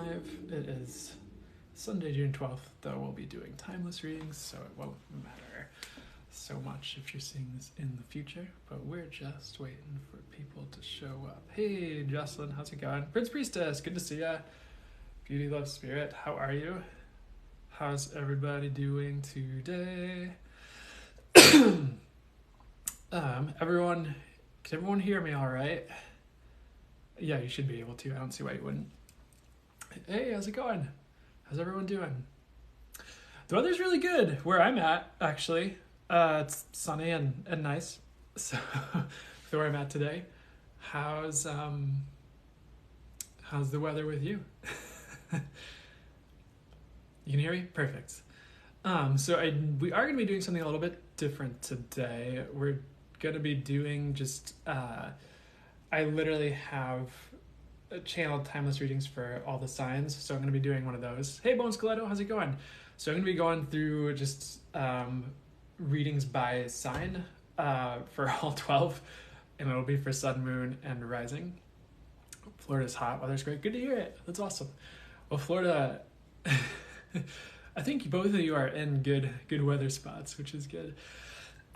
live. It is Sunday, June 12th, though we'll be doing timeless readings, so it won't matter so much if you're seeing this in the future, but we're just waiting for people to show up. Hey, Jocelyn, how's it going? Prince Priestess, good to see ya. Beauty, Love, Spirit, how are you? How's everybody doing today? Everyone, can everyone hear me all right? Yeah, you should be able to. I don't see why you wouldn't. Hey, how's it going? How's everyone doing? The weather's really good where I'm at, actually. It's sunny and nice. So, where I'm at today. How's the weather with you? You can hear me? Perfect. We are going to be doing something a little bit different today. We're going to be doing just, I literally have channeled timeless readings for all the signs, so I'm going to be doing one of those. Hey, Bones Coletto, how's it going? So I'm going to be going through just readings by sign for all 12, and it'll be for sun, moon, and rising. Florida's hot, weather's great. Good to hear it. That's awesome. Well, Florida, I think both of you are in good weather spots, which is good.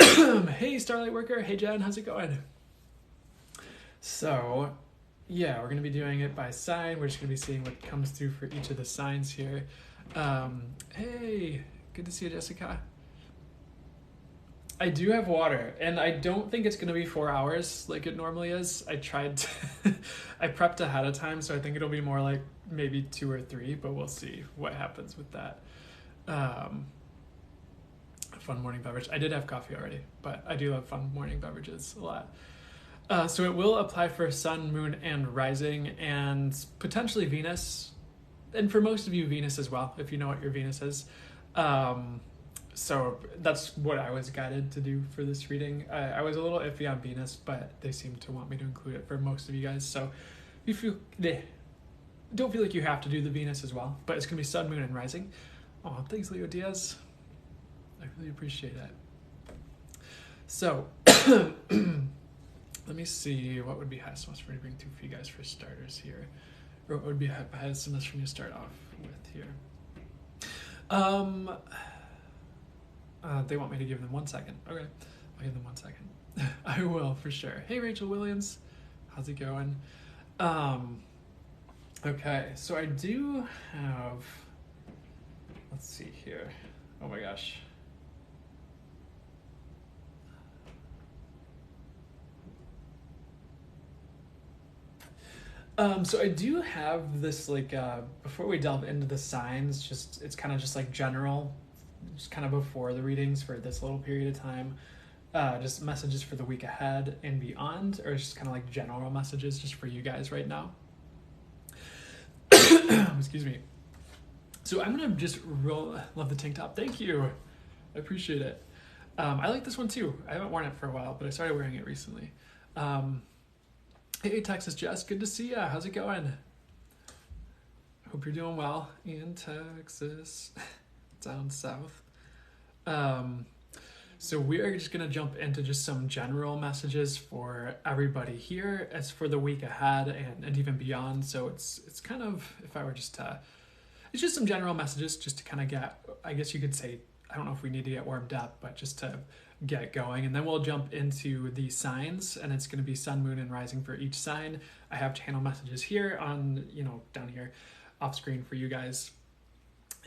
Hey, Starlight Worker. Hey, Jen, how's it going? So, yeah, we're going to be doing it by sign. We're just going to be seeing what comes through for each of the signs here. Hey, good to see you, Jessica. I do have water, and I don't think it's going to be 4 hours like it normally is. I tried to I prepped ahead of time, so I think it'll be more like maybe 2 or 3, but we'll see what happens with that. Fun morning beverage. I did have coffee already, but I do love fun morning beverages a lot. So it will apply for sun, moon, and rising, and potentially Venus, and for most of you, Venus as well, if you know what your Venus is. So that's what I was guided to do for this reading. I was a little iffy on Venus, but they seem to want me to include it for most of you guys. So if you don't feel like you have to do the Venus as well, but it's going to be sun, moon, and rising. Oh, thanks, Leo Diaz. I really appreciate it. So let me see what would be highest most for me to bring through for you guys for starters here. Or what would be highest most for me to start off with here? They want me to give them 1 second. Okay, I'll give them 1 second. I will, for sure. Hey, Rachel Williams. How's it going? Okay, so I do have... Let's see here. Oh my gosh. So I do have this, like, before we delve into the signs, it's kind of just like general, just kind of before the readings for this little period of time, just messages for the week ahead and beyond, or just kind of like general messages just for you guys right now. Excuse me. So I'm going to just love the tank top. Thank you. I appreciate it. I like this one too. I haven't worn it for a while, but I started wearing it recently. Hey, Texas Jess, good to see ya. How's it going? Hope you're doing well in Texas, down south. So we are just going to jump into just some general messages for everybody here as for the week ahead and even beyond. So it's kind of, if I were just it's just some general messages just to kind of get, I guess you could say, I don't know if we need to get warmed up, but just to get going. And then we'll jump into the signs, and it's going to be sun, moon, and rising for each sign. I have channel messages here on, down here off screen for you guys.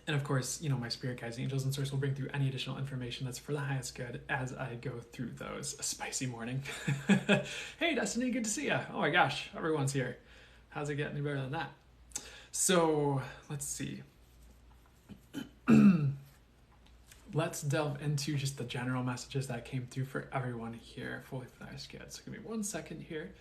And of course, my spirit guides, angels, and source will bring through any additional information that's for the highest good as I go through those. A spicy morning. Hey, Destiny, good to see ya. Oh my gosh, everyone's here. How's it get any better than that? So let's see. Let's delve into just the general messages that came through for everyone here, fully for the highest good. So give me 1 second here.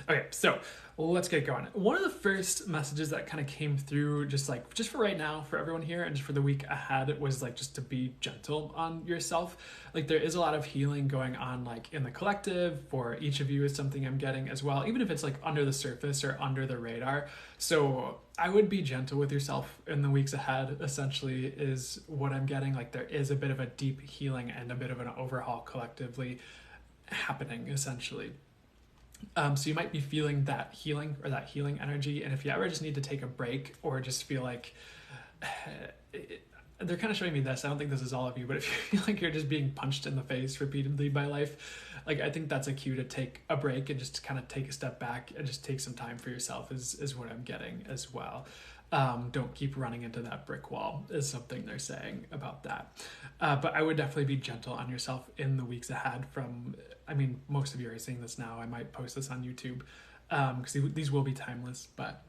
Okay, so let's get going. One of the first messages that kind of came through, just for right now, for everyone here, and just for the week ahead, was like just to be gentle on yourself. Like there is a lot of healing going on, like in the collective for each of you is something I'm getting as well, even if it's like under the surface or under the radar. So I would be gentle with yourself in the weeks ahead, essentially, is what I'm getting. Like there is a bit of a deep healing and a bit of an overhaul collectively happening, essentially. So you might be feeling that healing energy, and if you ever just need to take a break or just feel like they're kind of showing me this, I don't think this is all of you, but if you feel like you're just being punched in the face repeatedly by life, like I think that's a cue to take a break and just kind of take a step back and just take some time for yourself is what I'm getting as well. Don't keep running into that brick wall is something they're saying about that. But I would definitely be gentle on yourself in the weeks ahead most of you are seeing this now. I might post this on YouTube because these will be timeless, but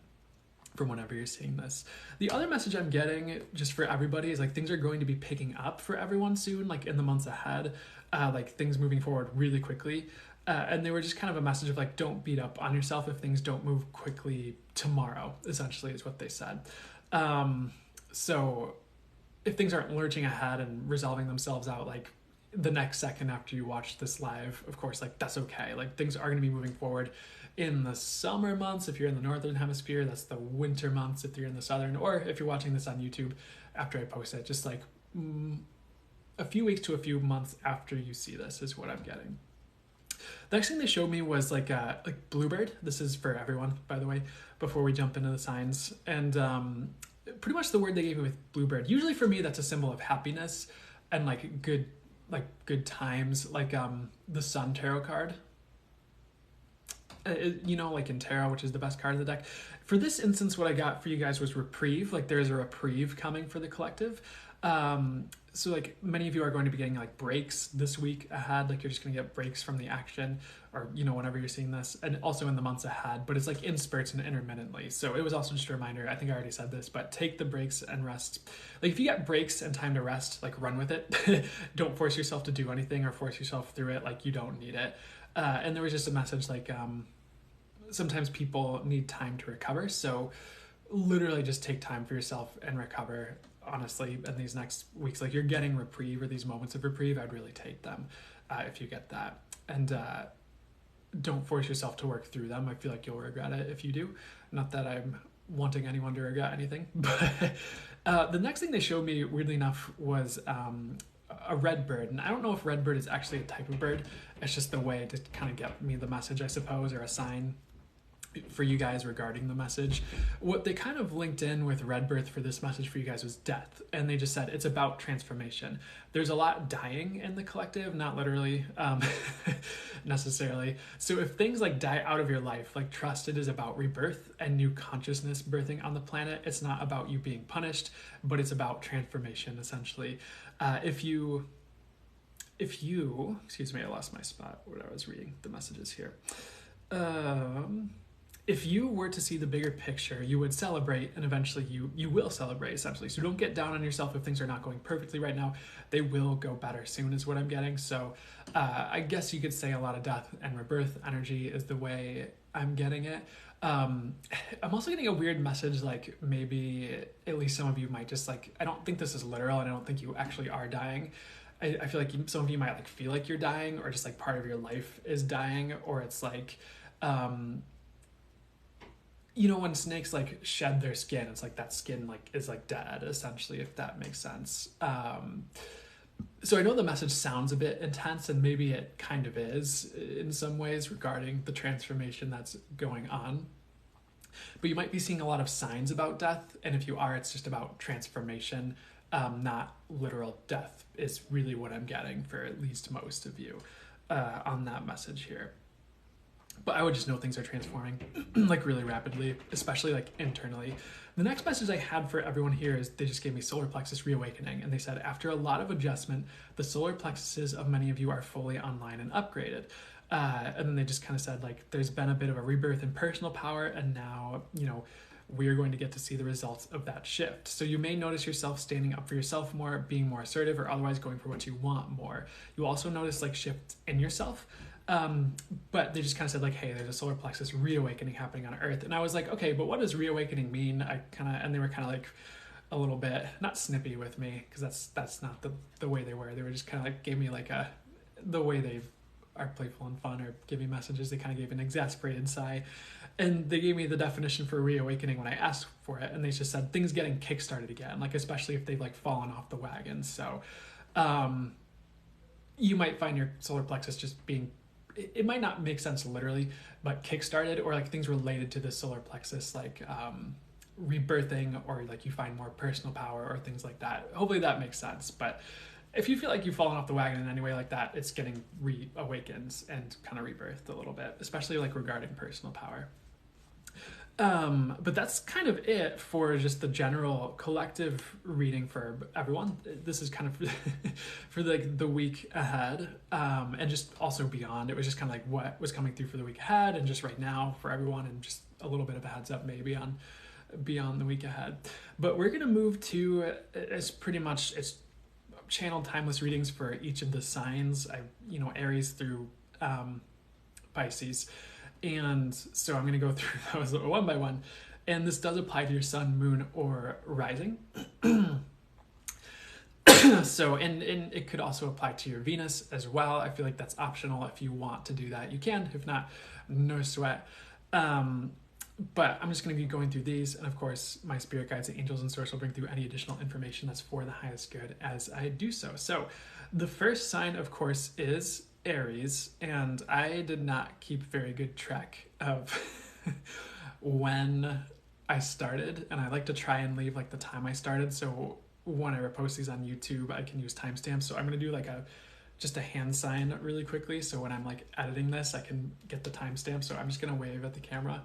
from whenever you're seeing this. The other message I'm getting just for everybody is like things are going to be picking up for everyone soon, like in the months ahead, like things moving forward really quickly. And they were just kind of a message of like, don't beat up on yourself if things don't move quickly tomorrow, essentially is what they said. So if things aren't lurching ahead and resolving themselves out, like the next second after you watch this live, of course, like that's okay. Like things are going to be moving forward in the summer months. If you're in the northern hemisphere, that's the winter months. If you're in the southern, or if you're watching this on YouTube after I post it, just like a few weeks to a few months after you see this is what I'm getting. The next thing they showed me was like bluebird. This is for everyone, by the way, before we jump into the signs. And pretty much the word they gave me with bluebird, usually for me, that's a symbol of happiness and like good times, like the Sun tarot card. Like in tarot, which is the best card of the deck. For this instance, what I got for you guys was reprieve. Like there's a reprieve coming for the collective. So like many of you are going to be getting like breaks this week ahead. Like you're just going to get breaks from the action or, whenever you're seeing this, and also in the months ahead, but it's like in spurts and intermittently. So it was also just a reminder, I think I already said this, but take the breaks and rest. Like if you get breaks and time to rest, like run with it. Don't force yourself to do anything or force yourself through it. Like you don't need it. And there was just a message like, sometimes people need time to recover. So literally just take time for yourself and recover. Honestly, in these next weeks, like you're getting reprieve or these moments of reprieve, I'd really take them if you get that. And don't force yourself to work through them. I feel like you'll regret it if you do. Not that I'm wanting anyone to regret anything, but the next thing they showed me, weirdly enough, was a red bird. And I don't know if red bird is actually a type of bird. It's just the way to kind of get me the message, I suppose, or a sign for you guys regarding the message. What they kind of linked in with red birth for this message for you guys was death, and they just said it's about transformation. There's a lot dying in the collective, not literally necessarily. So if things like die out of your life, like trust it is about rebirth and new consciousness birthing on the planet. It's not about you being punished, but it's about transformation, essentially. If you excuse me, I lost my spot when I was reading the messages here. If you were to see the bigger picture, you would celebrate, and eventually you will celebrate, essentially. So don't get down on yourself if things are not going perfectly right now. They will go better soon is what I'm getting. So I guess you could say a lot of death and rebirth energy is the way I'm getting it. I'm also getting a weird message, like maybe at least some of you might just like, I don't think this is literal and I don't think you actually are dying. I feel like some of you might like feel like you're dying, or just like part of your life is dying, or it's like, when snakes like shed their skin, it's like that skin like is like dead, essentially, if that makes sense. So I know the message sounds a bit intense, and maybe it kind of is in some ways regarding the transformation that's going on. But you might be seeing a lot of signs about death, and if you are, it's just about transformation, not literal death is really what I'm getting for at least most of you on that message here. But I would just know things are transforming like really rapidly, especially like internally. The next message I had for everyone here is they just gave me solar plexus reawakening. And they said, after a lot of adjustment, the solar plexuses of many of you are fully online and upgraded. And then they just kind of said, like, there's been a bit of a rebirth in personal power. And now, we're going to get to see the results of that shift. So you may notice yourself standing up for yourself more, being more assertive, or otherwise going for what you want more. You also notice like shifts in yourself. But they just kind of said like, hey, there's a solar plexus reawakening happening on Earth. And I was like, okay, but what does reawakening mean? And they were kind of like a little bit, not snippy with me, because that's not the way they were. They were just kind of like, gave me like the way they are playful and fun or give me messages. They kind of gave an exasperated sigh. And they gave me the definition for reawakening when I asked for it. And they just said things getting kickstarted again, like especially if they've like fallen off the wagon. So you might find your solar plexus just being, it might not make sense literally, but kickstarted, or like things related to the solar plexus, like rebirthing, or like you find more personal power or things like that. Hopefully that makes sense. But if you feel like you've fallen off the wagon in any way like that, it's getting reawakened and kind of rebirthed a little bit, especially like regarding personal power. But that's kind of it for just the general collective reading for everyone. This is kind of for like the week ahead, and just also beyond. It was just kind of like what was coming through for the week ahead and just right now for everyone, and just a little bit of a heads up maybe on beyond the week ahead. But we're gonna move to, it's channeled timeless readings for each of the signs. Aries through Pisces. And so I'm going to go through those one by one. And this does apply to your sun, moon, or rising. So, and it could also apply to your Venus as well. I feel like that's optional. If you want to do that, you can. If not, no sweat. But I'm just going to be going through these. And of course, my spirit guides, the angels, and source will bring through any additional information that's for the highest good as I do so. So the first sign, of course, is Aries, and I did not keep very good track of when I started, and I like to try and leave like the time I started, so whenever I post these on YouTube I can use timestamps. So I'm going to do like just a hand sign really quickly, so when I'm like editing this I can get the timestamp. So I'm just going to wave at the camera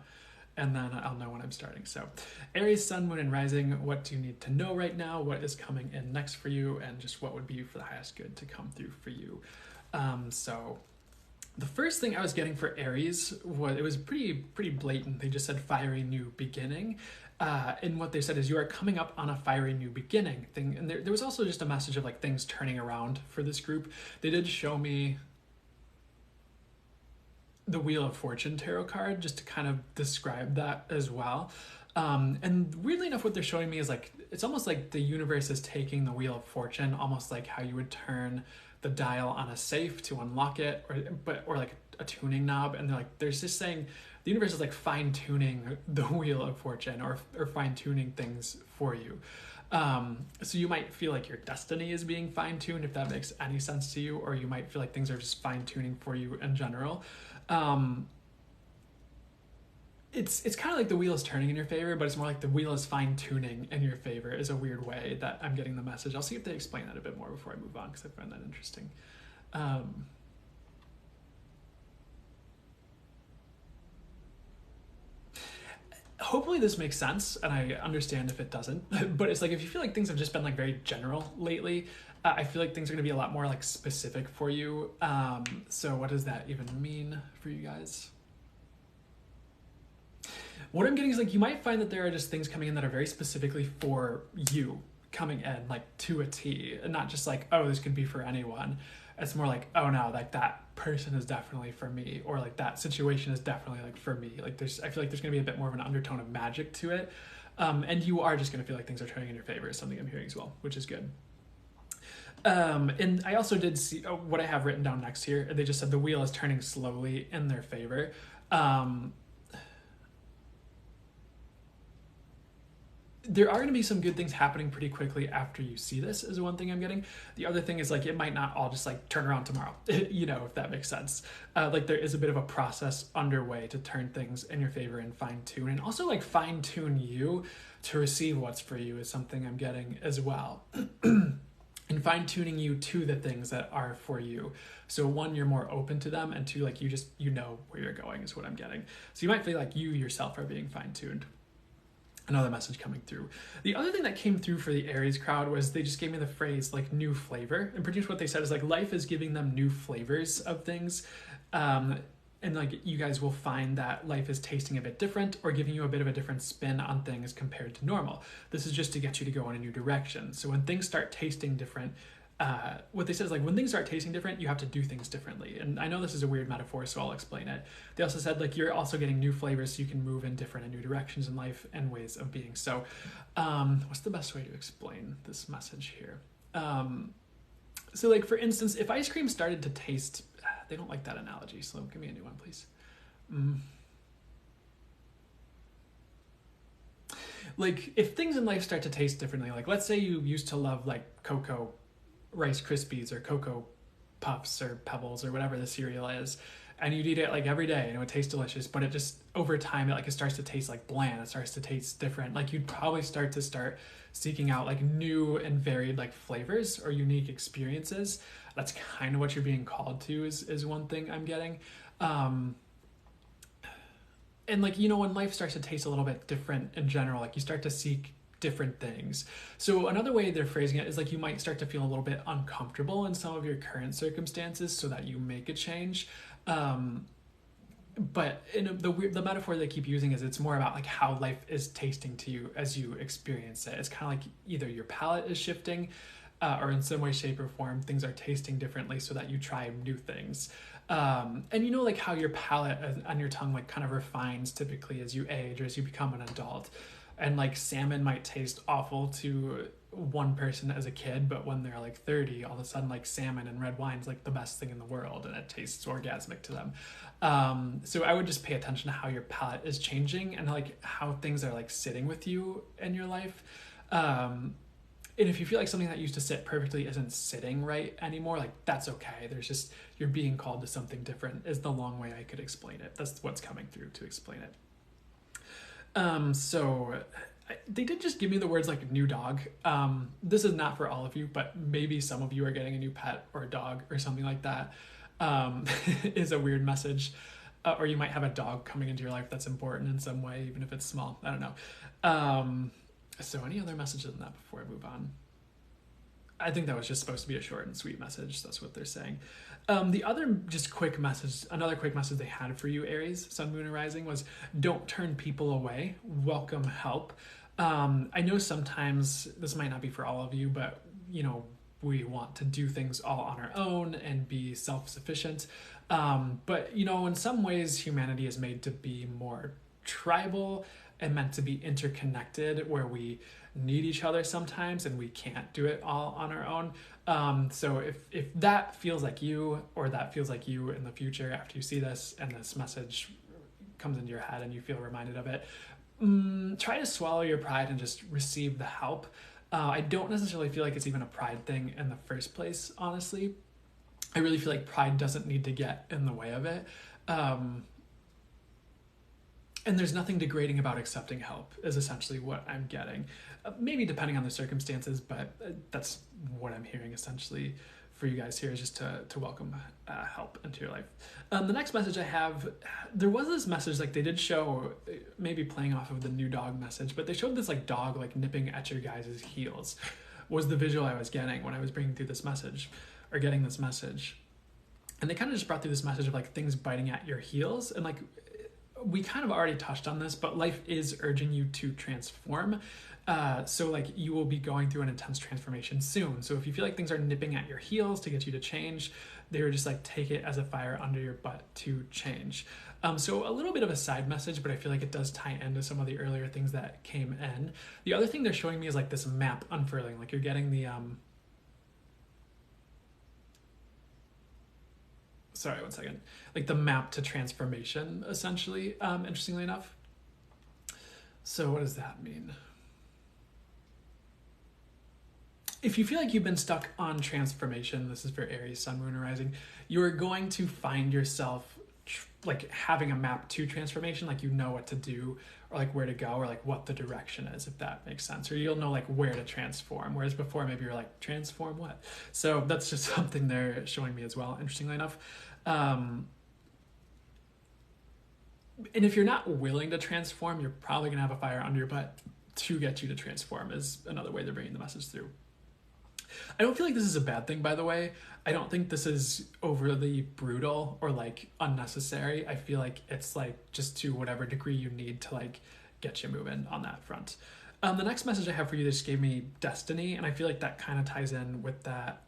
and then I'll know when I'm starting. So Aries, sun, moon, and rising, what do you need to know right now, what is coming in next for you, and just what would be for the highest good to come through for you. So the first thing I was getting for Aries was pretty blatant. They just said fiery new beginning. And what they said is you are coming up on a fiery new beginning thing. And there was also just a message of like things turning around for this group. They did show me the Wheel of Fortune tarot card just to kind of describe that as well. And weirdly enough, what they're showing me is like, it's almost like the universe is taking the Wheel of Fortune, almost like how you would turn the dial on a safe to unlock it, or like a tuning knob, and there's just saying the universe is like fine-tuning the Wheel of Fortune, or fine-tuning things for you. So you might feel like your destiny is being fine-tuned, if that makes any sense to you, or you might feel like things are just fine-tuning for you in general. It's kind of like the wheel is turning in your favor, but it's more like the wheel is fine-tuning in your favor, is a weird way that I'm getting the message. I'll see if they explain that a bit more before I move on, because I find that interesting. Hopefully this makes sense, and I understand if it doesn't. But it's like, if you feel like things have just been like very general lately, I feel like things are going to be a lot more like specific for you. So what does that even mean for you guys? What I'm getting is like, you might find that there are just things coming in that are very specifically for you, coming in like to a T, and not just like, oh, this could be for anyone. It's more like, oh no, like that person is definitely for me, or like that situation is definitely like for me. Like I feel like there's gonna be a bit more of an undertone of magic to it. And you are just gonna feel like things are turning in your favor, is something I'm hearing as well, which is good. And I also did see what I have written down next here. They just said the wheel is turning slowly in their favor. There are going to be some good things happening pretty quickly after you see this, is one thing I'm getting. The other thing is like, it might not all just like turn around tomorrow, if that makes sense. Like there is a bit of a process underway to turn things in your favor and fine tune, and also like fine tune you to receive what's for you, is something I'm getting as well. And fine tuning you to the things that are for you. So one, you're more open to them, and two, like you know where you're going, is what I'm getting. So you might feel like you yourself are being fine tuned. Another message coming through. The other thing that came through for the Aries crowd was they just gave me the phrase like new flavor, and pretty much what they said is like life is giving them new flavors of things, and like you guys will find that life is tasting a bit different, or giving you a bit of a different spin on things compared to normal. This is just to get you to go in a new direction. So when things start tasting different, what they said is like when things start tasting different, you have to do things differently. And I know this is a weird metaphor, so I'll explain it. They also said like you're also getting new flavors, so you can move in different and new directions in life and ways of being. So what's the best way to explain this message here? So like for instance, if ice cream started to taste, they don't like that analogy, so give me a new one, please. Like if things in life start to taste differently, like let's say you used to love like Cocoa Rice Krispies or Cocoa Puffs or Pebbles or whatever the cereal is, and you'd eat it like every day and it would taste delicious, but it just over time it starts to taste like bland, it starts to taste different. Like you'd probably start seeking out like new and varied like flavors or unique experiences. That's kind of what you're being called to is one thing I'm getting. And like, you know, when life starts to taste a little bit different in general, like you start to seek different things. So another way they're phrasing it is like you might start to feel a little bit uncomfortable in some of your current circumstances so that you make a change. But the metaphor they keep using is it's more about like how life is tasting to you as you experience it. It's kind of like either your palate is shifting or in some way, shape, or form, things are tasting differently so that you try new things. And you know, like how your palate on your tongue like kind of refines typically as you age or as you become an adult. And like salmon might taste awful to one person as a kid, but when they're like 30, all of a sudden like salmon and red wine's like the best thing in the world and it tastes orgasmic to them. So I would just pay attention to how your palate is changing and like how things are like sitting with you in your life. And if you feel like something that used to sit perfectly isn't sitting right anymore, like that's okay. There's just, you're being called to something different is the long way I could explain it. That's what's coming through to explain it. So they did just give me the words like new dog. This is not for all of you, but maybe some of you are getting a new pet or a dog or something like that. Is a weird message. Or you might have a dog coming into your life that's important in some way, even if it's small. I don't know. So any other messages than that before I move on? I think that was just supposed to be a short and sweet message. That's what they're saying. The other just quick message, another quick message they had for you, Aries, Sun, Moon, and Rising, was don't turn people away. Welcome help. I know sometimes this might not be for all of you, but you know, we want to do things all on our own and be self-sufficient. But you know, in some ways, humanity is made to be more tribal and meant to be interconnected, where we need each other sometimes and we can't do it all on our own. So if that feels like you, or that feels like you in the future after you see this and this message comes into your head and you feel reminded of it, try to swallow your pride and just receive the help. I don't necessarily feel like it's even a pride thing in the first place, honestly. I really feel like pride doesn't need to get in the way of it. And there's nothing degrading about accepting help is essentially what I'm getting. Maybe depending on the circumstances, but that's what I'm hearing essentially for you guys here, is just to welcome help into your life. The next message I have, there was this message, like they did show, maybe playing off of the new dog message, but they showed this like dog like nipping at your guys' heels was the visual I was getting when I was bringing through this message or getting this message. And they kind of just brought through this message of like things biting at your heels, and like we kind of already touched on this, but life is urging you to transform. So like you will be going through an intense transformation soon. So if you feel like things are nipping at your heels to get you to change, they were just like, take it as a fire under your butt to change. So a little bit of a side message, but I feel like it does tie into some of the earlier things that came in. The other thing they're showing me is like this map unfurling, like you're getting the, sorry, one second. Like the map to transformation, essentially, interestingly enough. So what does that mean? If you feel like you've been stuck on transformation, this is for Aries, Sun, Moon, and Rising, you're going to find yourself like having a map to transformation, like you know what to do or like where to go or like what the direction is, if that makes sense, or you'll know like where to transform, whereas before maybe you're like, transform what? So that's just something they're showing me as well, interestingly enough. And if you're not willing to transform, you're probably gonna have a fire under your butt to get you to transform, is another way they're bringing the message through. I don't feel like this is a bad thing, by the way. I don't think this is overly brutal or like unnecessary. I feel like it's like just to whatever degree you need to like get you moving on that front. The next message I have for you, they just gave me destiny, and I feel like that kind of ties in with that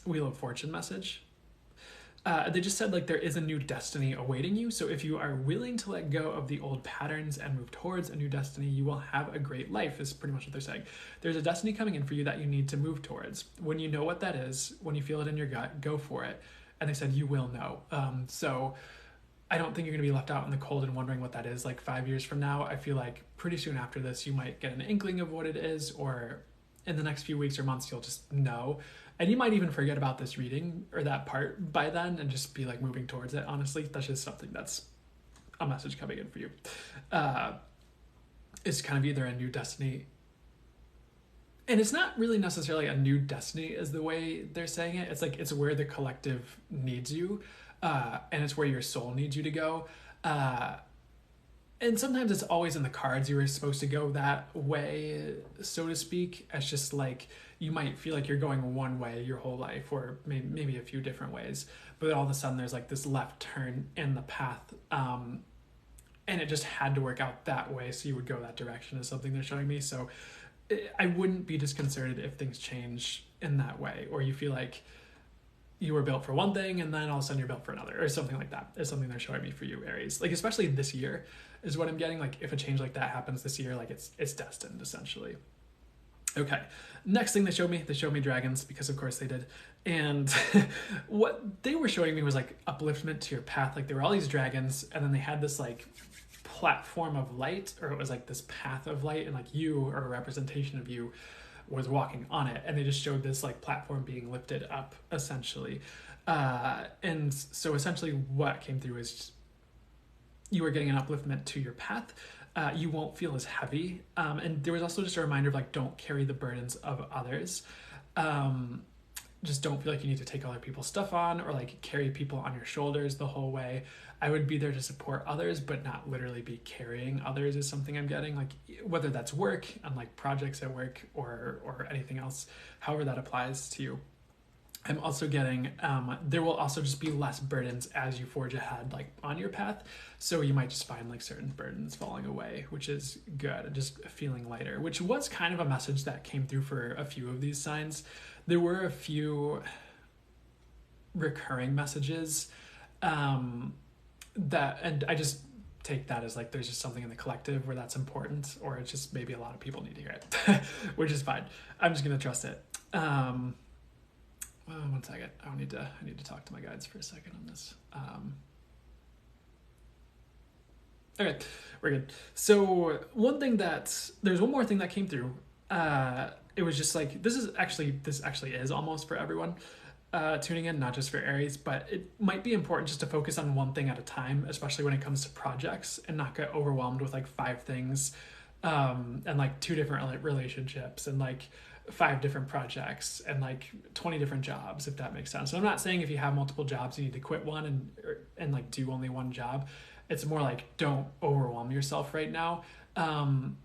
Wheel of Fortune message. They just said like there is a new destiny awaiting you. So if you are willing to let go of the old patterns and move towards a new destiny, you will have a great life, is pretty much what they're saying. There's a destiny coming in for you that you need to move towards. When you know what that is, when you feel it in your gut, go for it. And they said you will know. So I don't think you're going to be left out in the cold and wondering what that is like 5 years from now. I feel like pretty soon after this, you might get an inkling of what it is, or in the next few weeks or months, you'll just know. And you might even forget about this reading or that part by then and just be like moving towards it. Honestly, that's just something that's a message coming in for you. It's kind of either a new destiny. And it's not really necessarily a new destiny is the way they're saying it. It's like it's where the collective needs you. And it's where your soul needs you to go. And sometimes it's always in the cards you were supposed to go that way, so to speak. It's just like you might feel like you're going one way your whole life, or maybe a few different ways, but all of a sudden there's like this left turn in the path, and it just had to work out that way, so you would go that direction is something they're showing me. So I wouldn't be disconcerted if things change in that way, or you feel like you were built for one thing and then all of a sudden you're built for another, or something like that is something they're showing me for you, Aries. Like especially this year is what I'm getting. Like if a change like that happens this year, like it's destined essentially. Okay, next thing they showed me dragons, because of course they did. And what they were showing me was like upliftment to your path. Like there were all these dragons, and then they had this like platform of light, or it was like this path of light, and like you, or a representation of you, was walking on it, and they just showed this like platform being lifted up essentially. And so essentially what came through is you are getting an upliftment to your path. You won't feel as heavy. And there was also just a reminder of like, don't carry the burdens of others. Just don't feel like you need to take other people's stuff on, or like carry people on your shoulders the whole way. I would be there to support others, but not literally be carrying others is something I'm getting. Like whether that's work and like projects at work, or anything else, however that applies to you. I'm also getting, there will also just be less burdens as you forge ahead, like on your path. So you might just find like certain burdens falling away, which is good, and just feeling lighter, which was kind of a message that came through for a few of these signs. There were a few recurring messages, that, and I just take that as like, there's just something in the collective where that's important, or it's just maybe a lot of people need to hear it, which is fine. I'm just going to trust it. One second. I need to talk to my guides for a second on this. Okay, we're good. So there's one more thing that came through. It was just like, this actually is almost for everyone tuning in, not just for Aries, but it might be important just to focus on one thing at a time, especially when it comes to projects, and not get overwhelmed with like 5 things, and like 2 different relationships, and like 5 different projects, and like 20 different jobs, if that makes sense. So I'm not saying if you have multiple jobs, you need to quit one and like do only one job. It's more like, don't overwhelm yourself right now. And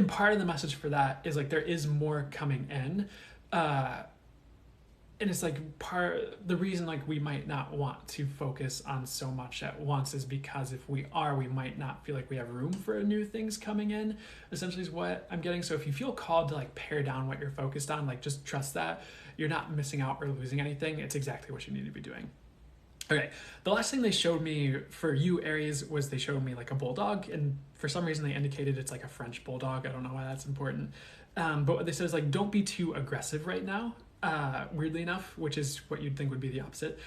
part of the message for that is like, there is more coming in. And it's like the reason like we might not want to focus on so much at once is because if we might not feel like we have room for new things coming in, essentially is what I'm getting. So if you feel called to like pare down what you're focused on, like just trust that you're not missing out or losing anything. It's exactly what you need to be doing. Okay, the last thing they showed me for you, Aries, was they showed me like a bulldog, and for some reason they indicated it's like a French bulldog. I don't know why that's important. But what they said is like, don't be too aggressive right now. Weirdly enough, which is what you'd think would be the opposite.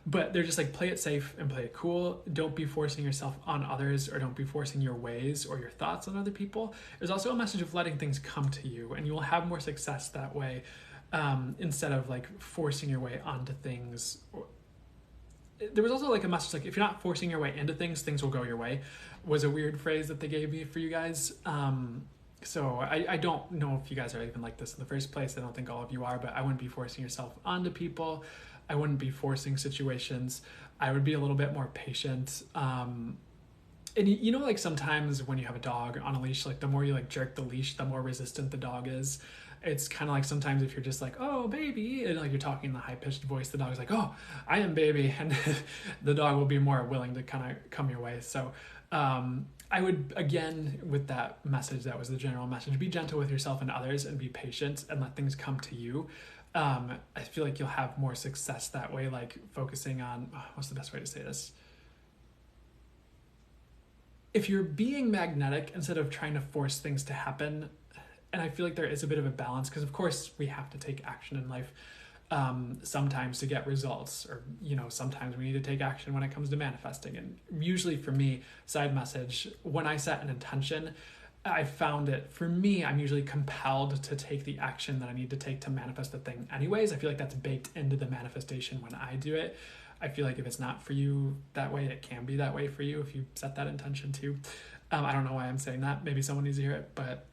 But they're just like, play it safe and play it cool. Don't be forcing yourself on others, or don't be forcing your ways or your thoughts on other people. There's also a message of letting things come to you, and you will have more success that way, instead of like forcing your way onto things. There was also like a message like, if you're not forcing your way into things, things will go your way, was a weird phrase that they gave me for you guys. So I don't know if you guys are even like this in the first place. I don't think all of you are, but I wouldn't be forcing yourself onto people. I wouldn't be forcing situations. I would be a little bit more patient. And you know, like sometimes when you have a dog on a leash, like the more you like jerk the leash, the more resistant the dog is. It's kind of like sometimes if you're just like, oh, baby, and like you're talking in the high-pitched voice, the dog's like, oh, I am baby, and the dog will be more willing to kind of come your way. So I would, again, with that message, that was the general message, be gentle with yourself and others and be patient and let things come to you. I feel like you'll have more success that way, like focusing on, what's the best way to say this? If you're being magnetic instead of trying to force things to happen, and I feel like there is a bit of a balance, because of course we have to take action in life sometimes to get results, or sometimes we need to take action when it comes to manifesting. And usually for me, side message, when I set an intention, I found it, for me, I'm usually compelled to take the action that I need to take to manifest the thing anyways. I feel like that's baked into the manifestation when I do it. I feel like if it's not for you that way, it can be that way for you if you set that intention too. I don't know why I'm saying that. Maybe someone needs to hear it, but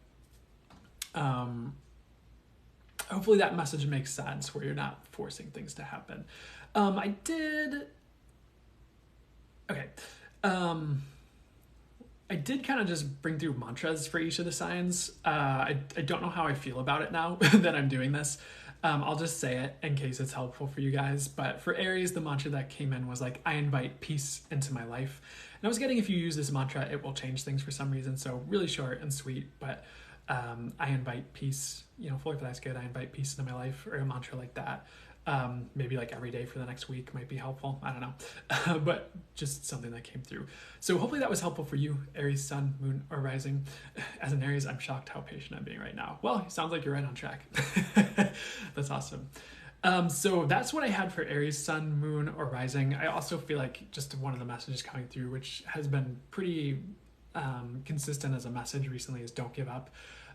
hopefully that message makes sense where you're not forcing things to happen. I did kind of just bring through mantras for each of the signs. I don't know how I feel about it now that I'm doing this. I'll just say it in case it's helpful for you guys. But for Aries, the mantra that came in was like, I invite peace into my life. And I was getting, if you use this mantra, it will change things for some reason. So really short and sweet, but I invite peace, fully that's good. I invite peace into my life, or a mantra like that. Maybe like every day for the next week might be helpful. I don't know, but just something that came through. So hopefully that was helpful for you, Aries, Sun, Moon, or Rising. As an Aries, I'm shocked how patient I'm being right now. Well, it sounds like you're right on track. That's awesome. So that's what I had for Aries, Sun, Moon, or Rising. I also feel like just one of the messages coming through, which has been pretty consistent as a message recently, is don't give up.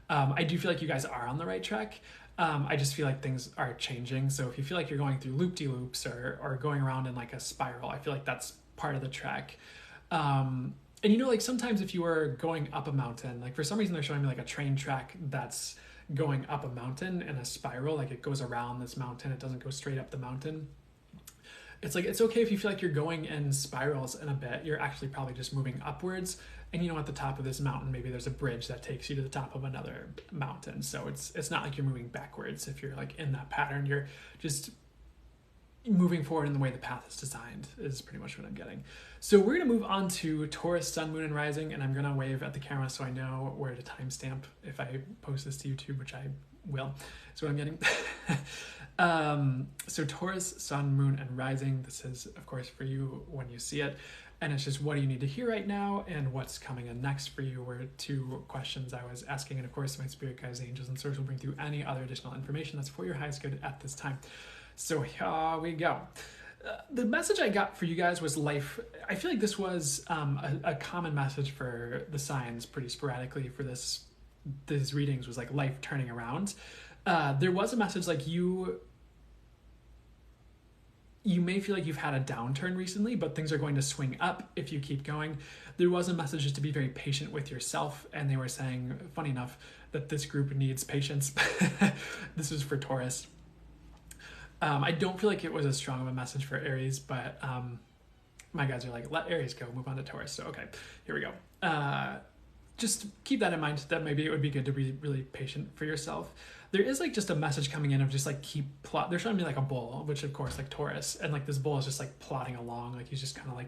I do feel like you guys are on the right track. I just feel like things are changing. So if you feel like you're going through loop-de-loops or going around in like a spiral, I feel like that's part of the track. And like sometimes if you were going up a mountain, like for some reason they're showing me like a train track that's going up a mountain in a spiral, like it goes around this mountain, it doesn't go straight up the mountain. It's like, it's okay if you feel like you're going in spirals in a bit, you're actually probably just moving upwards. And at the top of this mountain, maybe there's a bridge that takes you to the top of another mountain. So it's not like you're moving backwards. If you're like in that pattern, you're just moving forward in the way the path is designed, is pretty much what I'm getting. So we're going to move on to Taurus, Sun, Moon, and Rising, and I'm going to wave at the camera so I know where to timestamp if I post this to YouTube, which I will. That's what I'm getting. So Taurus, Sun, Moon, and Rising. This is, of course, for you when you see it. And it's just, what do you need to hear right now and what's coming in next for you were two questions I was asking. And of course, my spirit guides, angels, and source will bring through any other additional information that's for your highest good at this time. So here we go. The message I got for you guys was life. I feel like this was a common message for the signs pretty sporadically for these readings, was like life turning around. There was a message like you may feel like you've had a downturn recently, but things are going to swing up if you keep going. There was a message just to be very patient with yourself, and they were saying, funny enough, that this group needs patience. This is for Taurus. I don't feel like it was as strong of a message for Aries, but my guys are like, let Aries go, move on to Taurus. So, okay, here we go. Just keep that in mind, that maybe it would be good to be really patient for yourself. There is like just a message coming in of just like they're showing me like a bull, which of course like Taurus, and like this bull is just like plodding along, like he's just kind of like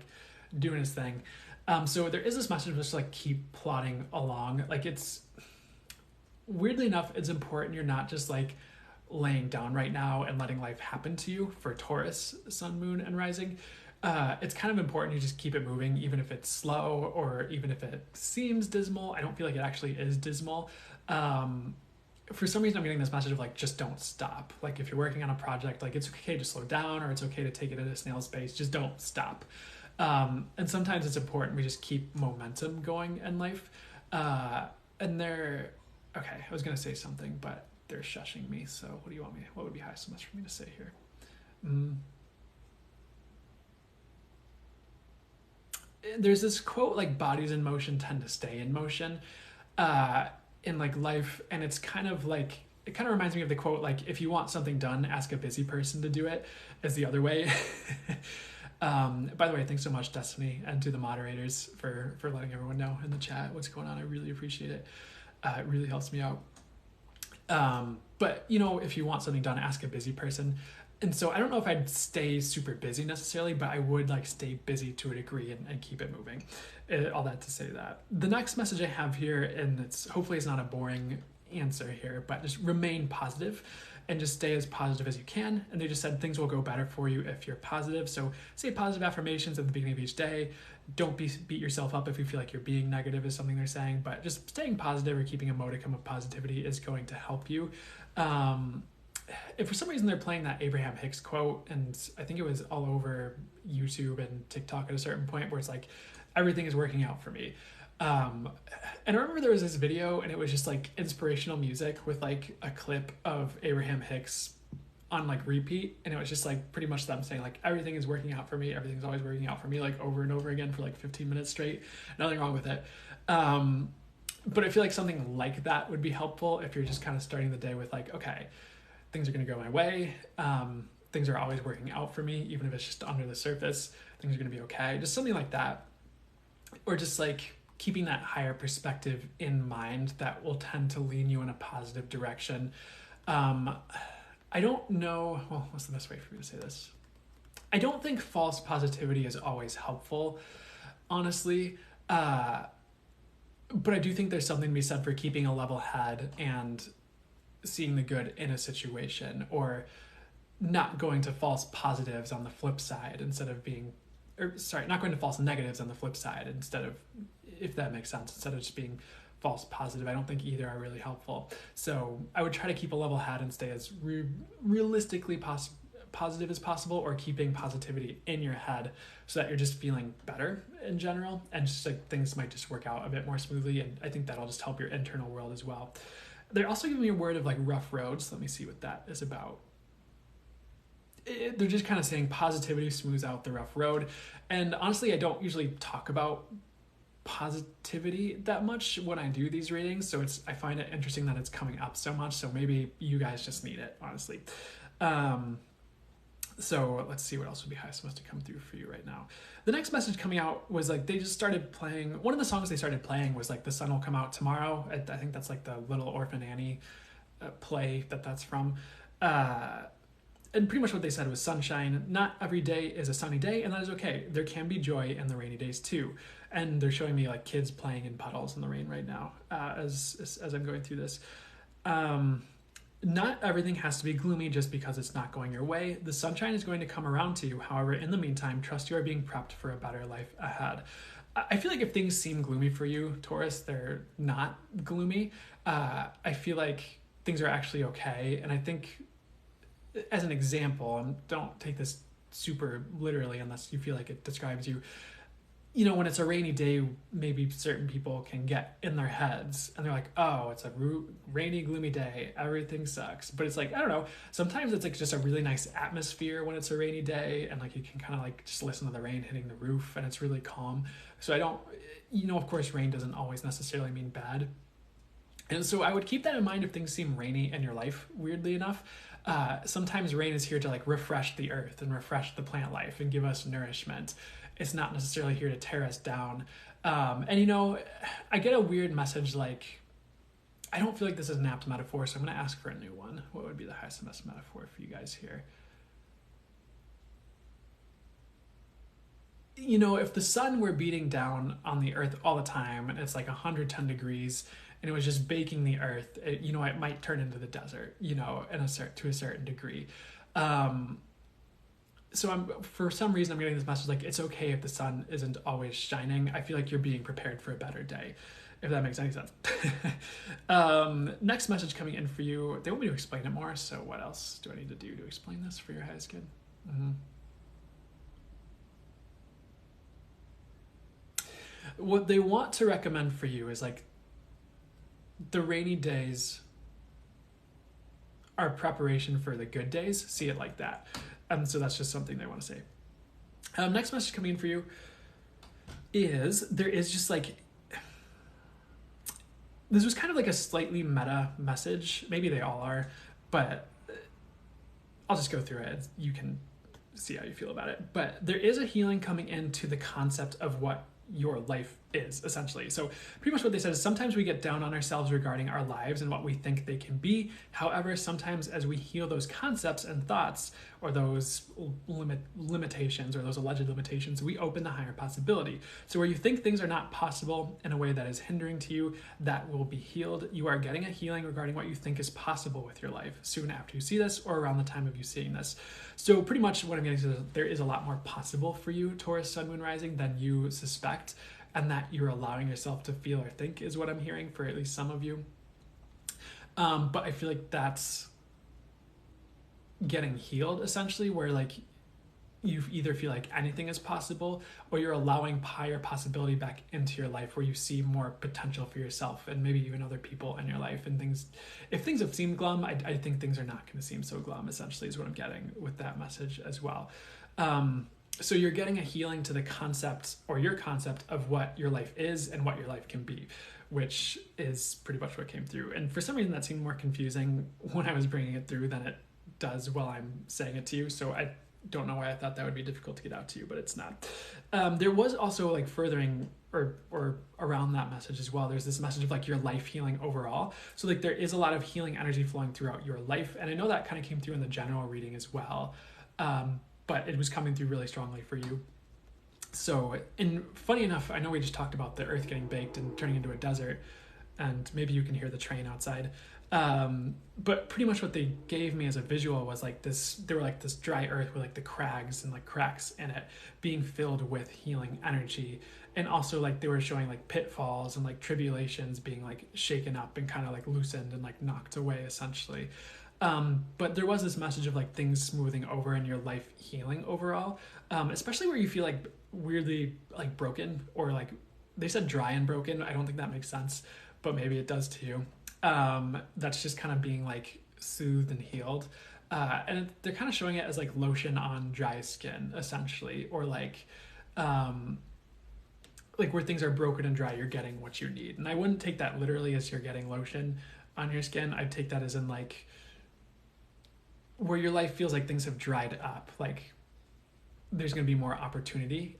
doing his thing. So there is this message of just like keep plodding along. Like it's, weirdly enough, it's important you're not just like laying down right now and letting life happen to you for Taurus, Sun, Moon, and Rising. It's kind of important you just keep it moving, even if it's slow or even if it seems dismal. I don't feel like it actually is dismal. For some reason I'm getting this message of like, just don't stop. Like if you're working on a project, like it's okay to slow down, or it's okay to take it at a snail's pace, just don't stop. And sometimes it's important we just keep momentum going in life. And I was going to say something, but they're shushing me. So what do you want me, what would be high so much for me to say here? There's this quote, like bodies in motion tend to stay in motion. In like life, and it's kind of like, it kind of reminds me of the quote, like if you want something done, ask a busy person to do it, is the other way. By the way, thanks so much, Destiny, and to the moderators for letting everyone know in the chat what's going on. I really appreciate it. It really helps me out. But, if you want something done, ask a busy person. And so I don't know if I'd stay super busy necessarily, but I would like stay busy to a degree and keep it moving. All that to say that. The next message I have here, and hopefully it's not a boring answer here, but just remain positive and just stay as positive as you can. And they just said things will go better for you if you're positive. So say positive affirmations at the beginning of each day. Don't beat yourself up if you feel like you're being negative is something they're saying, but just staying positive or keeping a modicum of positivity is going to help you. If for some reason they're playing that Abraham Hicks quote, and I think it was all over YouTube and TikTok at a certain point where it's like, everything is working out for me. And I remember there was this video and it was just like inspirational music with like a clip of Abraham Hicks on like repeat. And it was just like pretty much them saying like, everything is working out for me. Everything's always working out for me, like over and over again for like 15 minutes straight. Nothing wrong with it. But I feel like something like that would be helpful if you're just kind of starting the day with like, okay, things are going to go my way. Things are always working out for me, even if it's just under the surface. Things are going to be okay. Just something like that. Or just like keeping that higher perspective in mind that will tend to lean you in a positive direction. I don't know, well, what's the best way for me to say this? I don't think false positivity is always helpful, honestly. But I do think there's something to be said for keeping a level head and seeing the good in a situation, or not going to false positives on the flip side instead of not going to false negatives on the flip side instead of, if that makes sense, instead of just being false positive. I don't think either are really helpful. So I would try to keep a level head and stay as realistically positive as possible, or keeping positivity in your head so that you're just feeling better in general, and just like things might just work out a bit more smoothly. And I think that'll just help your internal world as well. They're also giving me a word of like rough roads. Let me see what that is about. They're just kind of saying positivity smooths out the rough road. And honestly, I don't usually talk about positivity that much when I do these readings. So I find it interesting that it's coming up so much. So maybe you guys just need it, honestly. So let's see what else would be supposed to come through for you right now. The next message coming out was like, they just started playing, one of the songs they started playing was like The Sun Will Come Out Tomorrow. I think that's like the Little Orphan Annie play that's from. And pretty much what they said was sunshine. Not every day is a sunny day, and that is okay. There can be joy in the rainy days too. And they're showing me like kids playing in puddles in the rain right now as I'm going through this. Not everything has to be gloomy just because it's not going your way. The sunshine is going to come around to you. However, in the meantime, trust you are being prepped for a better life ahead. I feel like if things seem gloomy for you, Taurus, they're not gloomy. I feel like things are actually okay. And I think, as an example, and don't take this super literally unless you feel like it describes you, when it's a rainy day, maybe certain people can get in their heads and they're like, oh, it's a rainy, gloomy day, everything sucks. But it's like, I don't know, sometimes it's like just a really nice atmosphere when it's a rainy day, and like you can kind of like just listen to the rain hitting the roof and it's really calm. So I don't, of course, rain doesn't always necessarily mean bad. And so I would keep that in mind if things seem rainy in your life, weirdly enough. Sometimes rain is here to like refresh the earth and refresh the plant life and give us nourishment. It's not necessarily here to tear us down. And I get a weird message like, I don't feel like this is an apt metaphor, so I'm going to ask for a new one. What would be the highest and best metaphor for you guys here? If the sun were beating down on the earth all the time and it's like 110 degrees and it was just baking the earth, it might turn into the desert, to a certain degree. So for some reason, I'm getting this message like, it's okay if the sun isn't always shining. I feel like you're being prepared for a better day, if that makes any sense. Next message coming in for you. They want me to explain it more, so what else do I need to do to explain this for your highest good? What they want to recommend for you is like, the rainy days are preparation for the good days. See it like that. So that's just something they want to say. Next message coming in for you is, there is just like, this was kind of like a slightly meta message. Maybe they all are, but I'll just go through it. You can see how you feel about it. But there is a healing coming into the concept of what your life is, essentially. So pretty much what they said is sometimes we get down on ourselves regarding our lives and what we think they can be. However, sometimes as we heal those concepts and thoughts, or those limitations, or those alleged limitations, we open the higher possibility. So where you think things are not possible in a way that is hindering to you, that will be healed. You are getting a healing regarding what you think is possible with your life soon after you see this, or around the time of you seeing this. So pretty much what I'm getting to is there is a lot more possible for you, Taurus, Sun, Moon, Rising, than you suspect, and that you're allowing yourself to feel or think is what I'm hearing for at least some of you. But I feel like that's getting healed, essentially, where like you either feel like anything is possible, or you're allowing higher possibility back into your life, where you see more potential for yourself and maybe even other people in your life. And things, if things have seemed glum, I think things are not going to seem so glum, essentially, is what I'm getting with that message as well. So you're getting a healing to the concept, or your concept, of what your life is and what your life can be, which is pretty much what came through. And for some reason that seemed more confusing when I was bringing it through than it does while I'm saying it to you. So I don't know why I thought that would be difficult to get out to you, but it's not. There was also like furthering or around that message as well. There's this message of like your life healing overall. So like there is a lot of healing energy flowing throughout your life. And I know that kind of came through in the general reading as well. But it was coming through really strongly for you. So, and funny enough, I know we just talked about the earth getting baked and turning into a desert, and maybe you can hear the train outside. But pretty much what they gave me as a visual was like this, they were like this dry earth with like the crags and like cracks in it being filled with healing energy. And also like they were showing like pitfalls and like tribulations being like shaken up and kind of like loosened and like knocked away, essentially. But there was this message of like things smoothing over and your life healing overall, especially where you feel like weirdly like broken, or like they said dry and broken. I don't think that makes sense, but maybe it does to you. That's just kind of being like soothed and healed. And they're kind of showing it as like lotion on dry skin, essentially, or like where things are broken and dry, you're getting what you need. And I wouldn't take that literally as you're getting lotion on your skin. I'd take that as in like where your life feels like things have dried up, like there's going to be more opportunity,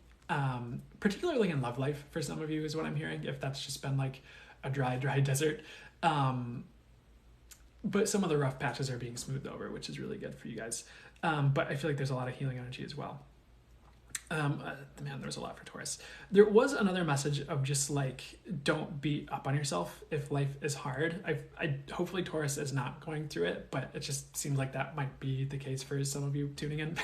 particularly in love life for some of you is what I'm hearing, if that's just been like a dry desert. But some of the rough patches are being smoothed over, which is really good for you guys. But I feel like there's a lot of healing energy as well. Man, there was a lot for Taurus. There was another message of just like, don't beat up on yourself if life is hard. I hopefully Taurus is not going through it, but it just seems like that might be the case for some of you tuning in.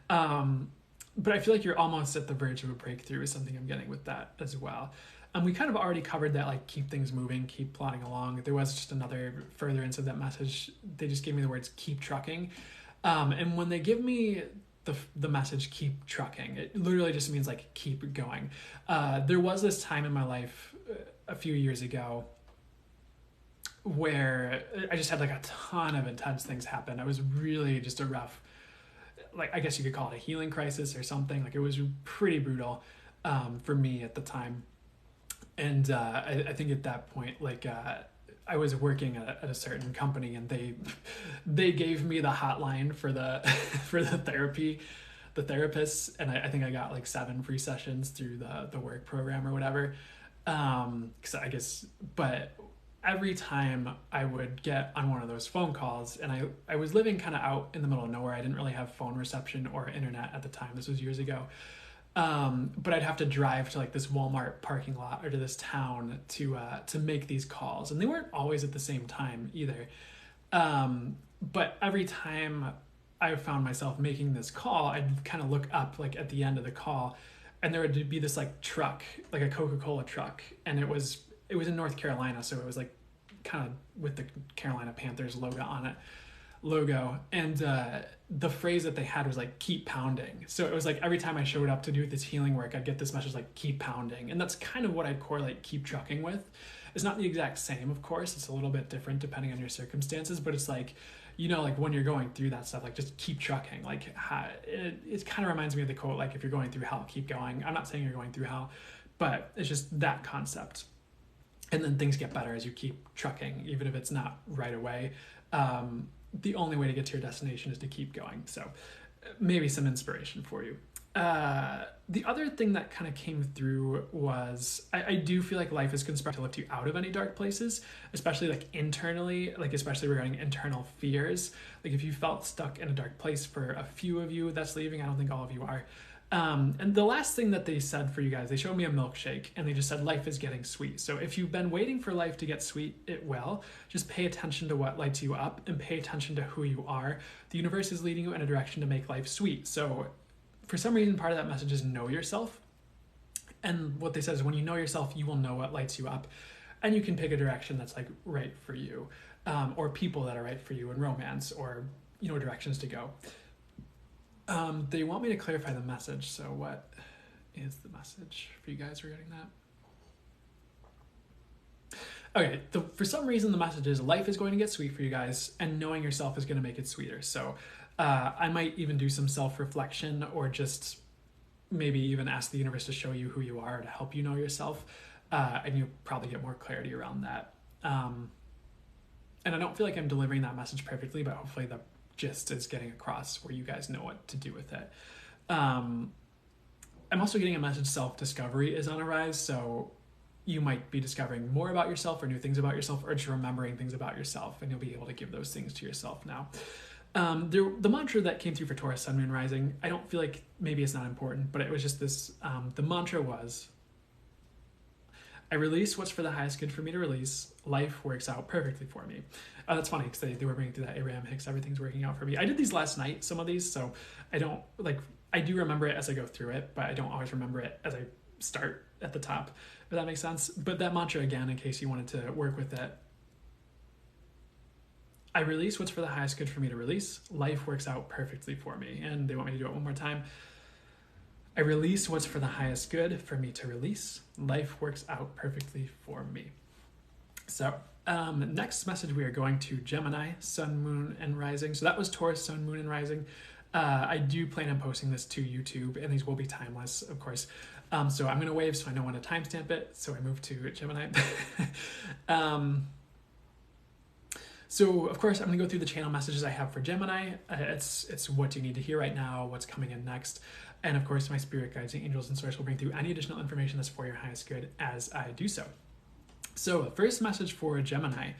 But I feel like you're almost at the verge of a breakthrough is something I'm getting with that as well. We kind of already covered that, like keep things moving, keep plodding along. There was just another furtherance of that message. They just gave me the words keep trucking. And when they give me the message keep trucking, it literally just means like keep going. There was this time in my life a few years ago where I just had like a ton of intense things happen. It was really just a rough, like I guess you could call it a healing crisis or something. Like it was pretty brutal for me at the time. And I think at that point, like I was working at a certain company, and they gave me the hotline for the for the therapists, and I think I got like 7 free sessions through the work program or whatever. Because I guess, but every time I would get on one of those phone calls, and I was living kind of out in the middle of nowhere. I didn't really have phone reception or internet at the time. This was years ago. But I'd have to drive to like this Walmart parking lot or to this town to make these calls, and they weren't always at the same time either. But every time I found myself making this call, I'd kind of look up like at the end of the call, and there would be this like truck, like a Coca-Cola truck, and it was in North Carolina, so it was like kind of with the Carolina Panthers logo, and the phrase that they had was like keep pounding. So it was like every time I showed up to do this healing work, I'd get this message like keep pounding, and that's kind of what I'd correlate keep trucking with. It's not the exact same, of course. It's a little bit different depending on your circumstances, but it's like, you know, like when you're going through that stuff, like just keep trucking. Like it kind of reminds me of the quote, like if you're going through hell, keep going. I'm not saying you're going through hell, but it's just that concept. And then things get better as you keep trucking, even if it's not right away. The only way to get to your destination is to keep going. So maybe some inspiration for you. The other thing that kind of came through was I do feel like life is conspiring to lift you out of any dark places, especially like internally, like especially regarding internal fears. Like if you felt stuck in a dark place, for a few of you that's leaving, I don't think all of you are. And the last thing that they said for you guys, they showed me a milkshake and they just said life is getting sweet. So if you've been waiting for life to get sweet, it will. Just pay attention to what lights you up and pay attention to who you are. The universe is leading you in a direction to make life sweet. So for some reason, part of that message is know yourself. And what they said is when you know yourself, you will know what lights you up. And you can pick a direction that's like right for you, or people that are right for you in romance, or, you know, directions to go. They want me to clarify the message. So what is the message for you guys regarding that? Okay, for some reason, the message is life is going to get sweet for you guys, and knowing yourself is going to make it sweeter. So I might even do some self-reflection, or just maybe even ask the universe to show you who you are, to help you know yourself, and you'll probably get more clarity around that. And I don't feel like I'm delivering that message perfectly, but hopefully the gist is getting across where you guys know what to do with it. I'm also getting a message self-discovery is on a rise, so you might be discovering more about yourself or new things about yourself, or just remembering things about yourself, and you'll be able to give those things to yourself now. The mantra that came through for Taurus, Sun, Moon, Rising, I don't feel like maybe it's not important, but it was just this, the mantra was, I release what's for the highest good for me to release. Life works out perfectly for me. That's funny because they were bringing through that Abraham Hicks, everything's working out for me. I did these last night, some of these, so I don't, like, I do remember it as I go through it, but I don't always remember it as I start at the top, if that makes sense. But that mantra, again, in case you wanted to work with it, I release what's for the highest good for me to release. Life works out perfectly for me. And they want me to do it one more time. I release what's for the highest good for me to release. Life works out perfectly for me. So next message, we are going to Gemini, Sun, Moon, and Rising. So that was Taurus, Sun, Moon, and Rising. I do plan on posting this to YouTube, and these will be timeless, of course. So I'm going to wave so I know when to timestamp it. So I move to Gemini. So, of course, I'm going to go through the channel messages I have for Gemini. It's what you need to hear right now, what's coming in next. And, of course, my spirit guides and angels and source will bring through any additional information that's for your highest good as I do so. So, the first message for Gemini,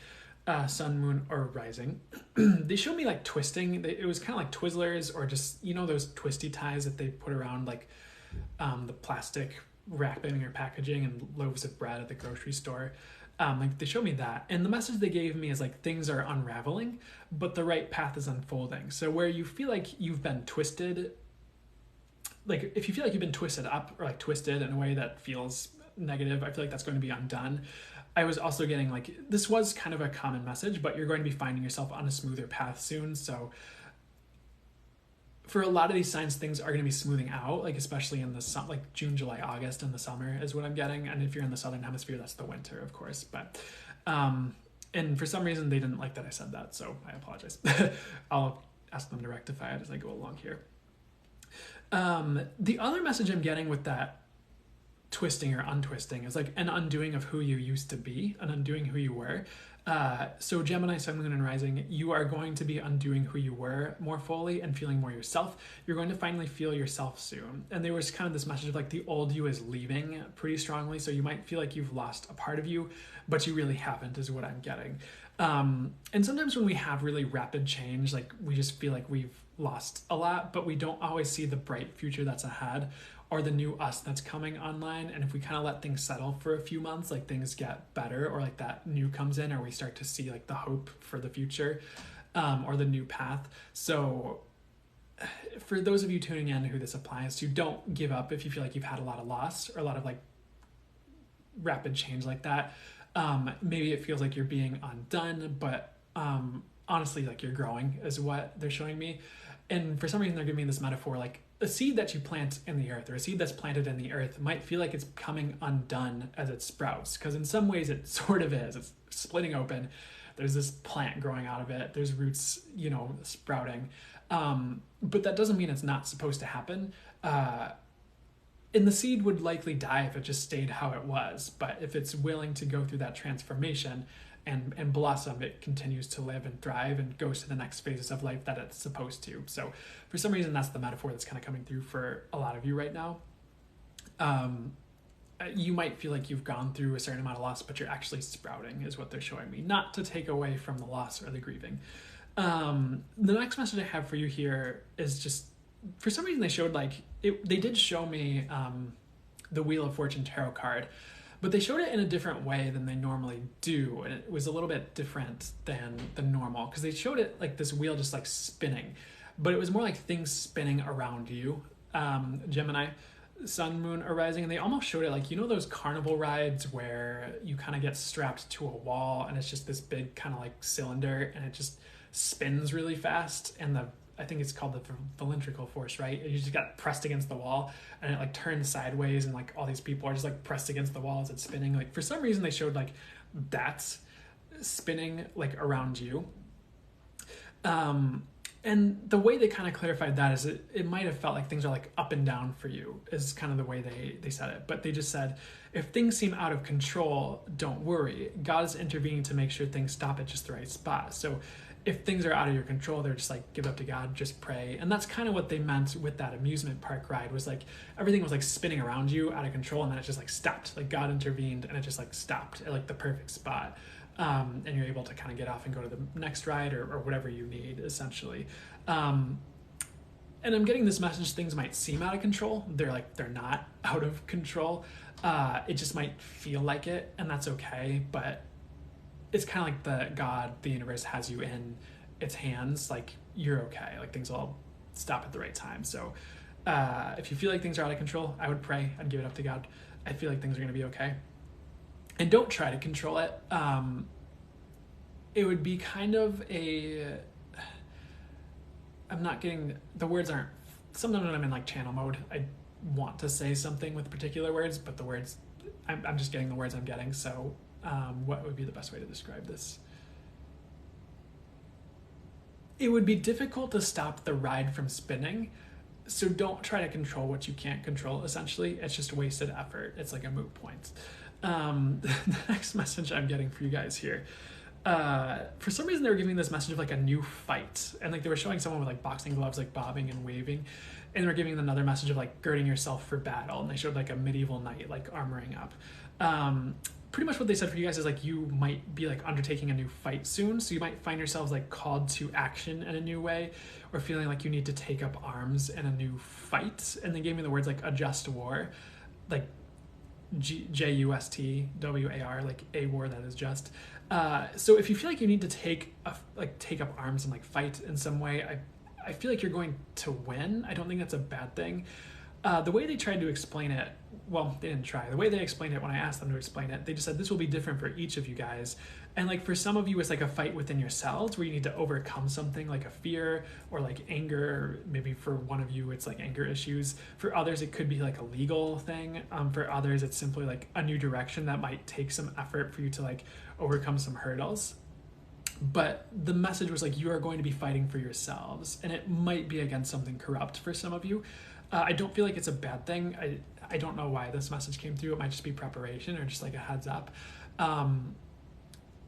Sun, Moon, or Rising, they showed me, like, twisting. It was kind of like Twizzlers, or just, you know, those twisty ties that they put around, like, the plastic wrapping or packaging and loaves of bread at the grocery store. Like they showed me that, and the message they gave me is like things are unraveling, but the right path is unfolding. So where you feel like you've been twisted, like if you feel like you've been twisted up or like twisted in a way that feels negative, I feel like that's going to be undone. I was also getting like, this was kind of a common message, but you're going to be finding yourself on a smoother path soon. So for a lot of these signs, things are going to be smoothing out, like especially in the sun, like June, July, August in the summer is what I'm getting. And if you're in the Southern Hemisphere, that's the winter, of course. But, and for some reason, they didn't like that I said that, so I apologize. I'll ask them to rectify it as I go along here. The other message I'm getting with that twisting or untwisting is like an undoing of who you used to be, an undoing who you were. So Gemini, Sun, Moon, and Rising, you are going to be undoing who you were more fully and feeling more yourself. You're going to finally feel yourself soon. And there was kind of this message of like the old you is leaving pretty strongly. So you might feel like you've lost a part of you, but you really haven't, is what I'm getting. And sometimes when we have really rapid change, like we just feel like we've lost a lot, but we don't always see the bright future that's ahead, or the new us that's coming online. And if we kind of let things settle for a few months, like things get better, or like that new comes in, or we start to see like the hope for the future, or the new path. So for those of you tuning in who this applies to, don't give up if you feel like you've had a lot of loss or a lot of like rapid change like that. Maybe it feels like you're being undone, but honestly, like you're growing is what they're showing me. And for some reason, they're giving me this metaphor, like a seed that you plant in the earth, or a seed that's planted in the earth, might feel like it's coming undone as it sprouts, because in some ways it sort of is. It's splitting open. There's this plant growing out of it. There's roots, you know, sprouting. But that doesn't mean it's not supposed to happen. And the seed would likely die if it just stayed how it was. But if it's willing to go through that transformation, and blossom. It continues to live and thrive and goes to the next phases of life that it's supposed to. So for some reason, that's the metaphor that's kind of coming through for a lot of you right now. You might feel like you've gone through a certain amount of loss, but you're actually sprouting is what they're showing me, not to take away from the loss or the grieving. The next message I have for you here is just, for some reason they showed they did show me the Wheel of Fortune tarot card, but they showed it in a different way than they normally do. And it was a little bit different than the normal, because they showed it like this wheel just like spinning, but it was more like things spinning around you. Gemini, Sun, Moon, arising, and they almost showed it like, you know, those carnival rides where you kind of get strapped to a wall and it's just this big kind of like cylinder and it just spins really fast, and I think it's called the cylindrical force, right? You just got pressed against the wall and it like turns sideways and like all these people are just like pressed against the wall as it's spinning. Like for some reason they showed like that's spinning like around you. And the way they kind of clarified that is it might have felt like things are like up and down for you, is kind of the way they said it. But they just said, if things seem out of control, don't worry. God is intervening to make sure things stop at just the right spot. So if things are out of your control, they're just like, give up to God, just pray. And that's kind of what they meant with that amusement park ride, was like everything was like spinning around you out of control, and then it just like stopped. Like God intervened and it just like stopped at like the perfect spot. And you're able to kind of get off and go to the next ride or whatever you need, essentially. And I'm getting this message, things might seem out of control. They're not out of control. It just might feel like it, and that's okay. But it's kind of like the universe has you in its hands. Like you're okay. Like things will stop at the right time. So if you feel like things are out of control, I would pray. I'd give it up to God. I feel like things are going to be okay. And don't try to control it. It would be kind of I'm not getting, the words aren't, sometimes when I'm in like channel mode, I want to say something with particular words, but the words, I'm just getting the words I'm getting. So what would be the best way to describe this? It would be difficult to stop the ride from spinning. So don't try to control what you can't control, essentially. It's just wasted effort. It's like a moot point. The next message I'm getting for you guys here, for some reason they were giving this message of like a new fight, and like they were showing someone with like boxing gloves like bobbing and waving, and they were giving another message of like girding yourself for battle, and they showed like a medieval knight like armoring up. Pretty much what they said for you guys is like you might be like undertaking a new fight soon, so you might find yourselves like called to action in a new way, or feeling like you need to take up arms in a new fight. And they gave me the words like a just war, like JUSTWAR, like a war that is just. So if you feel like you need to take up arms and like fight in some way, I feel like you're going to win. I don't think that's a bad thing. The way they tried to explain it, well, they didn't try. The way they explained it when I asked them to explain it, they just said this will be different for each of you guys. And like for some of you, it's like a fight within yourselves where you need to overcome something like a fear or like anger. Or maybe for one of you, it's like anger issues. For others, it could be like a legal thing. For others, it's simply like a new direction that might take some effort for you to like overcome some hurdles. But the message was like, you are going to be fighting for yourselves, and it might be against something corrupt for some of you. I don't feel like it's a bad thing. I don't know why this message came through. It might just be preparation or just like a heads up.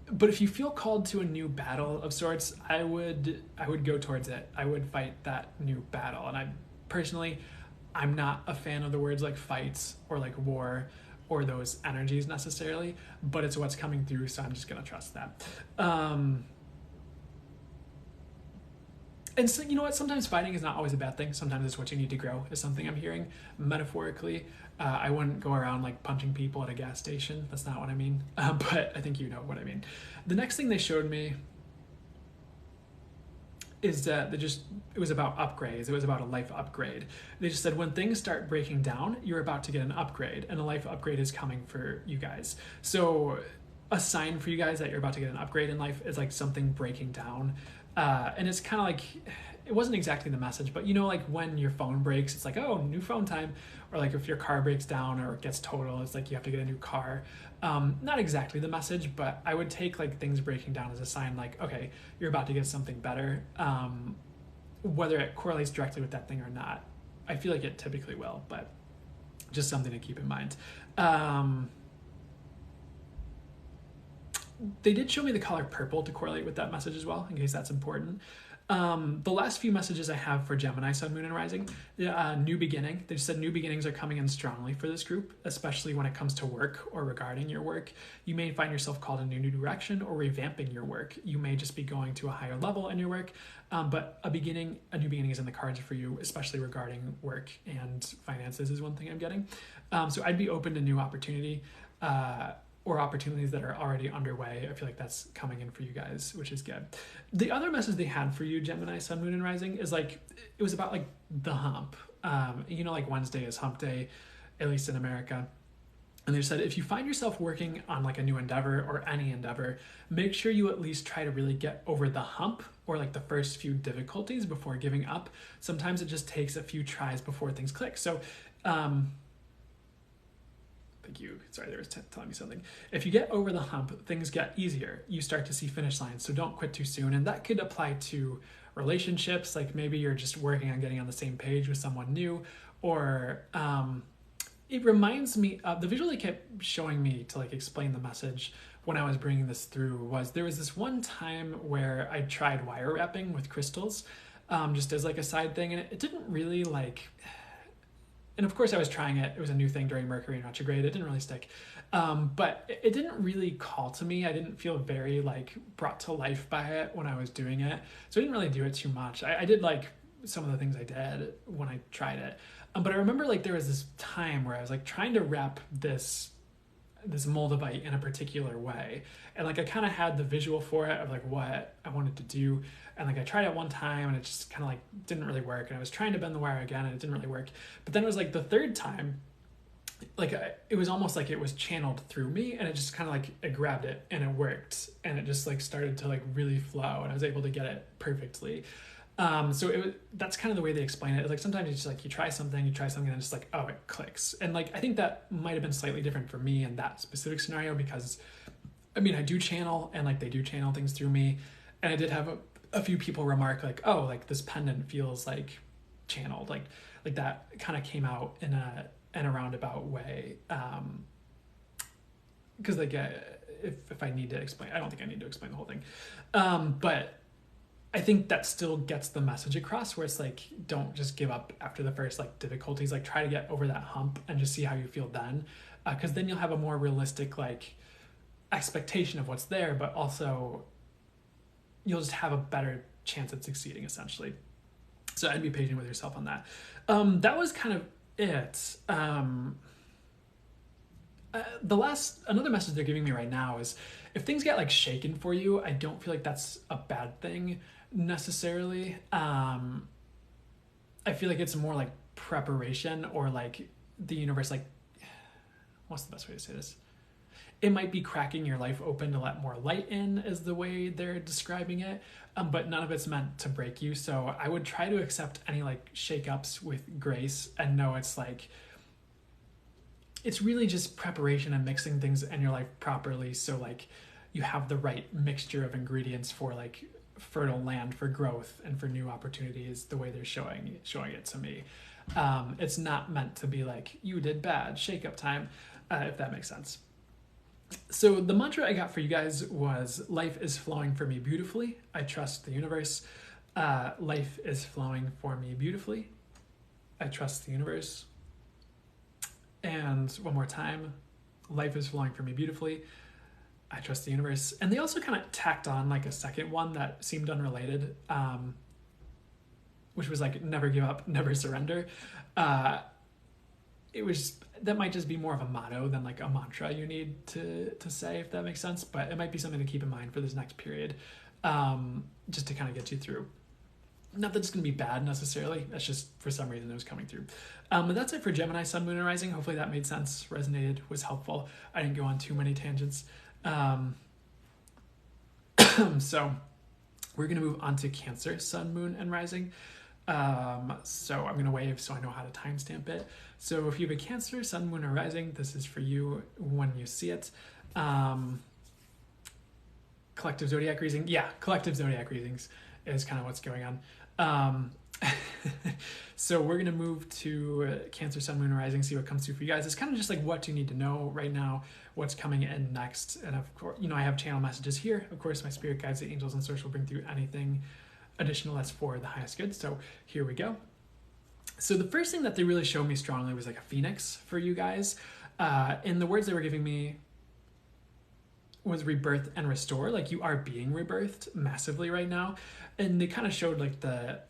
But if you feel called to a new battle of sorts, I would go towards it. I would fight that new battle. And I'm not a fan of the words like fights or like war or those energies necessarily, but it's what's coming through, so I'm just gonna trust that. And so, you know what? Sometimes fighting is not always a bad thing. Sometimes it's what you need to grow, is something I'm hearing. Metaphorically, I wouldn't go around like punching people at a gas station. That's not what I mean. But I think you know what I mean. The next thing they showed me is that it was about upgrades. It was about a life upgrade. They just said when things start breaking down, you're about to get an upgrade, and a life upgrade is coming for you guys. So a sign for you guys that you're about to get an upgrade in life is like something breaking down. And it's kind of like, it wasn't exactly the message, but you know, like when your phone breaks, it's like, oh, new phone time. Or like if your car breaks down or it gets total, it's like you have to get a new car. Not exactly the message, but I would take like things breaking down as a sign like, okay, you're about to get something better. Whether it correlates directly with that thing or not, I feel like it typically will, but just something to keep in mind. they did show me the color purple to correlate with that message as well, in case that's important. The last few messages I have for Gemini, Sun, Moon, and Rising, new beginning. They said new beginnings are coming in strongly for this group, especially when it comes to work or regarding your work. You may find yourself called in a new direction or revamping your work. You may just be going to a higher level in your work, but a new beginning is in the cards for you, especially regarding work and finances is one thing I'm getting. So I'd be open to new opportunity. Or opportunities that are already underway. I feel like that's coming in for you guys, which is good. The other message they had for you, Gemini, Sun, Moon, and Rising, is like, it was about like the hump. Like Wednesday is hump day, at least in America. And they said, if you find yourself working on like a new endeavor or any endeavor, make sure you at least try to really get over the hump or like the first few difficulties before giving up. Sometimes it just takes a few tries before things click. So, thank you. Sorry, they were telling me something. If you get over the hump, things get easier. You start to see finish lines, so don't quit too soon. And that could apply to relationships, like maybe you're just working on getting on the same page with someone new, or it reminds me of the visual they kept showing me to like explain the message when I was bringing this through was there was this one time where I tried wire wrapping with crystals, just as like a side thing, and it didn't really like... And of course I was trying it. It was a new thing during Mercury retrograde. It didn't really stick. But it didn't really call to me. I didn't feel very like brought to life by it when I was doing it. So I didn't really do it too much. I did like some of the things I did when I tried it. But I remember like there was this time where I was like trying to wrap this moldavite in a particular way. And like I kind of had the visual for it of like what I wanted to do. And like I tried it one time and it just kind of like didn't really work. And I was trying to bend the wire again and it didn't really work. But then it was like the third time, like it was almost like it was channeled through me and it just kind of like I grabbed it and it worked. And it just like started to like really flow and I was able to get it perfectly. So that's kind of the way they explain it. It's like sometimes it's just like you try something and it's just like, oh, it clicks. And like I think that might have been slightly different for me in that specific scenario because I mean I do channel and like they do channel things through me. And I did have a few people remark like, oh, like this pendant feels like channeled, like that kind of came out in a roundabout way. Because like if I need to explain, I don't think I need to explain the whole thing. But I think that still gets the message across where it's like, don't just give up after the first like difficulties, like try to get over that hump and just see how you feel then. Because then you'll have a more realistic like expectation of what's there, but also you'll just have a better chance at succeeding essentially. So I'd be patient with yourself on that. That was kind of it. Another message they're giving me right now is if things get like shaken for you, I don't feel like that's a bad thing necessarily. I feel like it's more like preparation or like the universe, like, what's the best way to say this? It might be cracking your life open to let more light in is the way they're describing it. But none of it's meant to break you. So I would try to accept any like shakeups with grace and know it's like, it's really just preparation and mixing things in your life properly. So like you have the right mixture of ingredients for like fertile land for growth and for new opportunities, the way they're showing it to me. It's not meant to be like, you did bad, shakeup time, if that makes sense. So the mantra I got for you guys was, life is flowing for me beautifully. I trust the universe. Life is flowing for me beautifully. I trust the universe. And one more time, life is flowing for me beautifully. I trust the universe. And they also kind of tacked on like a second one that seemed unrelated, which was like, never give up, never surrender. That might just be more of a motto than like a mantra you need to say, if that makes sense. But it might be something to keep in mind for this next period, just to kind of get you through. Not that it's going to be bad necessarily. That's just for some reason it was coming through. But that's it for Gemini, Sun, Moon, and Rising. Hopefully that made sense, resonated, was helpful. I didn't go on too many tangents. So we're going to move on to Cancer, Sun, Moon, and Rising. So I'm going to wave so I know how to timestamp it. So if you have a Cancer, Sun, Moon, or Rising, this is for you when you see it. Collective Zodiac reading. Yeah, collective Zodiac readings is kind of what's going on. So we're going to move to Cancer, Sun, Moon, and Rising, see what comes through for you guys. It's kind of just like, what do you need to know right now? what's coming in next. And of course, I have channel messages here. Of course, my spirit guides, the angels, and source will bring through anything additional that's for the highest good. So here we go. So the first thing that they really showed me strongly was like a phoenix for you guys. And the words they were giving me was rebirth and restore. Like, you are being rebirthed massively right now. And they kind of showed like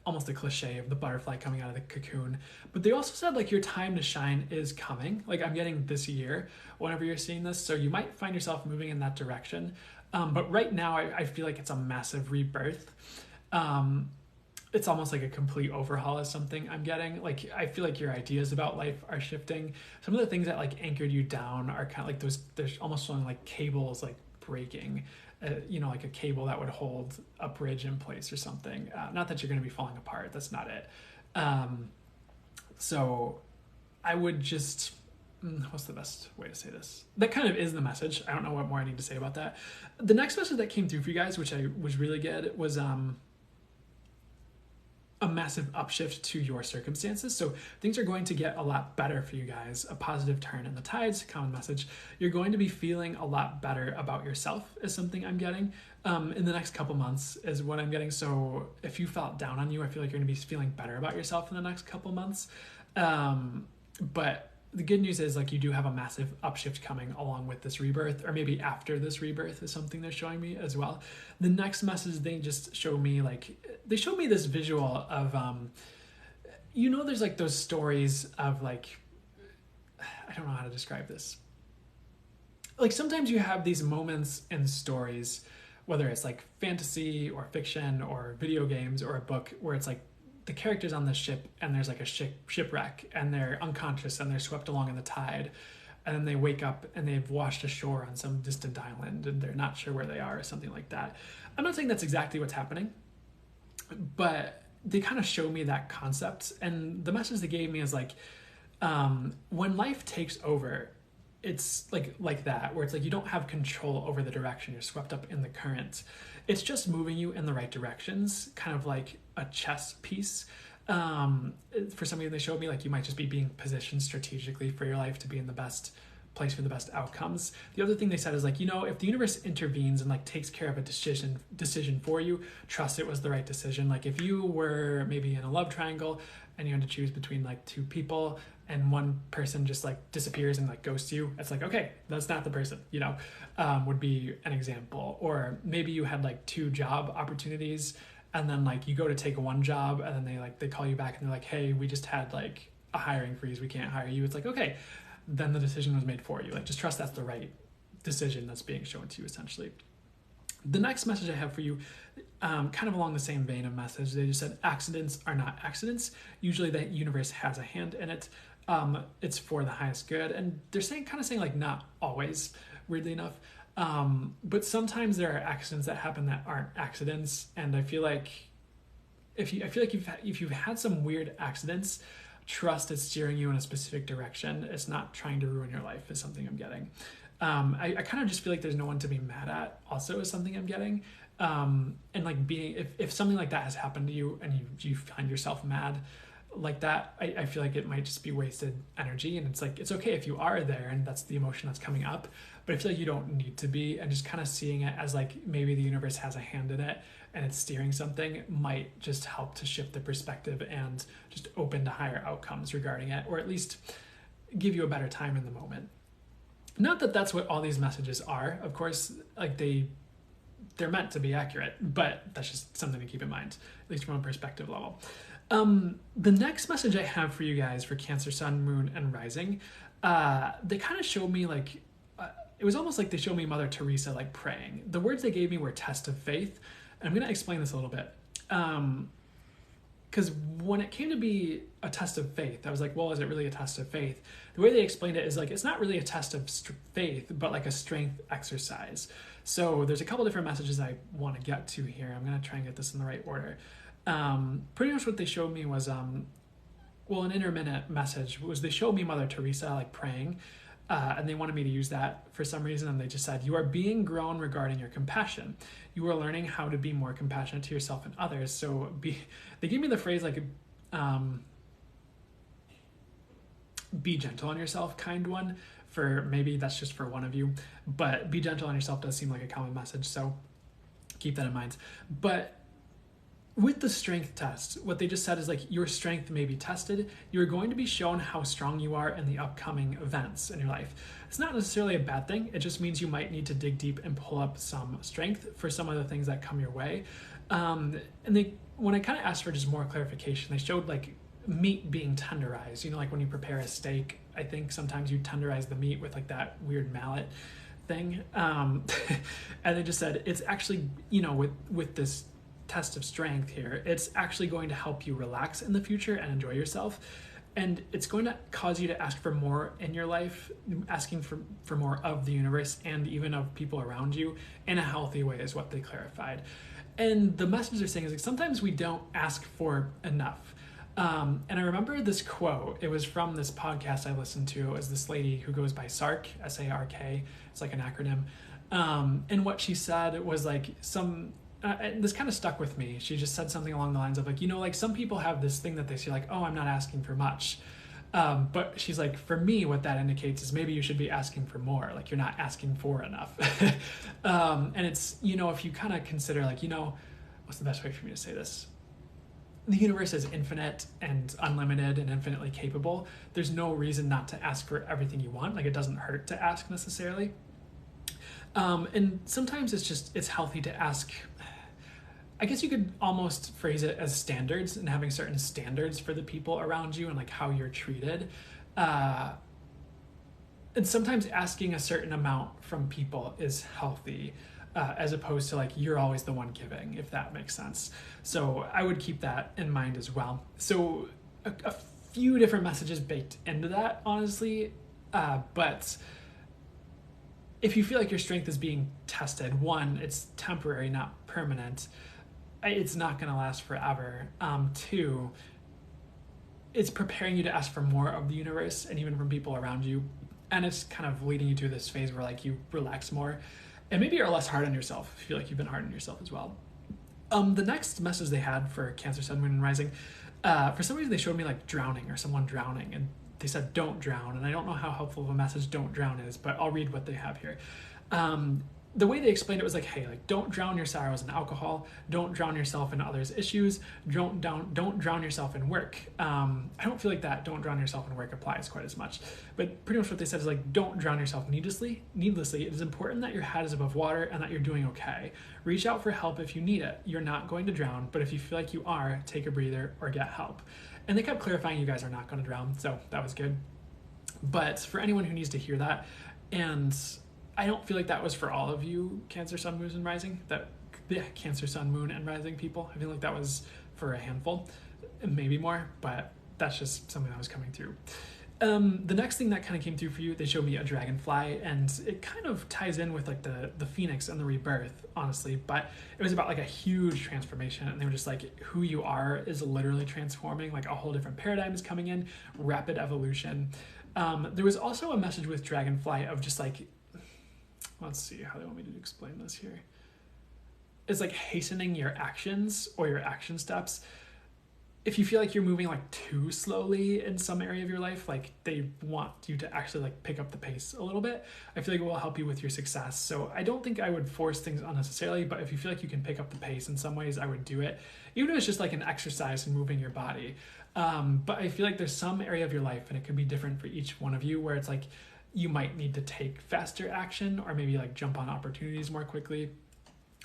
almost the cliche of the butterfly coming out of the cocoon. But they also said like your time to shine is coming. Like, I'm getting this year whenever you're seeing this. So you might find yourself moving in that direction. But right now I feel like it's a massive rebirth. It's almost like a complete overhaul of something I'm getting. Like, I feel like your ideas about life are shifting. Some of the things that like anchored you down are kind of like there's almost feeling like cables like breaking, like a cable that would hold a bridge in place or something. Not that you're going to be falling apart. That's not it. So I would just, what's the best way to say this? That kind of is the message. I don't know what more I need to say about that. The next message that came through for you guys, which I was really good, was a massive upshift to your circumstances. So things are going to get a lot better for you guys. A positive turn in the tides, common message. You're going to be feeling a lot better about yourself is something I'm getting in the next couple months is what I'm getting. So if you felt down on you, I feel like you're going to be feeling better about yourself in the next couple months. But the good news is like you do have a massive upshift coming along with this rebirth, or maybe after this rebirth is something they're showing me as well. The next message they just show me, they showed me this visual of, there's like those stories of like, I don't know how to describe this. Like sometimes you have these moments in stories, whether it's like fantasy or fiction or video games or a book, where it's like the characters on the ship and there's like a shipwreck and they're unconscious and they're swept along in the tide, and then they wake up and they've washed ashore on some distant island and they're not sure where they are or something like that. I'm not saying that's exactly what's happening, but they kind of show me that concept. And the message they gave me is like, when life takes over, it's like that, where it's like you don't have control over the direction, you're swept up in the current. It's just moving you in the right directions, kind of like a chess piece. For some of you, they showed me like you might just be being positioned strategically for your life to be in the best place for the best outcomes. The other thing they said is like, if the universe intervenes and like takes care of a decision for you, trust it was the right decision. Like if you were maybe in a love triangle and you had to choose between like two people and one person just like disappears and like ghosts you, it's like, okay, that's not the person, would be an example. Or maybe you had like two job opportunities and then like you go to take one job and then they call you back and they're like, hey, we just had like a hiring freeze, we can't hire you. It's like, okay, then the decision was made for you. Like just trust that's the right decision that's being shown to you essentially. The next message I have for you, kind of along the same vein of message, they just said accidents are not accidents. Usually the universe has a hand in it. It's for the highest good. And they're saying like not always, weirdly enough. But sometimes there are accidents that happen that aren't accidents. And I feel like if you've had some weird accidents, trust it's steering you in a specific direction. It's not trying to ruin your life is something I'm getting. I kind of just feel like there's no one to be mad at also is something I'm getting. And like if something like that has happened to you and you find yourself mad like that, I feel like it might just be wasted energy. And it's like, it's okay if you are there and that's the emotion that's coming up, but I feel like you don't need to be. And just kind of seeing it as like maybe the universe has a hand in it and it's steering something might just help to shift the perspective and just open to higher outcomes regarding it, or at least give you a better time in the moment. Not that that's what all these messages are, of course, like they're meant to be accurate, but that's just something to keep in mind, at least from a perspective level. The next message I have for you guys for Cancer, Sun, Moon, and Rising, they kind of showed me like, it was almost like they showed me Mother Teresa like praying. The words they gave me were test of faith. And I'm going to explain this a little bit. Because when it came to be a test of faith, I was like, well, is it really a test of faith? The way they explained it is like, it's not really a test of faith, but like a strength exercise. So there's a couple different messages I want to get to here. I'm going to try and get this in the right order. Pretty much what they showed me was, an intermittent message was they showed me Mother Teresa like praying. And they wanted me to use that for some reason. And they just said, you are being grown regarding your compassion. You are learning how to be more compassionate to yourself and others. So they gave me the phrase like, be gentle on yourself, kind one, for maybe that's just for one of you, but be gentle on yourself does seem like a common message, so keep that in mind. But with the strength test, what they just said is like your strength may be tested. You're going to be shown how strong you are in the upcoming events in your life. It's not necessarily a bad thing. It just means you might need to dig deep and pull up some strength for some of the things that come your way. And when I kind of asked for just more clarification, they showed like meat being tenderized. You know, like when you prepare a steak, I think sometimes you tenderize the meat with like that weird mallet thing. And they just said it's actually, you know, with this test of strength here, it's actually going to help you relax in the future and enjoy yourself. And it's going to cause you to ask for more in your life, asking for more of the universe and even of people around you in a healthy way is what they clarified. And the message they're saying is like, sometimes we don't ask for enough. And I remember this quote. It was from this podcast I listened to. It was this lady who goes by SARK, S-A-R-K. It's like an acronym. And what she said was like this kind of stuck with me. She just said something along the lines of like, you know, like some people have this thing that they say like, oh, I'm not asking for much. But she's like, for me, what that indicates is maybe you should be asking for more. Like you're not asking for enough. And it's, you know, if you kind of consider like, you know, what's the best way for me to say this? The universe is infinite and unlimited and infinitely capable. There's no reason not to ask for everything you want. Like it doesn't hurt to ask necessarily. And sometimes it's healthy to ask. I guess you could almost phrase it as standards and having certain standards for the people around you and like how you're treated. And sometimes asking a certain amount from people is healthy, as opposed to like you're always the one giving, if that makes sense. So I would keep that in mind as well. So a few different messages baked into that, honestly. But if you feel like your strength is being tested, one, it's temporary, not permanent. It's not going to last forever. Two, it's preparing you to ask for more of the universe and even from people around you. And it's kind of leading you to this phase where like you relax more and maybe you're less hard on yourself. If you feel like you've been hard on yourself as well. The next message they had for Cancer, Sun, Moon, and Rising, for some reason they showed me like drowning or someone drowning, and they said don't drown. And I don't know how helpful of a message don't drown is, but I'll read what they have here. The way they explained it was like, hey, like don't drown your sorrows in alcohol, don't drown yourself in others' issues, don't drown yourself in work. I don't feel like that don't drown yourself in work applies quite as much, but pretty much what they said is like don't drown yourself needlessly. It is important that your head is above water and that you're doing okay. Reach out for help if you need it. You're not going to drown, but if you feel like you are, take a breather or get help. And they kept clarifying you guys are not going to drown, so that was good. But for anyone who needs to hear that, and I don't feel like that was for all of you Cancer, Sun, Moon, and Rising. Cancer, Sun, Moon, and Rising people. I feel like that was for a handful, maybe more, but that's just something that was coming through. The next thing that kind of came through for you, they showed me a dragonfly, and it kind of ties in with like the phoenix and the rebirth, honestly, but it was about like a huge transformation, and they were just like, who you are is literally transforming, like a whole different paradigm is coming in, rapid evolution. There was also a message with dragonfly of just like, let's see how they want me to explain this here. It's like hastening your actions or your action steps. If you feel like you're moving like too slowly in some area of your life, like they want you to actually like pick up the pace a little bit. I feel like it will help you with your success. So I don't think I would force things unnecessarily, but if you feel like you can pick up the pace in some ways, I would do it. Even if it's just like an exercise and moving your body. But I feel like there's some area of your life, and it could be different for each one of you, where it's like you might need to take faster action or maybe like jump on opportunities more quickly,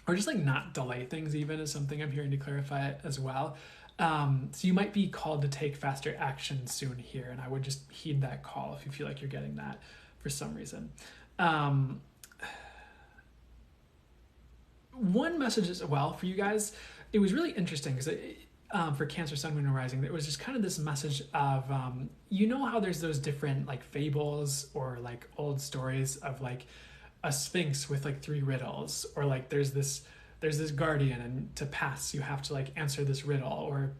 or just like not delay things even is something I'm hearing to clarify it as well. So you might be called to take faster action soon here, and I would just heed that call if you feel like you're getting that for some reason. One message as well for you guys, it was really interesting because for Cancer, Sun, Moon, and Rising, it was just kind of this message of, you know how there's those different like fables or like old stories of like a sphinx with like 3 riddles, or like there's this guardian, and to pass you have to like answer this riddle, or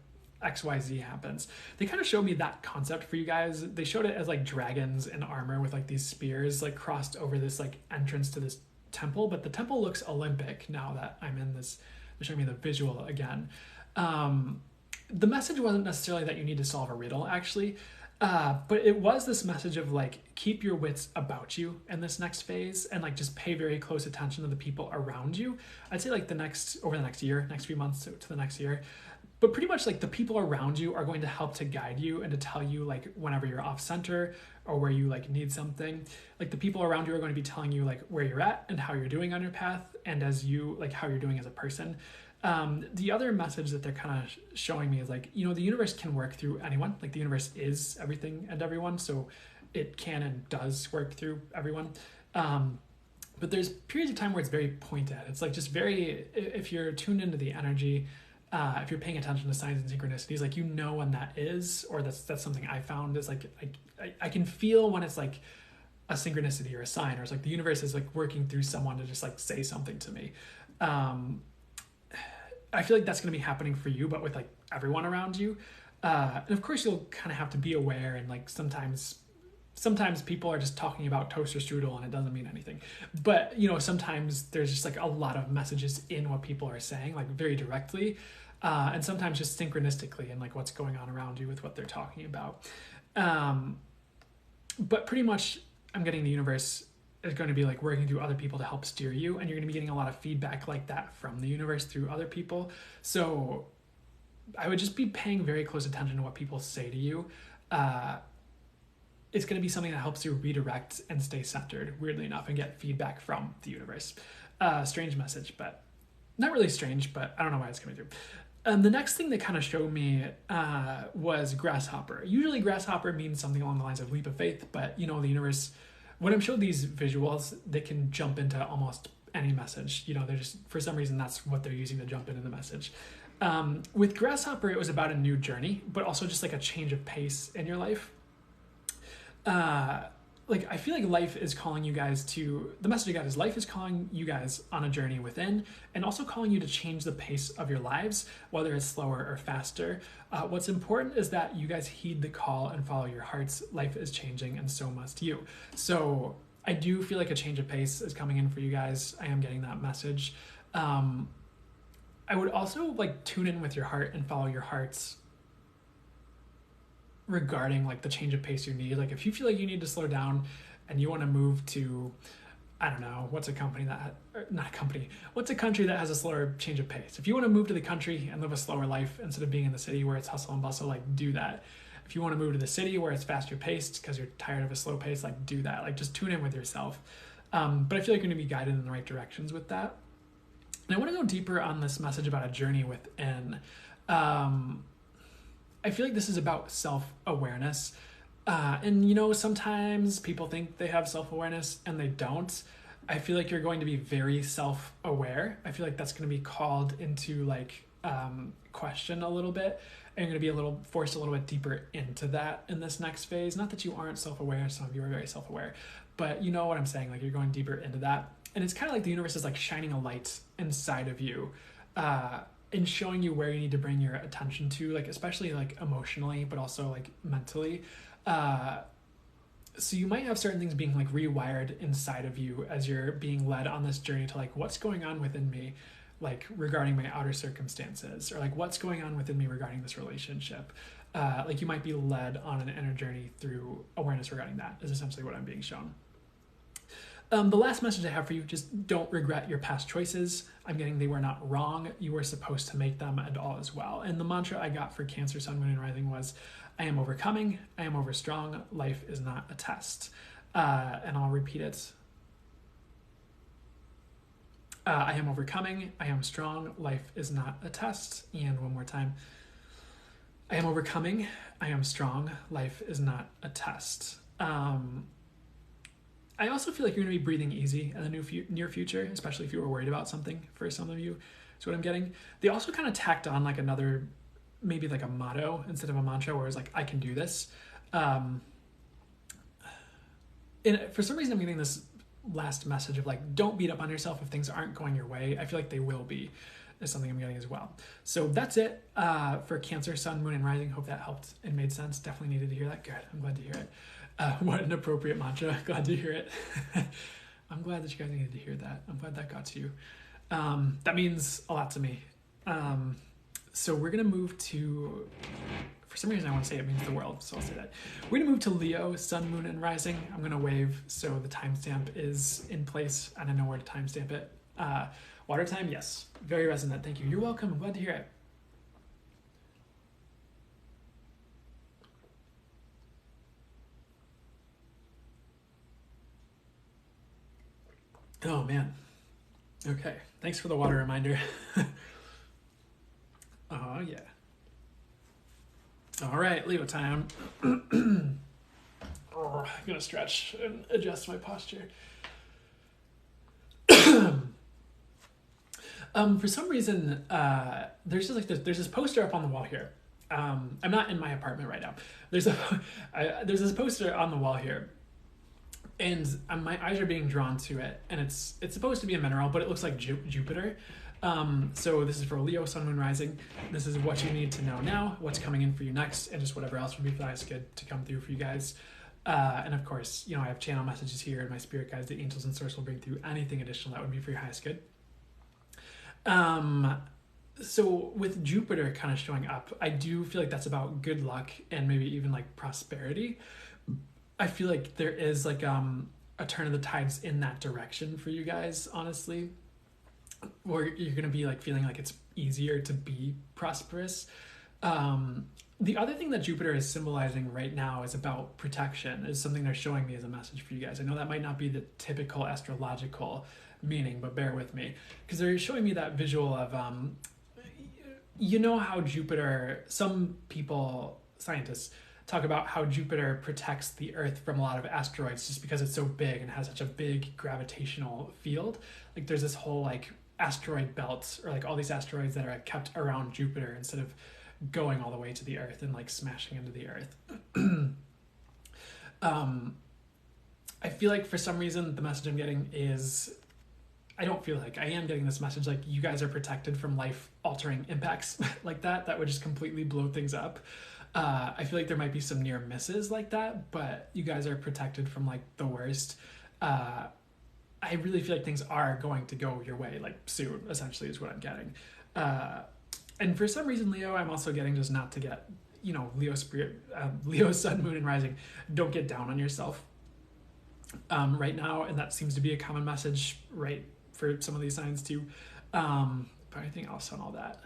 XYZ happens. They kind of showed me that concept for you guys. They showed it as like dragons in armor with like these spears like crossed over this like entrance to this temple, but the temple looks Olympic now that I'm in this. They're showing me the visual again. The message wasn't necessarily that you need to solve a riddle, actually. But it was this message of like, keep your wits about you in this next phase, and like just pay very close attention to the people around you. I'd say like over the next year, next few months to the next year. But pretty much like the people around you are going to help to guide you and to tell you like whenever you're off center or where you like need something. Like the people around you are going to be telling you like where you're at and how you're doing on your path, and as you like how you're doing as a person. The other message that they're kind of showing me is like, you know, the universe can work through anyone. Like the universe is everything and everyone, so it can and does work through everyone. But there's periods of time where it's very pointed. It's like just very, if you're tuned into the energy, if you're paying attention to signs and synchronicities, like you know when that is, or that's something I found is like I can feel when it's like a synchronicity or a sign, or it's like the universe is like working through someone to just like say something to me. I feel like that's going to be happening for you, but with like everyone around you. And of course you'll kind of have to be aware, and like sometimes people are just talking about toaster strudel and it doesn't mean anything. But, you know, sometimes there's just like a lot of messages in what people are saying, like very directly. And sometimes just synchronistically and like what's going on around you with what they're talking about. But pretty much I'm getting the universe is going to be like working through other people to help steer you, and you're going to be getting a lot of feedback like that from the universe through other people. So I would just be paying very close attention to what people say to you. It's going to be something that helps you redirect and stay centered, weirdly enough, and get feedback from the universe. Strange message, but not really strange, but I don't know why it's coming through. The next thing they kind of showed me was grasshopper. Usually grasshopper means something along the lines of leap of faith, but you know, the universe, when I'm showed these visuals, they can jump into almost any message. You know, they're just, for some reason, that's what they're using to jump into the message. With grasshopper, it was about a new journey, but also just like a change of pace in your life. Like I feel like life is calling you guys to, the message I got is life is calling you guys on a journey within, and also calling you to change the pace of your lives, whether it's slower or faster. What's important is that you guys heed the call and follow your hearts. Life is changing, and so must you. So I do feel like a change of pace is coming in for you guys. I am getting that message. I would also like tune in with your heart and follow your hearts regarding like the change of pace you need. Like if you feel like you need to slow down and you want to move to, I don't know, what's a country that has a slower change of pace? If you want to move to the country and live a slower life instead of being in the city where it's hustle and bustle, like do that. If you want to move to the city where it's faster paced because you're tired of a slow pace, like do that. Like just tune in with yourself. But I feel like you're going to be guided in the right directions with that. And I want to go deeper on this message about a journey within. I feel like this is about self-awareness. And, you know, sometimes people think they have self-awareness and they don't. I feel like you're going to be very self-aware. I feel like that's going to be called into like question a little bit. And you're going to be forced a little bit deeper into that in this next phase. Not that you aren't self-aware. Some of you are very self-aware. But you know what I'm saying? Like you're going deeper into that. And it's kind of like the universe is like shining a light inside of you. And showing you where you need to bring your attention to, like especially like emotionally, but also like mentally. So you might have certain things being like rewired inside of you as you're being led on this journey to like what's going on within me, like regarding my outer circumstances, or like what's going on within me regarding this relationship. Like you might be led on an inner journey through awareness regarding that is essentially what I'm being shown. The last message I have for you, just don't regret your past choices. I'm getting they were not wrong. You were supposed to make them, and all is well. And the mantra I got for Cancer, Sun, Moon, and Rising was, I am overcoming, I am overstrong, life is not a test. And I'll repeat it. I am overcoming, I am strong, life is not a test. And one more time. I am overcoming, I am strong, life is not a test. I also feel like you're going to be breathing easy in the near future, especially if you were worried about something for some of you. That's what I'm getting. They also kind of tacked on like another, maybe like a motto instead of a mantra where it's like, I can do this. And for some reason, I'm getting this last message of like, don't beat up on yourself if things aren't going your way. I feel like they will be, is something I'm getting as well. So that's it for Cancer, Sun, Moon, and Rising. Hope that helped and made sense. Definitely needed to hear that. Good. I'm glad to hear it. What an appropriate mantra. Glad to hear it. I'm glad that you guys needed to hear that. I'm glad that got to you. That means a lot to me. So we're going to move to, For some reason I want to say it means the world, so I'll say that. We're gonna move to Leo, Sun, Moon, and Rising. I'm gonna wave so the timestamp is in place and I know where to timestamp it. Water time, yes. Very resonant, thank you. You're welcome, I'm glad to hear it. Oh man. Okay, thanks for the water reminder. Oh yeah. All right, Leo time. I'm gonna stretch and adjust my posture. For some reason, there's just like there's this poster up on the wall here. I'm not in my apartment right now. There's this poster on the wall here, and my eyes are being drawn to it, and it's supposed to be a mineral, but it looks like Jupiter. So this is for Leo, Sun, Moon, Rising. This is what you need to know now, what's coming in for you next, and just whatever else would be the highest good to come through for you guys. And of course, I have channel messages here, and my spirit guides, the angels and source will bring through anything additional that would be for your highest good. So with Jupiter kind of showing up, I do feel like that's about good luck and maybe even like prosperity. I feel like there is like a turn of the tides in that direction for you guys, honestly. Or you're going to be like feeling like it's easier to be prosperous. The other thing that Jupiter is symbolizing right now is about protection, is something they're showing me as a message for you guys. I know that might not be the typical astrological meaning, but bear with me, because they're showing me that visual of, how Jupiter, some people, scientists, talk about how Jupiter protects the Earth from a lot of asteroids just because it's so big and has such a big gravitational field. Like there's this whole like asteroid belt, or like all these asteroids that are kept around Jupiter instead of going all the way to the Earth and like smashing into the Earth. I feel like for some reason the message I'm getting is, I don't feel like I am getting this message like you guys are protected from life-altering impacts like that would just completely blow things up. I feel like there might be some near misses like that, but you guys are protected from like the worst. I really feel like things are going to go your way like soon, essentially is what I'm getting. And for some reason, Leo, I'm also getting just not to get, Leo spirit, Leo, Sun, Moon, and Rising, don't get down on yourself right now. And that seems to be a common message, right, for some of these signs too. But anything else on all that?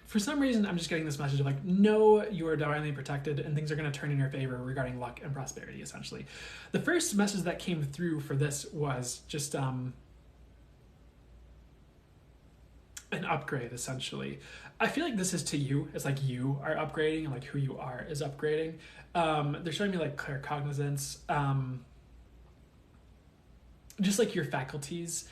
For some reason, I'm just getting this message of like, no, you are divinely protected and things are going to turn in your favor regarding luck and prosperity, essentially. The first message that came through for this was just an upgrade, essentially. I feel like this is to you. It's like you are upgrading and like who you are is upgrading. They're showing me like claircognizance, just like your faculties.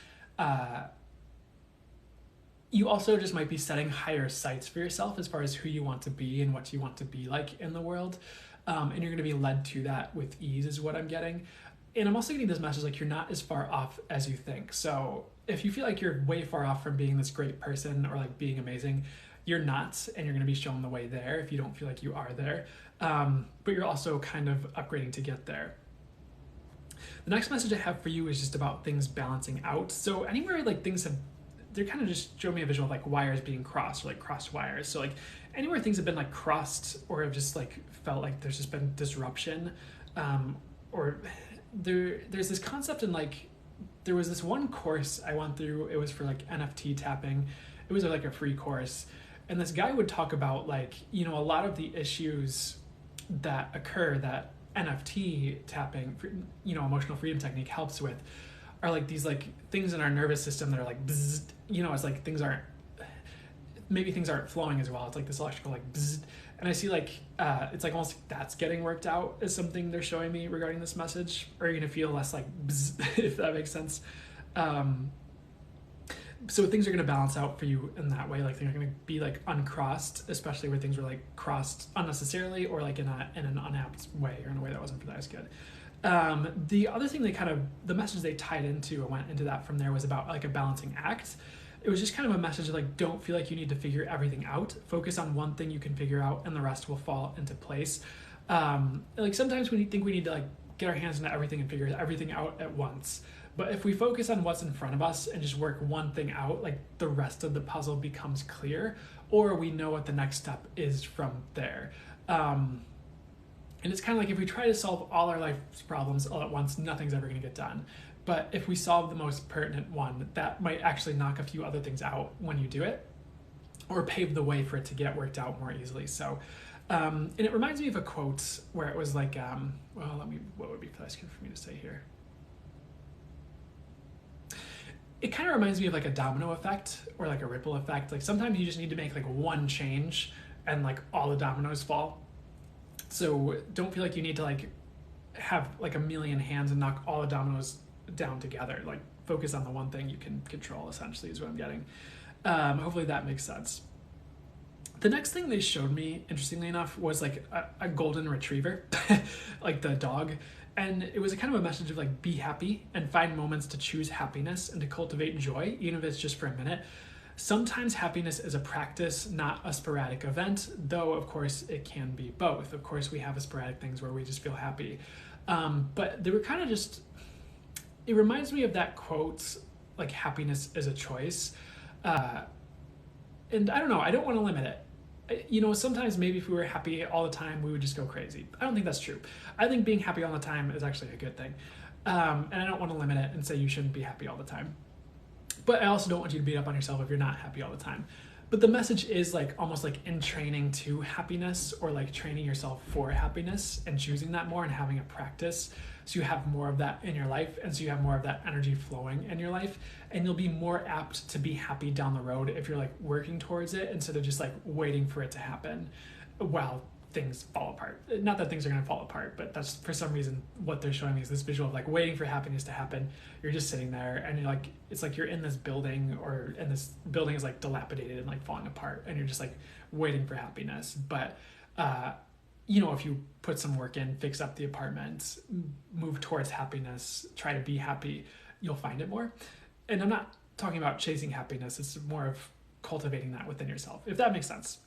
You also just might be setting higher sights for yourself as far as who you want to be and what you want to be like in the world. And you're going to be led to that with ease is what I'm getting. And I'm also getting this message like you're not as far off as you think. So if you feel like you're way far off from being this great person or like being amazing, you're not, and you're going to be shown the way there if you don't feel like you are there. But you're also kind of upgrading to get there. The next message I have for you is just about things balancing out. So anywhere like things have, they're kind of just showing me a visual of like wires being crossed, or like crossed wires. So like anywhere things have been like crossed or have just like felt like there's just been disruption, or there's this concept in like, there was this one course I went through, it was for like NFT tapping. It was like a free course. And this guy would talk about like, a lot of the issues that occur that NFT tapping, emotional freedom technique helps with, are like these like things in our nervous system that are like bzzz, it's like things aren't flowing as well. It's like this electrical like bzzz. And I see like it's like almost like that's getting worked out as something they're showing me regarding this message, or you're gonna feel less like bzzz, if that makes sense. So things are gonna balance out for you in that way. Like they're gonna be like uncrossed, especially where things were like crossed unnecessarily or like in an unapt way, or in a way that wasn't for that as good. The other thing the message they tied into and went into that from there was about like a balancing act. It was just kind of a message of like, don't feel like you need to figure everything out. Focus on one thing you can figure out and the rest will fall into place. Like sometimes we think we need to like get our hands into everything and figure everything out at once. But if we focus on what's in front of us and just work one thing out, like the rest of the puzzle becomes clear, or we know what the next step is from there. And it's kind of like if we try to solve all our life's problems all at once, nothing's ever going to get done. But if we solve the most pertinent one, that might actually knock a few other things out when you do it, or pave the way for it to get worked out more easily. So, and it reminds me of a quote where it was like, what would be nice for me to say here? It kind of reminds me of like a domino effect or like a ripple effect. Like sometimes you just need to make like one change and like all the dominoes fall. So don't feel like you need to like have like a million hands and knock all the dominoes down together. Like focus on the one thing you can control, essentially, is what I'm getting. Hopefully that makes sense. The next thing they showed me, interestingly enough, was like a golden retriever, like the dog. And it was a kind of a message of like, be happy and find moments to choose happiness and to cultivate joy, even if it's just for a minute. Sometimes happiness is a practice, not a sporadic event, though of course it can be both. Of course we have sporadic things where we just feel happy. But they were kind of just, it reminds me of that quote, like happiness is a choice. And I don't know, I don't want to limit it. You know, sometimes maybe if we were happy all the time, we would just go crazy. I don't think that's true. I think being happy all the time is actually a good thing. And I don't want to limit it and say you shouldn't be happy all the time. But I also don't want you to beat up on yourself if you're not happy all the time. But the message is like almost like in training to happiness, or like training yourself for happiness and choosing that more and having a practice. So you have more of that in your life, and so you have more of that energy flowing in your life, and you'll be more apt to be happy down the road if you're like working towards it instead of just like waiting for it to happen while things fall apart. Not that things are going to fall apart, but that's for some reason what they're showing me is this visual of like waiting for happiness to happen. You're just sitting there and you're like, it's like you're in this building, and this building is like dilapidated and like falling apart, and you're just like waiting for happiness. But you know, if you put some work in, fix up the apartment, move towards happiness, try to be happy, you'll find it more. And I'm not talking about chasing happiness. It's more of cultivating that within yourself, if that makes sense.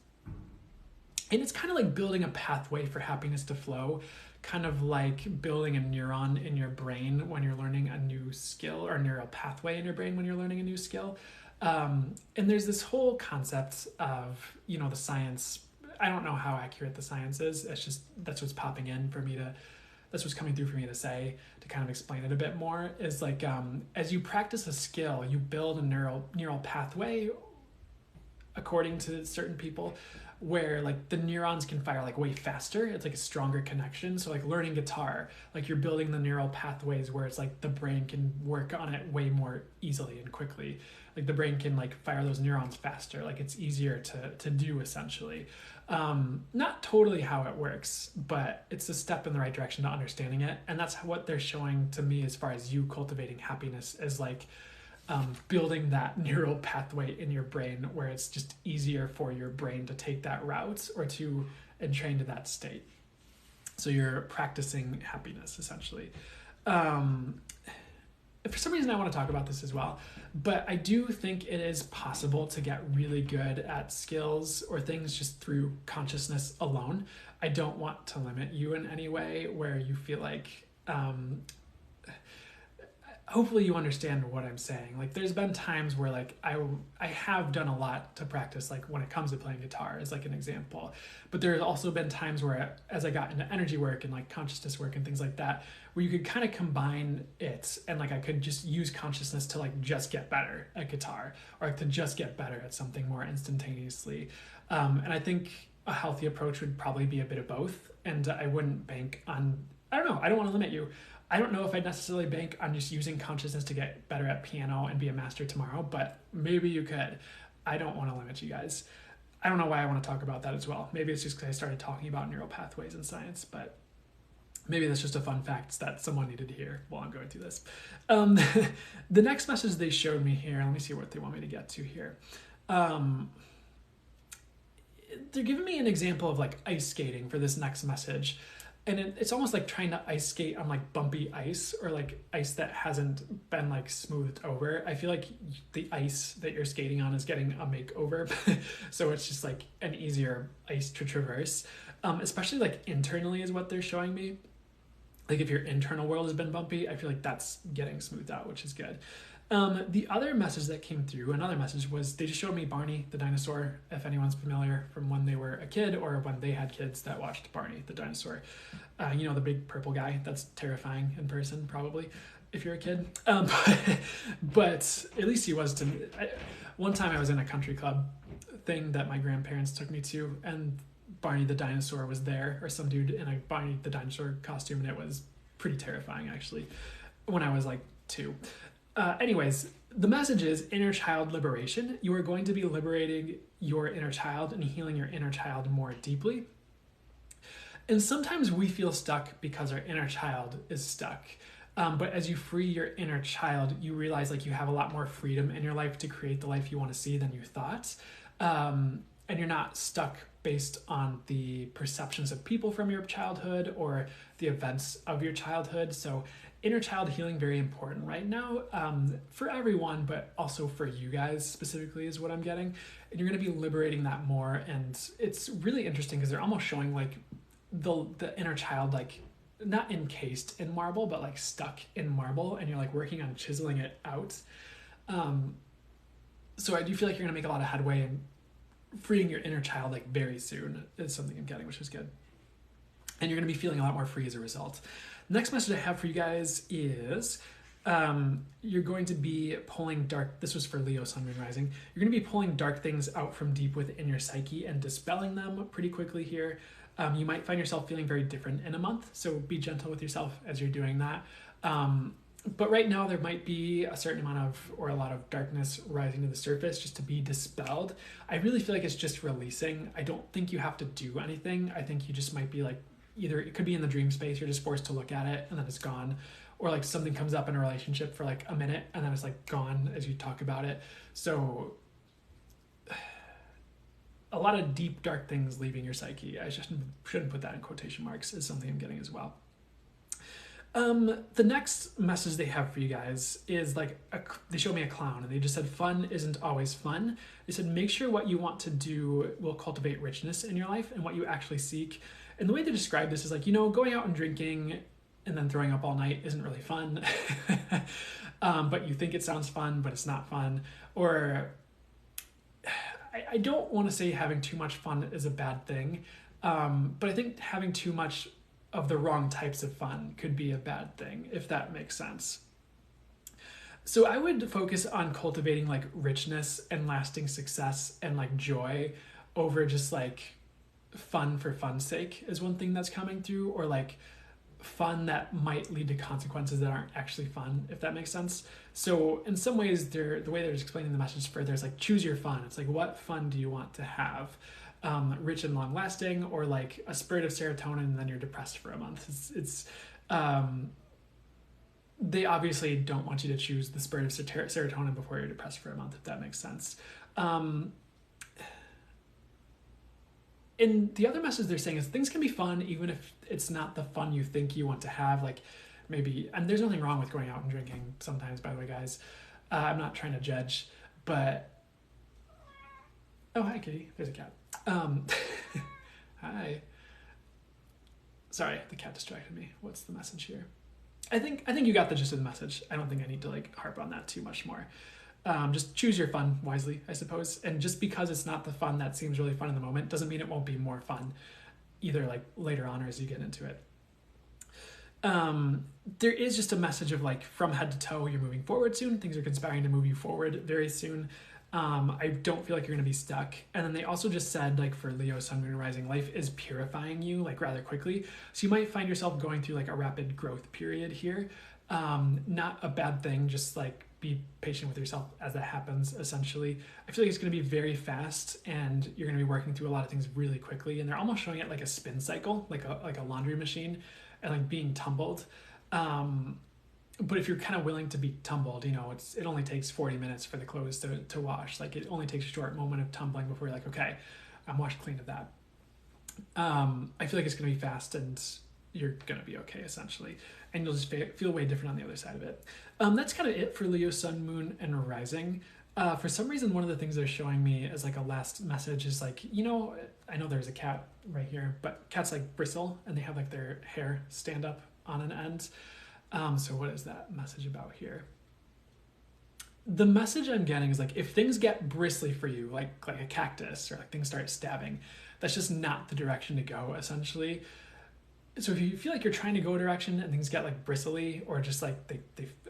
And it's kind of like building a pathway for happiness to flow, kind of like building a neuron in your brain when you're learning a new skill, or a neural pathway in your brain when you're learning a new skill. And there's this whole concept of, you know, the science. I don't know how accurate the science is. It's just, that's what's popping in for me to, that's what's coming through for me to say, to kind of explain it a bit more, is like, as you practice a skill, you build a neural pathway, according to certain people, where like the neurons can fire like way faster. It's like a stronger connection. So like learning guitar, like you're building the neural pathways where it's like the brain can work on it way more easily and quickly. Like the brain can like fire those neurons faster. Like it's easier to do, essentially. Not totally how it works, but it's a step in the right direction to understanding it. And that's what they're showing to me as far as you cultivating happiness, is like building that neural pathway in your brain where it's just easier for your brain to take that route or to entrain to that state. So you're practicing happiness, essentially. For some reason I want to talk about this as well, but I do think it is possible to get really good at skills or things just through consciousness alone. I don't want to limit you in any way where you feel like, hopefully you understand what I'm saying. Like there's been times where like I have done a lot to practice, like when it comes to playing guitar as like an example, but there's also been times where as I got into energy work and like consciousness work and things like that, where you could kind of combine it, and like I could just use consciousness to like just get better at guitar, or like to just get better at something more instantaneously. And I think a healthy approach would probably be a bit of both, and I wouldn't bank on, I don't know, I don't want to limit you. I don't know if I'd necessarily bank on just using consciousness to get better at piano and be a master tomorrow, but maybe you could. I don't want to limit you guys. I don't know why I want to talk about that as well. Maybe it's just because I started talking about neural pathways in science, but maybe that's just a fun fact that someone needed to hear while I'm going through this. The next message they showed me here, let me see what they want me to get to here. They're giving me an example of like ice skating for this next message. And it's almost like trying to ice skate on like bumpy ice, or like ice that hasn't been like smoothed over. I feel like the ice that you're skating on is getting a makeover. So it's just like an easier ice to traverse, especially like internally is what they're showing me. like if your internal world has been bumpy, I feel like that's getting smoothed out, which is good. The other message that came through, another message was they just showed me Barney the dinosaur, if anyone's familiar from when they were a kid or when they had kids that watched Barney the dinosaur. You know, the big purple guy that's terrifying in person, probably, if you're a kid. But at least he was to me. One time I was in a country club thing that my grandparents took me to, and Barney the dinosaur was there, or some dude in a Barney the dinosaur costume, and it was pretty terrifying, actually, when I was like 2. Anyways, the message is inner child liberation. You are going to be liberating your inner child and healing your inner child more deeply. And sometimes we feel stuck because our inner child is stuck. But as you free your inner child, you realize like you have a lot more freedom in your life to create the life you want to see than you thought. And you're not stuck based on the perceptions of people from your childhood or the events of your childhood. So inner child healing, very important right now, for everyone, but also for you guys specifically is what I'm getting. And you're going to be liberating that more. And it's really interesting because they're almost showing like the inner child, like not encased in marble, but like stuck in marble, and you're like working on chiseling it out. So I do feel like you're going to make a lot of headway in freeing your inner child like very soon is something I'm getting, which is good. And you're going to be feeling a lot more free as a result. Next message I have for you guys is you're going to be pulling dark, this was for Leo, Sun, Moon, Rising. You're going to be pulling dark things out from deep within your psyche and dispelling them pretty quickly here. You might find yourself feeling very different in a month, so be gentle with yourself as you're doing that. But right now there might be a certain amount of, or a lot of darkness rising to the surface just to be dispelled. I really feel like it's just releasing. I don't think you have to do anything. I think you just might be like, either it could be in the dream space, you're just forced to look at it and then it's gone. Or like something comes up in a relationship for like a minute and then it's like gone as you talk about it. So a lot of deep, dark things leaving your psyche. I shouldn't put that in quotation marks, is something I'm getting as well. The next message they have for you guys is like, they showed me a clown and they just said, fun isn't always fun. They said, make sure what you want to do will cultivate richness in your life and what you actually seek. And the way they describe this is like, you know, going out and drinking and then throwing up all night isn't really fun. But you think it sounds fun, but it's not fun. Or I don't want to say having too much fun is a bad thing. But I think having too much of the wrong types of fun could be a bad thing, if that makes sense. So I would focus on cultivating like richness and lasting success and like joy over just like fun for fun's sake is one thing that's coming through, or like fun that might lead to consequences that aren't actually fun, if that makes sense. So in some ways, the way they're explaining the message further is like, choose your fun. It's like, what fun do you want to have? Rich and long lasting, or like a spurt of serotonin and then you're depressed for a month. They obviously don't want you to choose the spurt of serotonin before you're depressed for a month, if that makes sense. And the other message they're saying is things can be fun even if it's not the fun you think you want to have. Like maybe, and there's nothing wrong with going out and drinking sometimes, by the way, guys. I'm not trying to judge, but oh, hi, kitty. There's a cat. Hi. Sorry, the cat distracted me. What's the message here? I think you got the gist of the message. I don't think I need to like harp on that too much more. Just choose your fun wisely, I suppose. And just because it's not the fun that seems really fun in the moment doesn't mean it won't be more fun either like later on or as you get into it. There is just a message of like from head to toe, you're moving forward soon. Things are conspiring to move you forward very soon. I don't feel like you're going to be stuck. And then they also just said like for Leo, Sun, Moon, Rising, life is purifying you like rather quickly. So you might find yourself going through like a rapid growth period here. Not a bad thing, just like be patient with yourself as that happens, essentially. I feel like it's going to be very fast and you're going to be working through a lot of things really quickly. And they're almost showing it like a spin cycle, like a laundry machine and like being tumbled. But if you're kind of willing to be tumbled, you know, it only takes 40 minutes for the clothes to wash. Like it only takes a short moment of tumbling before you're like, okay, I'm washed clean of that. I feel like it's going to be fast and you're going to be okay, essentially. And you'll just feel way different on the other side of it. That's kind of it for Leo, Sun, Moon, and Rising. For some reason, one of the things they're showing me as like a last message is like, you know, I know there's a cat right here, but cats like bristle and they have like their hair stand up on an end. So what is that message about here? The message I'm getting is like, if things get bristly for you, like a cactus, or like things start stabbing, that's just not the direction to go, essentially. So if you feel like you're trying to go a direction and things get like bristly, or just like they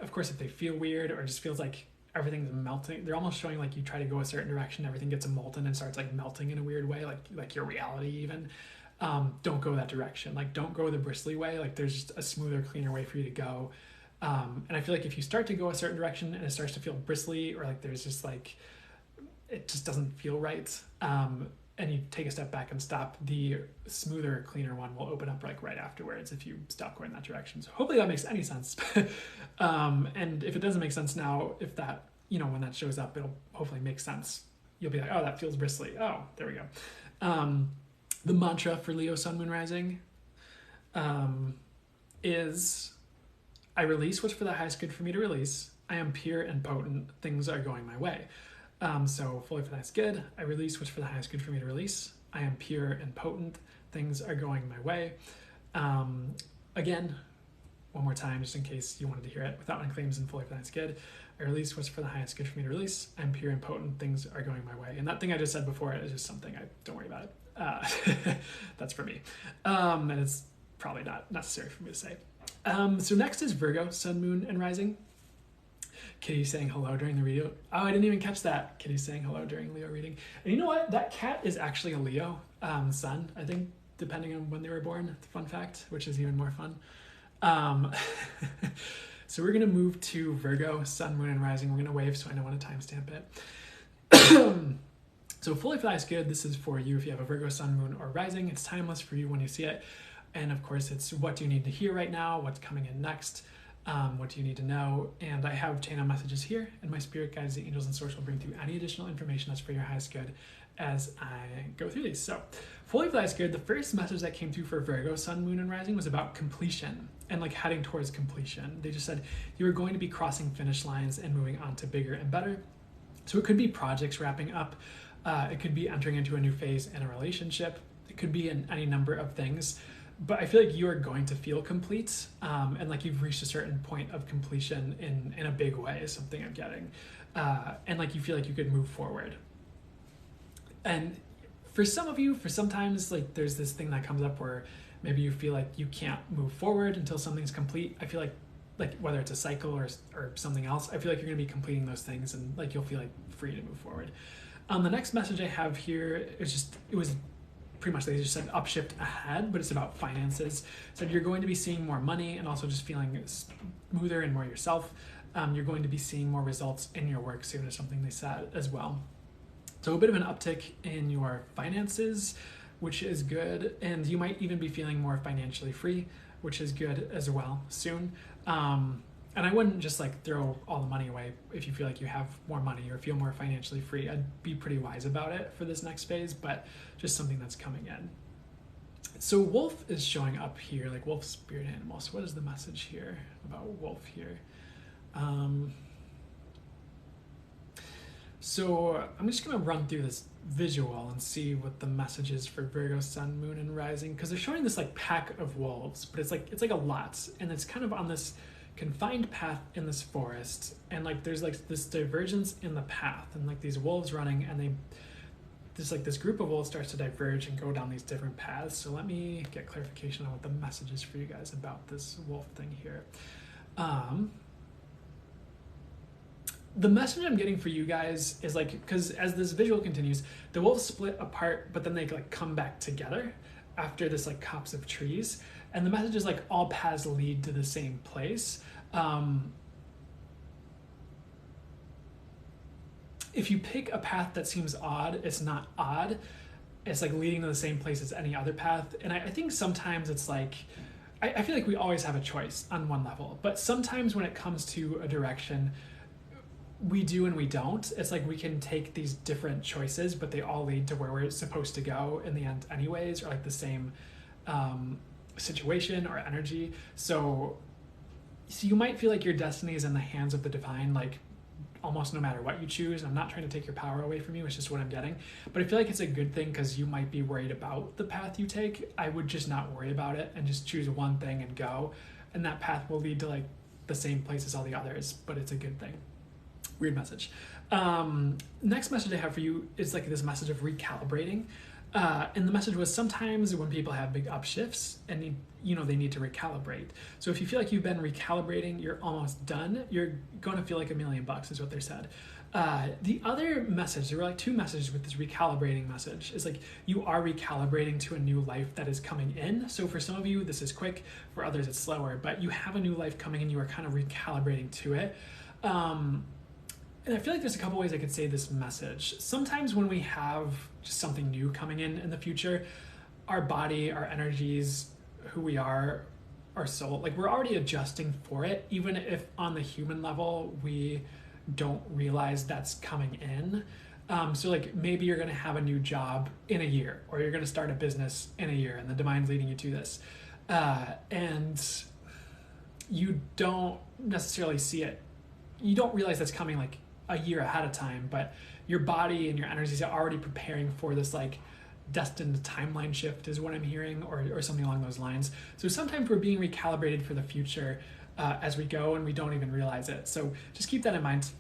of course, if they feel weird, or it just feels like everything's melting, they're almost showing like you try to go a certain direction, everything gets molten and starts like melting in a weird way, like your reality even. Don't go that direction. Like, don't go the bristly way. Like, there's just a smoother, cleaner way for you to go. And I feel like if you start to go a certain direction and it starts to feel bristly, or like there's just like, it just doesn't feel right, and you take a step back and stop, the smoother, cleaner one will open up like right afterwards if you stop going that direction. So hopefully that makes any sense. And if it doesn't make sense now, if that, when that shows up, it'll hopefully make sense. You'll be like, oh, that feels bristly. Oh, there we go. The mantra for Leo Sun, Moon, Rising is, I release what's for the highest good for me to release. I am pure and potent. Things are going my way. So fully for the highest good, I release what's for the highest good for me to release. I am pure and potent. Things are going my way. Again, one more time, just in case you wanted to hear it, without any claims and fully for the highest good. I release what's for the highest good for me to release. I'm pure and potent. Things are going my way. And that thing I just said before is just something, don't worry about it. That's for me. And it's probably not necessary for me to say. So next is Virgo, Sun, Moon, and Rising. Kitty saying hello during the reading. Oh, I didn't even catch that. Kitty saying hello during Leo reading. And you know what? That cat is actually a Leo sun, I think, depending on when they were born. Fun fact, which is even more fun. So we're going to move to Virgo, Sun, Moon, and Rising. We're going to wave so I know when to timestamp it. So fully for the highest good, this is for you if you have a Virgo, Sun, Moon, or Rising. It's timeless for you when you see it. And of course, it's what do you need to hear right now, what's coming in next, what do you need to know. And I have channel messages here, and my spirit guides, the angels, and source will bring through any additional information that's for your highest good as I go through these. So fully for the highest good, the first message that came through for Virgo, Sun, Moon, and Rising was about completion and like heading towards completion. They just said you were going to be crossing finish lines and moving on to bigger and better. So it could be projects wrapping up. It could be entering into a new phase in a relationship. It could be in any number of things. But I feel like you are going to feel complete, and like you've reached a certain point of completion in a big way is something I'm getting. And like you feel like you could move forward. And for some of you, for sometimes like there's this thing that comes up where maybe you feel like you can't move forward until something's complete. I feel like whether it's a cycle or something else, I feel like you're going to be completing those things and like you'll feel like free to move forward. The next message I have here is it was pretty much, they just said upshift ahead, but it's about finances. So you're going to be seeing more money and also just feeling smoother and more yourself. You're going to be seeing more results in your work soon is something they said as well. So a bit of an uptick in your finances, which is good. And you might even be feeling more financially free, which is good as well soon. And I wouldn't just like throw all the money away if you feel like you have more money or feel more financially free. I'd be pretty wise about it for this next phase, but just something that's coming in. So wolf is showing up here, like wolf spirit animal. So what is the message here about wolf here? So I'm just going to run through this visual and see what the message is for Virgo, Sun, Moon, and Rising, because they're showing this like pack of wolves, but it's like a lot, and it's kind of on this confined path in this forest, and like there's like this divergence in the path, and like these wolves running, and this group of wolves starts to diverge and go down these different paths. So let me get clarification on what the message is for you guys about this wolf thing here. The message I'm getting for you guys is like, because as this visual continues, the wolves split apart, but then they like come back together after this like copse of trees. And the message is like all paths lead to the same place. If you pick a path that seems odd, it's not odd. It's like leading to the same place as any other path. And I think sometimes it's like, I feel like we always have a choice on one level, but sometimes when it comes to a direction, we do and we don't. It's like we can take these different choices, but they all lead to where we're supposed to go in the end anyways, or like the same situation or energy. So you might feel like your destiny is in the hands of the divine, like almost no matter what you choose. I'm not trying to take your power away from you, it's just what I'm getting. But I feel like it's a good thing because you might be worried about the path you take. I would just not worry about it and just choose one thing and go. and that path will lead to like the same place as all the others, but it's a good thing. Weird message. Next message I have for you is like this message of recalibrating. And the message was sometimes when people have big upshifts and they need to recalibrate. So if you feel like you've been recalibrating, you're almost done, you're going to feel like $1,000,000 is what they said. The other message, there were like two messages with this recalibrating message, is like you are recalibrating to a new life that is coming in. So for some of you, this is quick, for others it's slower, but you have a new life coming in, you are kind of recalibrating to it. And I feel like there's a couple ways I could say this message. Sometimes when we have just something new coming in the future, our body, our energies, who we are, our soul, like we're already adjusting for it, even if on the human level we don't realize that's coming in. So like maybe you're going to have a new job in a year, or you're going to start a business in a year, and the divine's leading you to this. And you don't necessarily see it. You don't realize that's coming like a year ahead of time, but your body and your energies are already preparing for this like destined timeline shift is what I'm hearing, or something along those lines. So sometimes we're being recalibrated for the future as we go, and we don't even realize it. So just keep that in mind.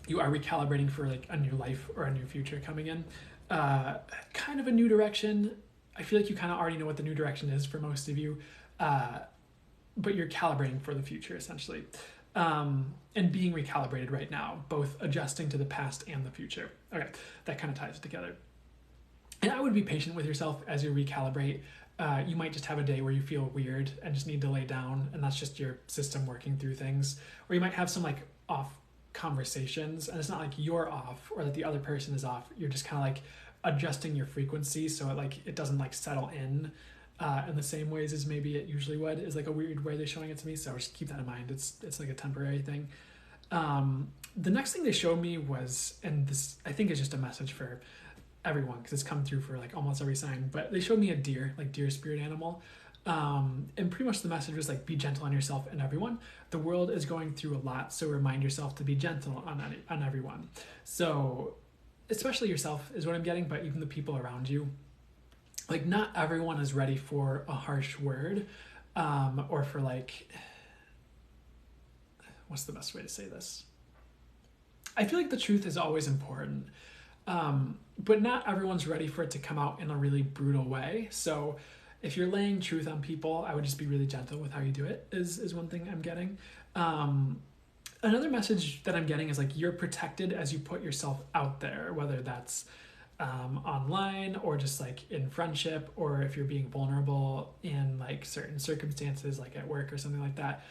You are recalibrating for like a new life or a new future coming in. Kind of a new direction. I feel like you kind of already know what the new direction is for most of you, but you're calibrating for the future essentially. And being recalibrated right now, both adjusting to the past and the future. Okay, that kind of ties it together. And I would be patient with yourself as you recalibrate. You might just have a day where you feel weird and just need to lay down, and that's just your system working through things. Or you might have some like off conversations, and it's not like you're off or that the other person is off. You're just kind of like adjusting your frequency so it doesn't like settle in the same ways as maybe it usually would, is like a weird way they're showing it to me. So just keep that in mind. It's like a temporary thing. The next thing they showed me was, and this I think is just a message for everyone because it's come through for like almost every sign, but they showed me a deer, like deer spirit animal. And pretty much the message was like, be gentle on yourself and everyone. The world is going through a lot, so remind yourself to be gentle on everyone. So especially yourself is what I'm getting, but even the people around you. Like not everyone is ready for a harsh word, or for like, what's the best way to say this? I feel like the truth is always important, but not everyone's ready for it to come out in a really brutal way. So if you're laying truth on people, I would just be really gentle with how you do it, is one thing I'm getting. Another message that I'm getting is like, you're protected as you put yourself out there, whether that's online or just like in friendship, or if you're being vulnerable in like certain circumstances, like at work or something like that.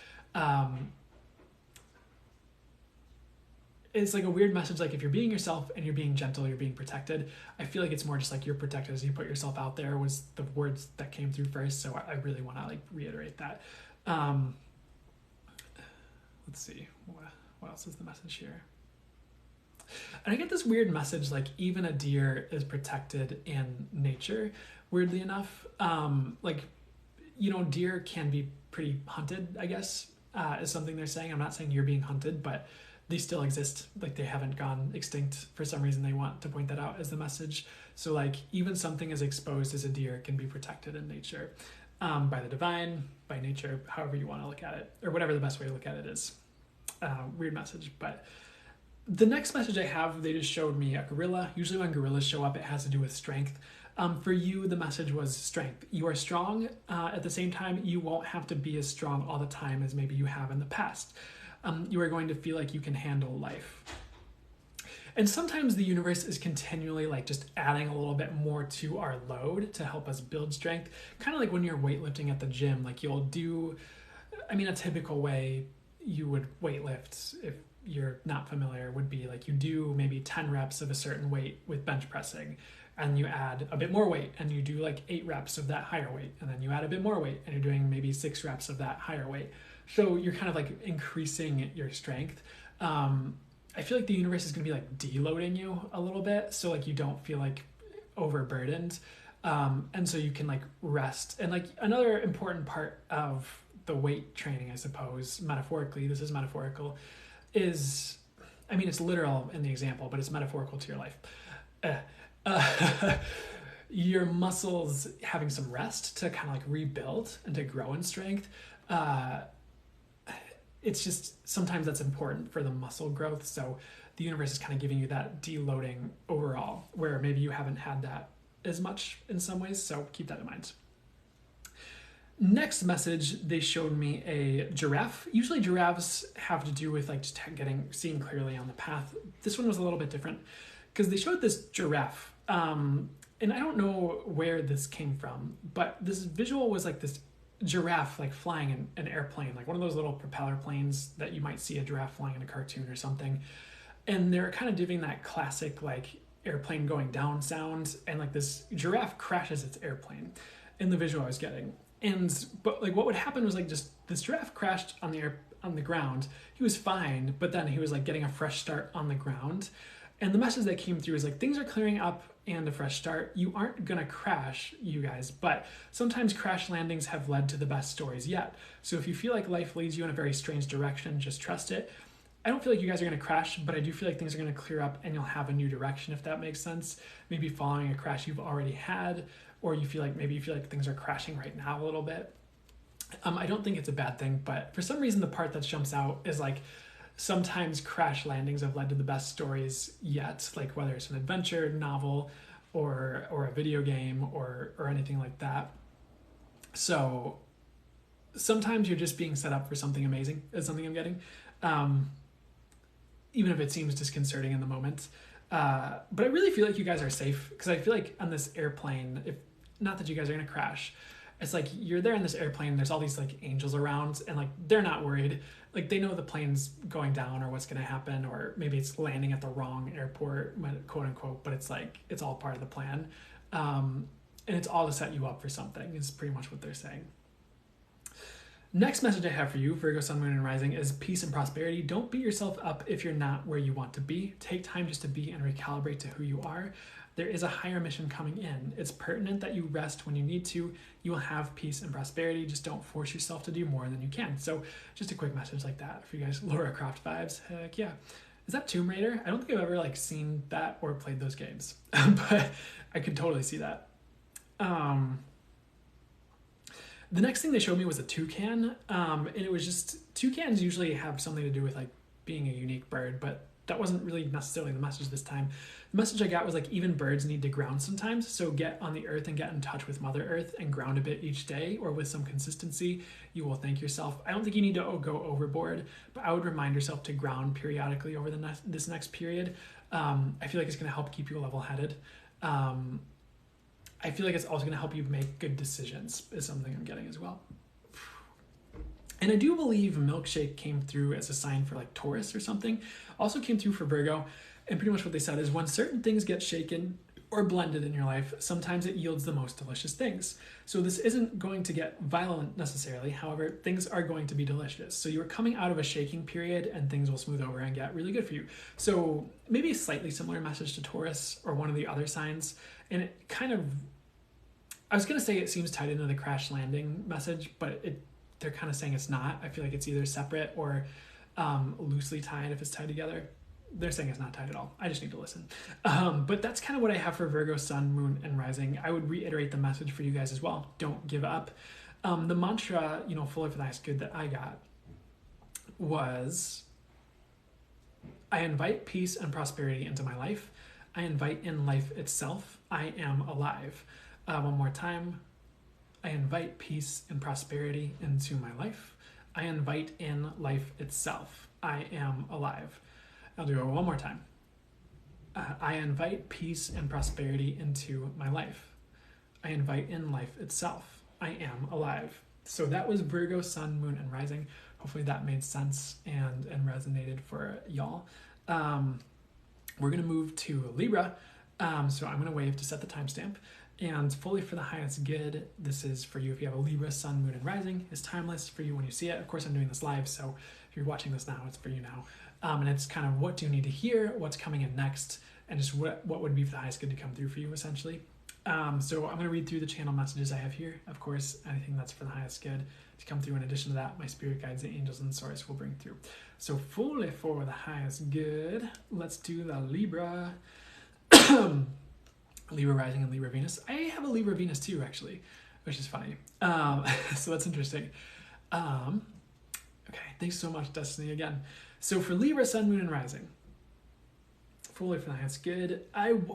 It's like a weird message. Like if you're being yourself and you're being gentle, you're being protected. I feel like it's more just like you're protected as you put yourself out there was the words that came through first. So I really want to like reiterate that. Let's see, what else is the message here? And I get this weird message, like even a deer is protected in nature, weirdly enough. Like, deer can be pretty hunted, I guess, is something they're saying. I'm not saying you're being hunted, but they still exist. Like they haven't gone extinct for some reason. They want to point that out as the message. So like even something as exposed as a deer can be protected in nature, by the divine, by nature, however you want to look at it, or whatever the best way to look at it is. Weird message, but the next message I have, they just showed me a gorilla. Usually when gorillas show up, it has to do with strength. For you, the message was strength. You are strong. At the same time, you won't have to be as strong all the time as maybe you have in the past. You are going to feel like you can handle life. And sometimes the universe is continually like just adding a little bit more to our load to help us build strength. Kind of like when you're weightlifting at the gym, like you'll do, a typical way you would weightlift, if you're not familiar, would be like you do maybe 10 reps of a certain weight with bench pressing, and you add a bit more weight and you do like 8 reps of that higher weight, and then you add a bit more weight and you're doing maybe 6 reps of that higher weight. So you're kind of like increasing your strength. I feel like the universe is going to be like deloading you a little bit, so like you don't feel like overburdened, and so you can like rest. And like another important part of the weight training, I suppose, metaphorically, this is metaphorical, is, it's literal in the example, but it's metaphorical to your life. Your muscles having some rest to kind of like rebuild and to grow in strength. It's just sometimes that's important for the muscle growth. So the universe is kind of giving you that deloading overall, where maybe you haven't had that as much in some ways. So keep that in mind. Next message, they showed me a giraffe. Usually giraffes have to do with like just seeing clearly on the path. This one was a little bit different because they showed this giraffe. And I don't know where this came from, but this visual was like this giraffe like flying in an airplane, like one of those little propeller planes that you might see a giraffe flying in a cartoon or something. And they're kind of doing that classic like airplane going down sound, and like this giraffe crashes its airplane in the visual I was getting. But like what would happen was like just this giraffe crashed on the ground. He was fine, but then he was like getting a fresh start on the ground. And the message that came through is like things are clearing up and a fresh start. You aren't gonna crash, you guys, but sometimes crash landings have led to the best stories yet. So if you feel like life leads you in a very strange direction, just trust it. I don't feel like you guys are gonna crash, but I do feel like things are gonna clear up and you'll have a new direction, if that makes sense. Maybe following a crash you've already had, or you feel like things are crashing right now a little bit. I don't think it's a bad thing, but for some reason the part that jumps out is like sometimes crash landings have led to the best stories yet, like whether it's an adventure novel or a video game or anything like that. So sometimes you're just being set up for something amazing is something I'm getting, even if it seems disconcerting in the moment. But I really feel like you guys are safe, because I feel like on this airplane, if not that you guys are gonna crash, it's like you're there in this airplane, there's all these like angels around, and like they're not worried. Like they know the plane's going down or what's gonna happen, or maybe it's landing at the wrong airport, quote unquote, but it's like it's all part of the plan. And it's all to set you up for something is pretty much what they're saying. Next message I have for you, Virgo, Sun, Moon, and Rising, is peace and prosperity. Don't beat yourself up if you're not where you want to be. Take time just to be and recalibrate to who you are. There is a higher mission coming in. It's pertinent that you rest when you need to. You will have peace and prosperity. Just don't force yourself to do more than you can. So just a quick message like that for you guys. Lara Croft vibes. Heck yeah. Is that Tomb Raider? I don't think I've ever like seen that or played those games, but I could totally see that. The next thing they showed me was a toucan, and it was just, toucans usually have something to do with like being a unique bird, but that wasn't really necessarily the message this time. The message I got was like even birds need to ground sometimes, so get on the earth and get in touch with Mother Earth and ground a bit each day, or with some consistency. You will thank yourself. I don't think you need to go overboard, but I would remind yourself to ground periodically over this next period. I feel like it's going to help keep you level-headed. I feel like it's also going to help you make good decisions is something I'm getting as well. And I do believe milkshake came through as a sign for like Taurus or something. Also came through for Virgo. And pretty much what they said is when certain things get shaken or blended in your life, sometimes it yields the most delicious things. So this isn't going to get violent necessarily. However, things are going to be delicious. So you're coming out of a shaking period and things will smooth over and get really good for you. So maybe a slightly similar message to Taurus or one of the other signs. And it kind of, I was going to say it seems tied into the crash landing message, but they're kind of saying it's not. I feel like it's either separate or loosely tied if it's tied together. They're saying it's not tied at all. I just need to listen. But that's kind of what I have for Virgo, Sun, Moon, and Rising. I would reiterate the message for you guys as well. Don't give up. The mantra, fully for the highest good that I got was, I invite peace and prosperity into my life. I invite in life itself. I am alive. One more time. I invite peace and prosperity into my life. I invite in life itself. I am alive. I'll do it one more time. I invite peace and prosperity into my life. I invite in life itself. I am alive. So that was Virgo, Sun, Moon, and Rising. Hopefully that made sense and resonated for y'all. We're going to move to Libra. So I'm going to wave to set the timestamp. And fully for the highest good, this is for you if you have a Libra, Sun, Moon, and Rising. It's timeless for you when you see it. Of course, I'm doing this live, so if you're watching this now, it's for you now. And it's kind of what do you need to hear, what's coming in next, and just what would be for the highest good to come through for you, essentially. So I'm going to read through the channel messages I have here. Of course, anything that's for the highest good to come through. In addition to that, my spirit guides, the angels, and source will bring through. So fully for the highest good, let's do the Libra. Libra rising and Libra Venus. I have a Libra Venus too, actually, which is funny. So that's interesting. Okay, thanks so much, Destiny, again. So for Libra, Sun, Moon, and Rising, fully for that's good.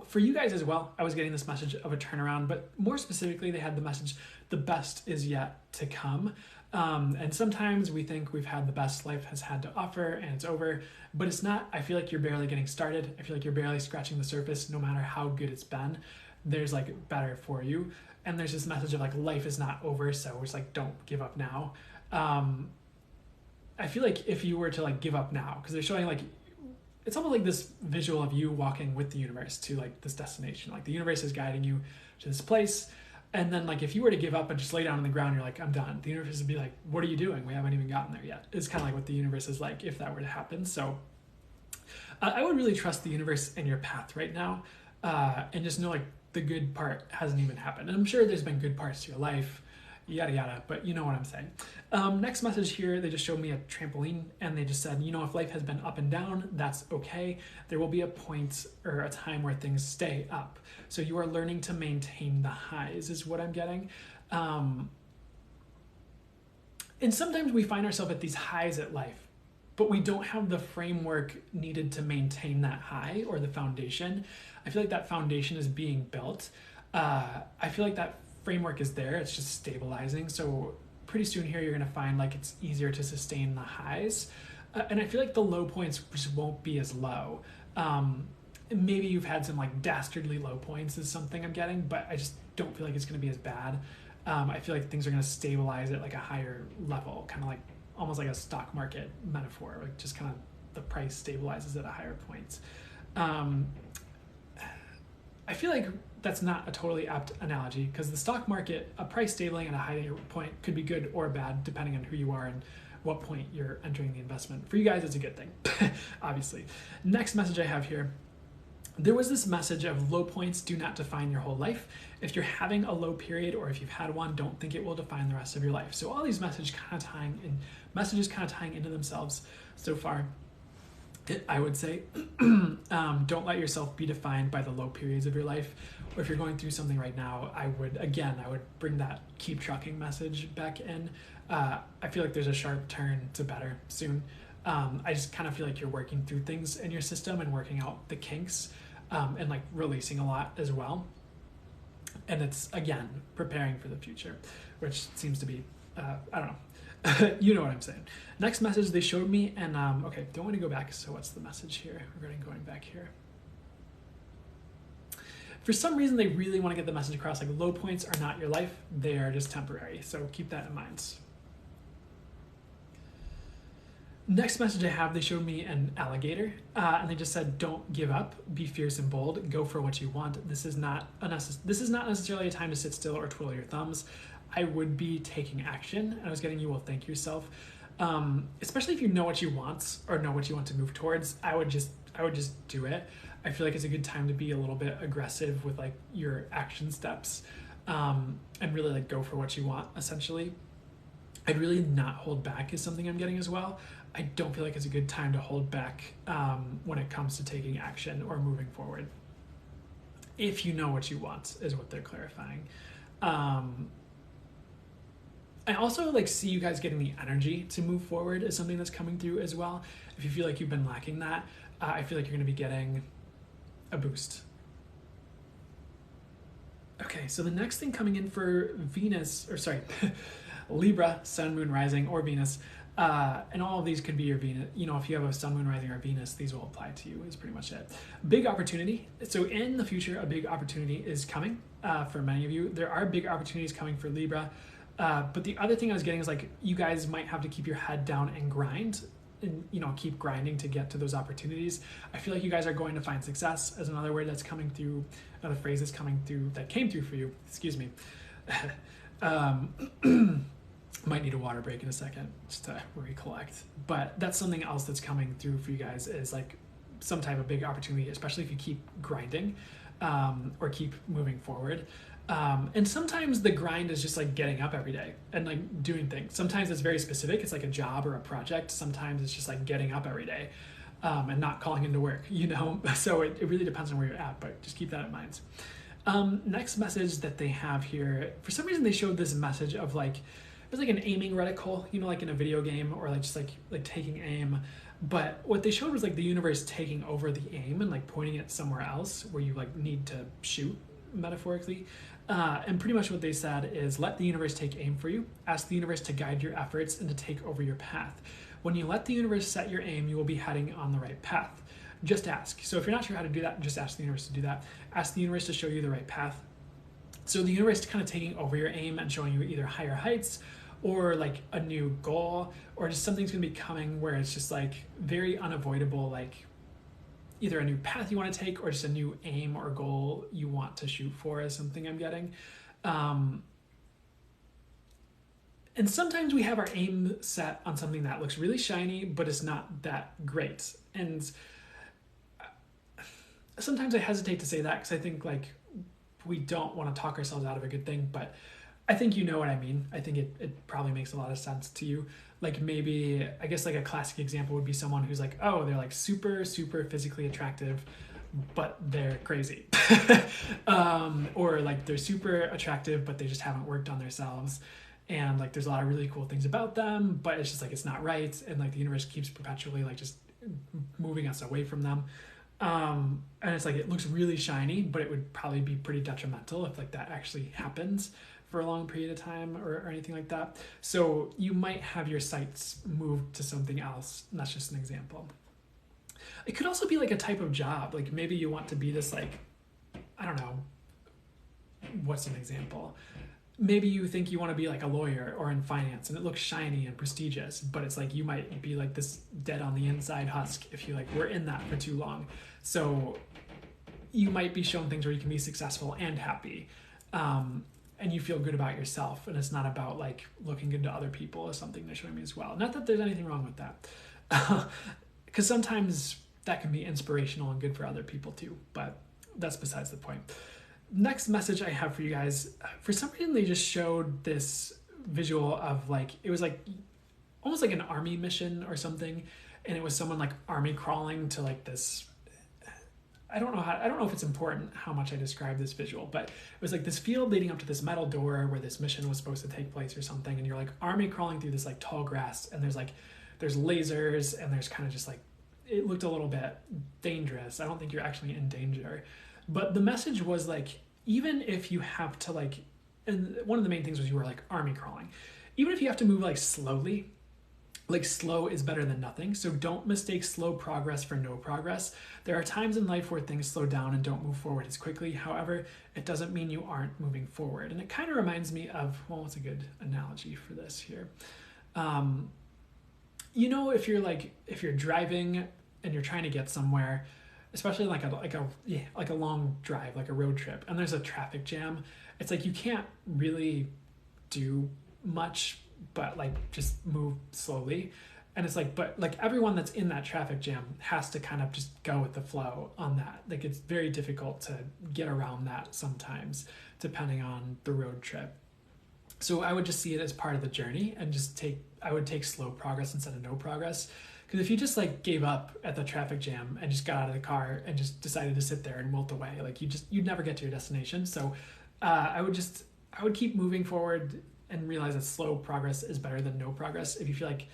For you guys as well, I was getting this message of a turnaround, but more specifically, they had the message, the best is yet to come. And sometimes we think we've had the best life has had to offer and it's over, but it's not. I feel like you're barely getting started. I feel like you're barely scratching the surface. No matter how good it's been, there's like better for you. And there's this message of like life is not over, so it's like don't give up now. I feel like if you were to like give up now, because they're showing like it's almost like this visual of you walking with the universe to like this destination. Like the universe is guiding you to this place. And then like if you were to give up and just lay down on the ground, you're like, I'm done. The universe would be like, what are you doing? We haven't even gotten there yet. It's kind of like what the universe is like if that were to happen. So I would really trust the universe and your path right now, and just know like the good part hasn't even happened. And I'm sure there's been good parts to your life, yada yada, but you know what I'm saying. Next message here, they just showed me a trampoline and they just said, if life has been up and down, that's okay. There will be a point or a time where things stay up. So you are learning to maintain the highs is what I'm getting. And sometimes we find ourselves at these highs at life, but we don't have the framework needed to maintain that high or the foundation. I feel like that foundation is being built. I feel like that framework is there, it's just stabilizing. So pretty soon here you're going to find like it's easier to sustain the highs, and I feel like the low points just won't be as low. Maybe you've had some like dastardly low points is something I'm getting, but I just don't feel like it's going to be as bad. I feel like things are going to stabilize at like a higher level, kind of like almost like a stock market metaphor, like just kind of the price stabilizes at a higher point. I feel like that's not a totally apt analogy because the stock market, a price stabilizing at a higher point could be good or bad depending on who you are and what point you're entering the investment. For you guys, it's a good thing, obviously. Next message I have here. There was this message of low points do not define your whole life. If you're having a low period or if you've had one, don't think it will define the rest of your life. So all these messages kind of tying into themselves so far. I would say, don't let yourself be defined by the low periods of your life. Or if you're going through something right now, I would bring that keep trucking message back in. I feel like there's a sharp turn to better soon. I just kind of feel like you're working through things in your system and working out the kinks, and like releasing a lot as well. And it's, again, preparing for the future, which seems to be, I don't know. You know what I'm saying. Next message they showed me, and okay, don't want to go back. So what's the message here regarding going back here? For some reason, they really want to get the message across, like low points are not your life. They are just temporary. So keep that in mind. Next message I have, they showed me an alligator, and they just said, don't give up, be fierce and bold, go for what you want. This is not necessarily a time to sit still or twiddle your thumbs. I would be taking action, and I was getting you will thank yourself. Especially if you know what you want or know what you want to move towards, I would just do it. I feel like it's a good time to be a little bit aggressive with like your action steps, and really like go for what you want, essentially. I'd really not hold back is something I'm getting as well. I don't feel like it's a good time to hold back when it comes to taking action or moving forward. If you know what you want is what they're clarifying. I also like see you guys getting the energy to move forward is something that's coming through as well. If you feel like you've been lacking that, I feel like you're going to be getting a boost. Okay, so the next thing coming in for Libra, Sun, Moon, Rising, or Venus, and all of these could be your Venus. If you have a Sun, Moon, Rising, or Venus, these will apply to you is pretty much it. Big opportunity. So in the future, a big opportunity is coming for many of you. There are big opportunities coming for Libra. But the other thing I was getting is like you guys might have to keep your head down and grind and keep grinding to get to those opportunities. I feel like you guys are going to find success as another word that's coming through, another phrase that's coming through that came through for you. Excuse me. Might need a water break in a second just to recollect. But that's something else that's coming through for you guys is like some type of big opportunity, especially if you keep grinding or keep moving forward. And sometimes the grind is just like getting up every day and like doing things. Sometimes it's very specific. It's like a job or a project. Sometimes it's just like getting up every day and not calling into work, So it really depends on where you're at, but just keep that in mind. Next message that they have here, for some reason they showed this message of like was like an aiming reticle, you know, like in a video game, or like just like taking aim. But what they showed was like the universe taking over the aim and like pointing it somewhere else where you like need to shoot, metaphorically. And pretty much what they said is let the universe take aim for you. Ask the universe to guide your efforts and to take over your path. When you let the universe set your aim, you will be heading on the right path. Just ask. So if you're not sure how to do that, just ask the universe to do that. Ask the universe to show you the right path. So the universe is kind of taking over your aim and showing you either higher heights or like a new goal, or just something's going to be coming where it's just like very unavoidable, like either a new path you want to take or just a new aim or goal you want to shoot for, is something I'm getting. And sometimes we have our aim set on something that looks really shiny, but it's not that great. And sometimes I hesitate to say that because I think like we don't want to talk ourselves out of a good thing, but I think you know what I mean. I think it probably makes a lot of sense to you. Like maybe, I guess like a classic example would be someone who's like, oh, they're like super, super physically attractive, but they're crazy. Or like they're super attractive, but they just haven't worked on themselves. And like there's a lot of really cool things about them, but it's just like it's not right. And like the universe keeps perpetually like just moving us away from them. And it's like it looks really shiny, but it would probably be pretty detrimental if like that actually happens for a long period of time or anything like that. So you might have your sights moved to something else. And that's just an example. It could also be like a type of job. Like maybe you want to be this like, I don't know, what's an example? Maybe you think you want to be like a lawyer or in finance and it looks shiny and prestigious, but it's like you might be like this dead on the inside husk if you like were in that for too long. So you might be shown things where you can be successful and happy. And you feel good about yourself, and it's not about like looking good to other people, is something they're showing me as well. Not that there's anything wrong with that, because sometimes that can be inspirational and good for other people too, but that's besides the point. Next message I have for you guys, for some reason they just showed this visual of like, it was like almost like an army mission or something, and it was someone like army crawling to like this, I don't know if it's important how much I describe this visual, but it was like this field leading up to this metal door where this mission was supposed to take place or something. And you're like army crawling through this like tall grass, and there's lasers, and there's kind of just like, it looked a little bit dangerous. I don't think you're actually in danger, but the message was like, even if you have to like, and one of the main things was you were like army crawling, even if you have to move like slowly, like slow is better than nothing. So don't mistake slow progress for no progress. There are times in life where things slow down and don't move forward as quickly. However, it doesn't mean you aren't moving forward. And it kind of reminds me of, well, what's a good analogy for this here? You know, if you're driving and you're trying to get somewhere, especially like a long drive, like a road trip, and there's a traffic jam, it's like you can't really do much but like just move slowly. And it's like, but like everyone that's in that traffic jam has to kind of just go with the flow on that. Like it's very difficult to get around that sometimes, depending on the road trip. So I would just see it as part of the journey and I would take slow progress instead of no progress. Because if you just like gave up at the traffic jam and just got out of the car and just decided to sit there and wilt away, like you'd never get to your destination. So I would keep moving forward and realize that slow progress is better than no progress if you feel like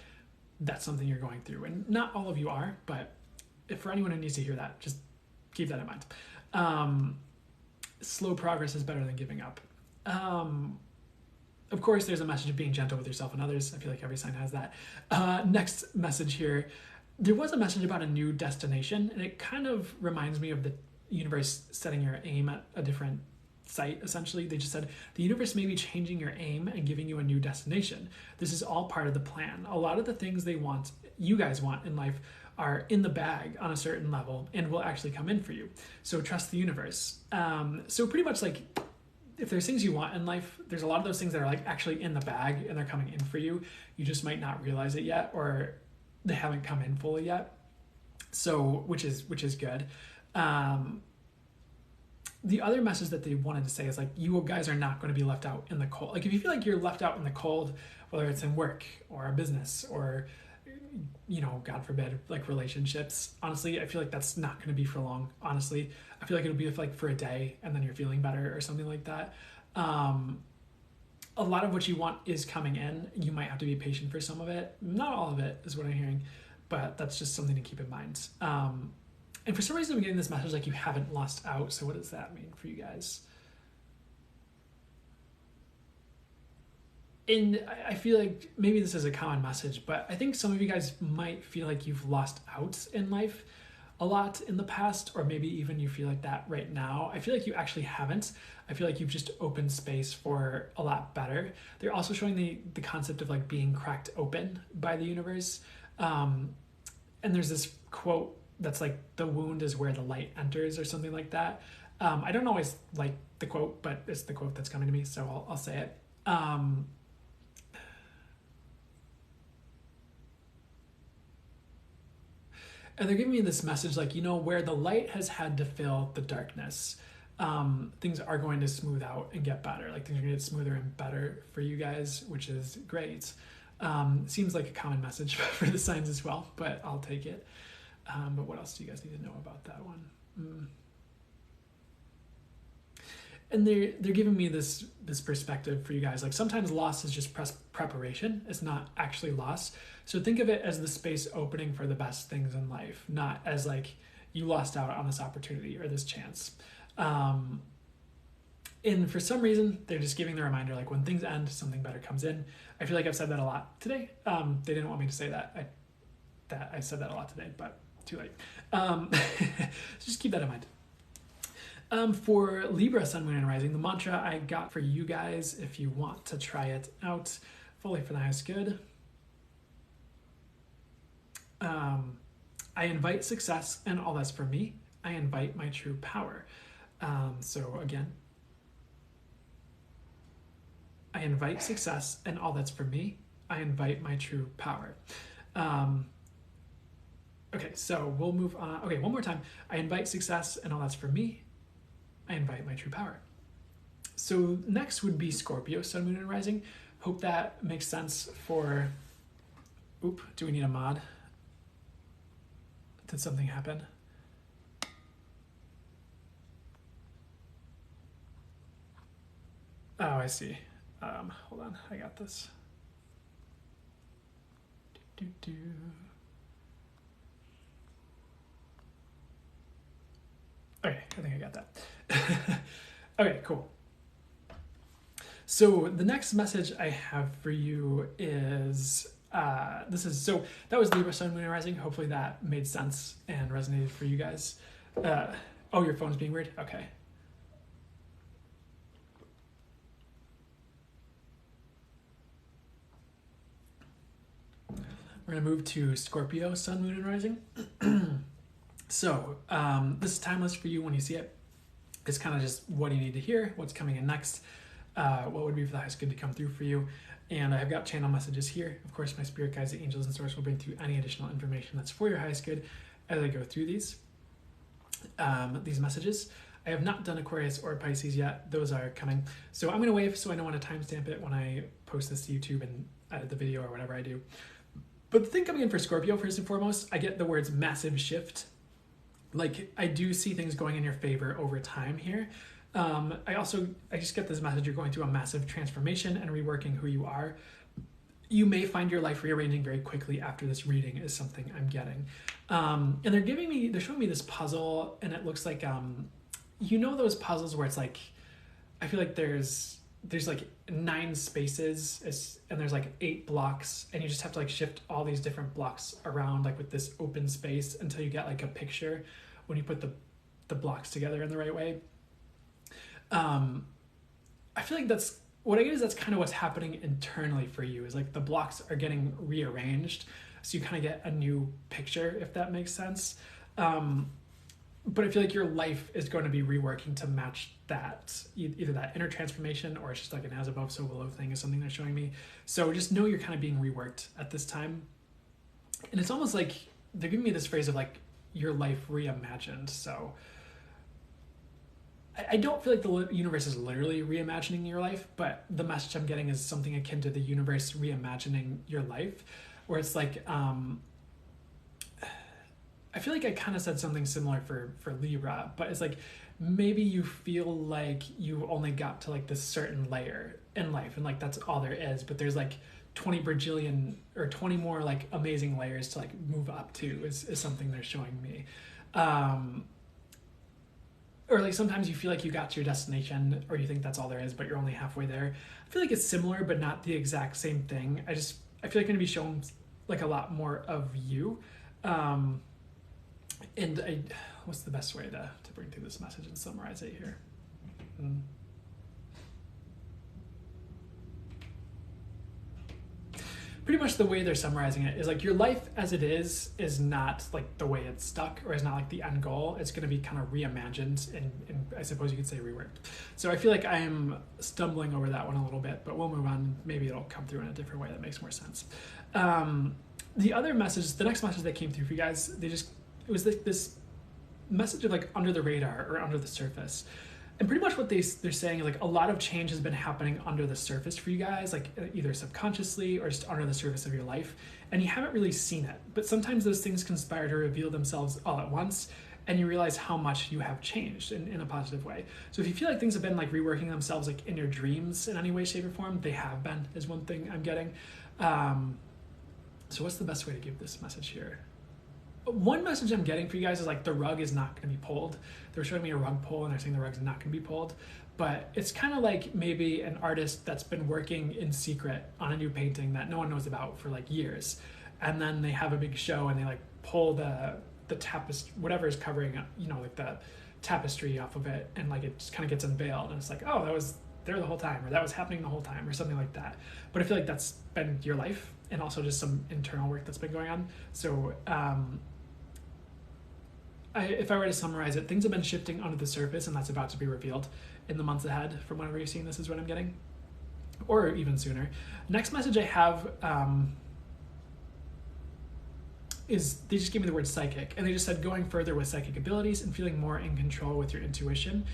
that's something you're going through. And not all of you are, but if for anyone who needs to hear that, just keep that in mind. Slow progress is better than giving up. Of course, there's a message of being gentle with yourself and others. I feel like every sign has that. Next message here. There was a message about a new destination, and it kind of reminds me of the universe setting your aim at a different site. Essentially, they just said the universe may be changing your aim and giving you a new destination. This is all part of the plan. A lot of the things you guys want in life are in the bag on a certain level and will actually come in for you. So trust the universe. So pretty much like if there's things you want in life, there's a lot of those things that are like actually in the bag and they're coming in for you. You just might not realize it yet, or they haven't come in fully yet. So which is good. The other message that they wanted to say is like, you guys are not going to be left out in the cold. Like if you feel like you're left out in the cold, whether it's in work or a business or, you know, God forbid, like relationships, honestly, I feel like that's not going to be for long. Honestly, I feel like it'll be like for a day and then you're feeling better or something like that. a lot of what you want is coming in. You might have to be patient for some of it. Not all of it is what I'm hearing, but that's just something to keep in mind. And for some reason, I'm getting this message like you haven't lost out. So what does that mean for you guys? And I feel like maybe this is a common message, but I think some of you guys might feel like you've lost out in life a lot in the past, or maybe even you feel like that right now. I feel like you actually haven't. I feel like you've just opened space for a lot better. They're also showing the concept of like being cracked open by the universe. And there's this quote that's like, the wound is where the light enters, or something like that. I don't always like the quote, but it's the quote that's coming to me, so I'll say it. And they're giving me this message like, where the light has had to fill the darkness, things are going to smooth out and get better. Like things are going to get smoother and better for you guys, which is great. Seems like a common message for the signs as well, but I'll take it. But what else do you guys need to know about that one? And they're giving me this perspective for you guys. Like sometimes loss is just preparation. It's not actually loss. So think of it as the space opening for the best things in life, not as like you lost out on this opportunity or this chance. And for some reason, they're just giving the reminder, like when things end, something better comes in. I feel like I've said that a lot today. They didn't want me to say that. I said that a lot today, but too late. So just keep that in mind. For Libra, Sun, Moon, and Rising, the mantra I got for you guys, if you want to try it out, fully for the highest good. I invite success and all that's for me. I invite my true power. So again, I invite success and all that's for me. I invite my true power. Okay, so we'll move on. Okay, one more time. I invite success and all that's for me. I invite my true power. So next would be Scorpio, Sun, Moon, and Rising. Hope that makes sense for... Oop, do we need a mod? Did something happen? Oh, I see. Hold on, I got this. Okay, I think I got that. Okay, cool. So the next message I have for you is, that was Libra, Sun, Moon, and Rising. Hopefully that made sense and resonated for you guys. Oh, your phone's being weird? Okay. We're gonna move to Scorpio, Sun, Moon, and Rising. So this is timeless for you when you see it. It's kind of just what do you need to hear, what's coming in next, what would be for the highest good to come through for you. And I've got channel messages here. Of course, my spirit guides, the angels, and source will bring through any additional information that's for your highest good as I go through these messages. I have not done Aquarius or Pisces yet. Those are coming. So I'm going to wave so I know when to timestamp it when I post this to YouTube and edit the video or whatever I do. But the thing coming in for Scorpio, first and foremost, I get the words massive shift. Like, I do see things going in your favor over time here. I just get this message, you're going through a massive transformation and reworking who you are. You may find your life rearranging very quickly after this reading is something I'm getting. And they're showing me this puzzle, and it looks like, those puzzles where it's like, I feel like there's like 9 spaces and there's like 8 blocks, and you just have to like shift all these different blocks around like with this open space until you get like a picture when you put the blocks together in the right way. I feel like that's kind of what's happening internally for you, is like the blocks are getting rearranged. So you kind of get a new picture, if that makes sense. But I feel like your life is going to be reworking to match that, either that inner transformation or it's just like an as above, so below thing is something they're showing me. So just know you're kind of being reworked at this time. And it's almost like they're giving me this phrase of like your life reimagined. So I don't feel like the universe is literally reimagining your life, but the message I'm getting is something akin to the universe reimagining your life, where it's like, I I feel like I kind of said something similar for Libra, but it's like maybe you feel like you only got to like this certain layer in life and like that's all there is, but there's like 20 bajillion or 20 more like amazing layers to like move up to is something they're showing me. Or like sometimes you feel like you got to your destination or you think that's all there is, but you're only halfway there. I feel like it's similar, but not the exact same thing. I feel like I'm going to be shown like a lot more of you. What's the best way to bring through this message and summarize it here? Pretty much the way they're summarizing it is like your life as it is not like the way it's stuck or is not like the end goal. It's going to be kind of reimagined and I suppose you could say reworked. So I feel like I'm stumbling over that one a little bit, but we'll move on. Maybe it'll come through in a different way that makes more sense. The other message, the next message that came through for you guys, it was like this message of like under the radar or under the surface. And pretty much what they're saying is like a lot of change has been happening under the surface for you guys, like either subconsciously or just under the surface of your life, and you haven't really seen it. But sometimes those things conspire to reveal themselves all at once, and you realize how much you have changed in a positive way. So if you feel like things have been like reworking themselves like in your dreams in any way, shape, or form, they have been, is one thing I'm getting. So what's the best way to give this message here? One message I'm getting for you guys is like the rug is not going to be pulled. They're showing me a rug pull and they're saying the rug's not going to be pulled. But it's kind of like maybe an artist that's been working in secret on a new painting that no one knows about for like years. And then they have a big show and they like pull the tapestry, whatever is covering, like the tapestry off of it. And like it just kind of gets unveiled. And it's like, oh, that was there the whole time, or that was happening the whole time, or something like that. But I feel like that's been your life and also just some internal work that's been going on. So, if I were to summarize it, things have been shifting under the surface and that's about to be revealed in the months ahead from whenever you're seeing this is what I'm getting, or even sooner. Next message I have is they just gave me the word psychic, and they just said going further with psychic abilities and feeling more in control with your intuition,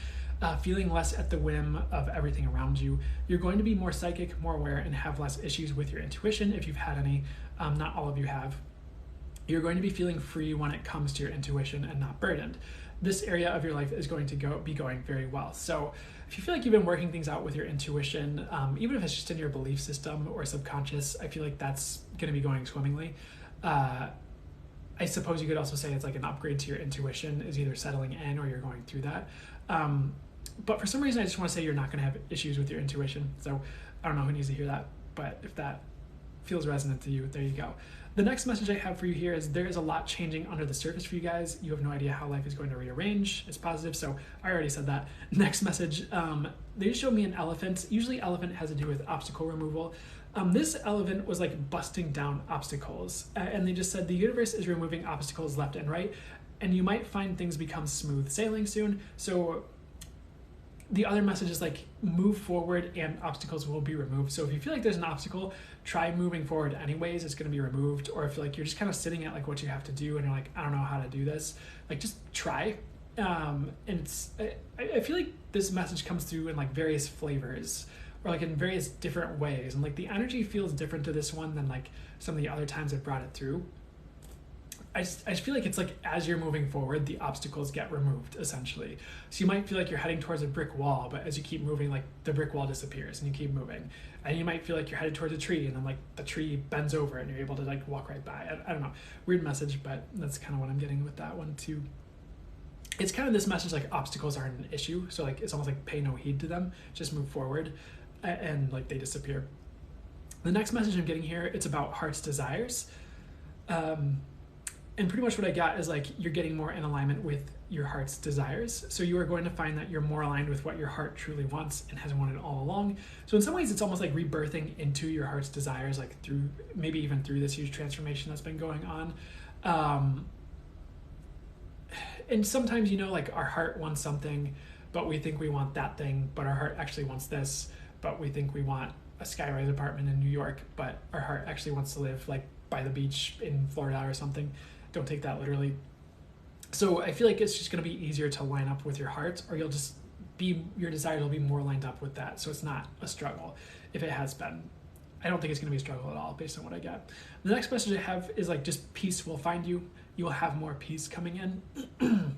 feeling less at the whim of everything around you. You're going to be more psychic, more aware, and have less issues with your intuition if you've had any. Not all of you have. You're going to be feeling free when it comes to your intuition and not burdened. This area of your life is going to be going very well. So if you feel like you've been working things out with your intuition, even if it's just in your belief system or subconscious, I feel like that's going to be going swimmingly. I suppose you could also say it's like an upgrade to your intuition is either settling in or you're going through that. But for some reason, I just want to say you're not going to have issues with your intuition. So I don't know who needs to hear that, but if that feels resonant to you, there you go. The next message I have for you here is there is a lot changing under the surface for you guys. You have no idea how life is going to rearrange. It's positive, so I already said that. Next message, they just showed me an elephant. Usually elephant has to do with obstacle removal. This elephant was like busting down obstacles, and they just said the universe is removing obstacles left and right, and you might find things become smooth sailing soon. So the other message is like move forward and obstacles will be removed. So if you feel like there's an obstacle, try moving forward anyways, it's going to be removed. Or if like you're just kind of sitting at like what you have to do and you're like, I don't know how to do this, like just try. And I feel like this message comes through in like various flavors or like in various different ways. And like the energy feels different to this one than like some of the other times I've brought it through. I just feel like it's like as you're moving forward, the obstacles get removed essentially. So you might feel like you're heading towards a brick wall, but as you keep moving, like the brick wall disappears and you keep moving. And you might feel like you're headed towards a tree and then like the tree bends over and you're able to like walk right by. I don't know, weird message, but that's kind of what I'm getting with that one too. It's kind of this message like obstacles aren't an issue. So like it's almost like pay no heed to them, just move forward and like they disappear. The next message I'm getting here, it's about heart's desires. And pretty much what I got is like you're getting more in alignment with your heart's desires. So you are going to find that you're more aligned with what your heart truly wants and has wanted all along. So in some ways it's almost like rebirthing into your heart's desires, like through maybe even through this huge transformation that's been going on. And sometimes, like our heart wants something, but we think we want that thing, but our heart actually wants this, but we think we want a skyrise apartment in New York, but our heart actually wants to live like by the beach in Florida or something. Don't take that literally. So I feel like it's just going to be easier to line up with your heart, or your desire will be more lined up with that. So it's not a struggle if it has been. I don't think it's going to be a struggle at all based on what I get. The next message I have is like just peace will find you. you will have more peace coming in.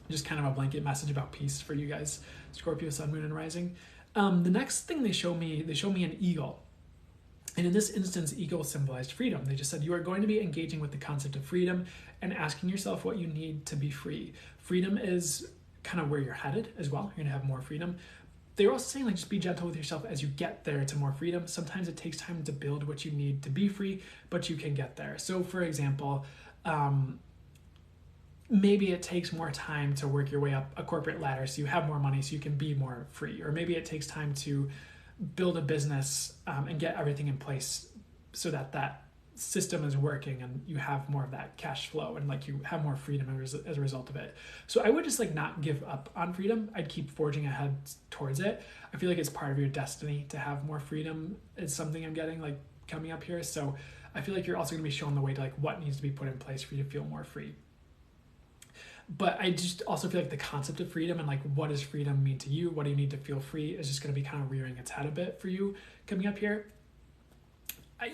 Just kind of a blanket message about peace for you guys, Scorpio, Sun, Moon, and Rising. The next thing they show me an eagle. And in this instance, eagle symbolized freedom. They just said you are going to be engaging with the concept of freedom and asking yourself what you need to be free. Freedom is kind of where you're headed as well. You're going to have more freedom. They're also saying, like, just be gentle with yourself as you get there to more freedom. Sometimes it takes time to build what you need to be free, but you can get there. So for example, maybe it takes more time to work your way up a corporate ladder so you have more money so you can be more free. Or maybe it takes time to build a business and get everything in place so that that system is working and you have more of that cash flow and like you have more freedom as a result of it. So I would just like not give up on freedom. I'd keep forging ahead towards it. I feel like it's part of your destiny to have more freedom. It's something I'm getting like coming up here. So I feel like you're also going to be shown the way to like what needs to be put in place for you to feel more free. But I just also feel like the concept of freedom and like what does freedom mean to you? What do you need to feel free is just going to be kind of rearing its head a bit for you coming up here.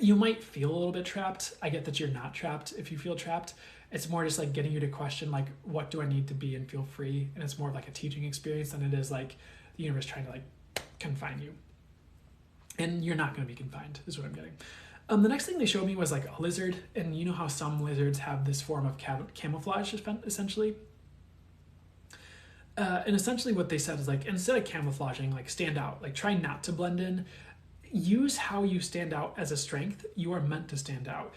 You might feel a little bit trapped. I get that you're not trapped if you feel trapped. It's more just like getting you to question like, what do I need to be and feel free? And it's more of like a teaching experience than it is like the universe trying to like confine you. And you're not going to be confined is what I'm getting. The next thing they showed me was like a lizard. And you know how some lizards have this form of camouflage essentially. And essentially what they said is like, instead of camouflaging, like stand out, like try not to blend in, use how you stand out as a strength. You are meant to stand out.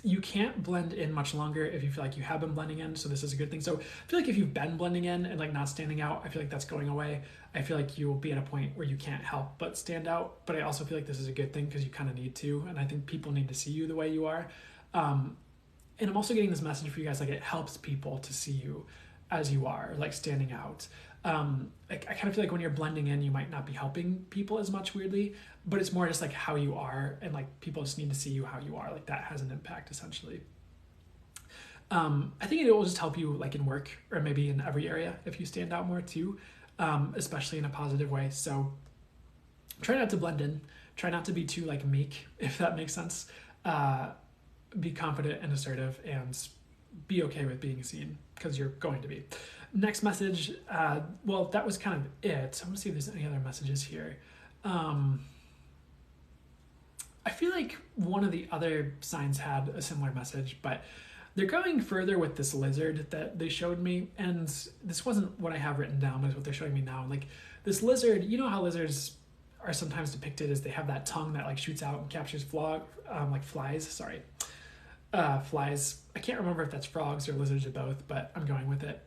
You can't blend in much longer if you feel like you have been blending in. So this is a good thing. So I feel like if you've been blending in and like not standing out, I feel like that's going away. I feel like you will be at a point where you can't help but stand out. But I also feel like this is a good thing because you kind of need to. And I think people need to see you the way you are. And I'm also getting this message for you guys, like it helps people to see you as you are, like standing out. I kind of feel like when you're blending in, you might not be helping people as much, weirdly, but it's more just like how you are, and like people just need to see you how you are. Like that has an impact essentially. I think it will just help you like in work or maybe in every area if you stand out more too, especially in a positive way. So try not to blend in, try not to be too like meek, if that makes sense. Be confident and assertive and be okay with being seen because you're going to be. Next message, well, that was kind of it. I'm gonna see if there's any other messages here. I feel like one of the other signs had a similar message, but they're going further with this lizard that they showed me, and this wasn't what I have written down, but it's what they're showing me now. Like this lizard, you know how lizards are sometimes depicted as they have that tongue that like shoots out and captures flies. Flies. I can't remember if that's frogs or lizards or both, but I'm going with it.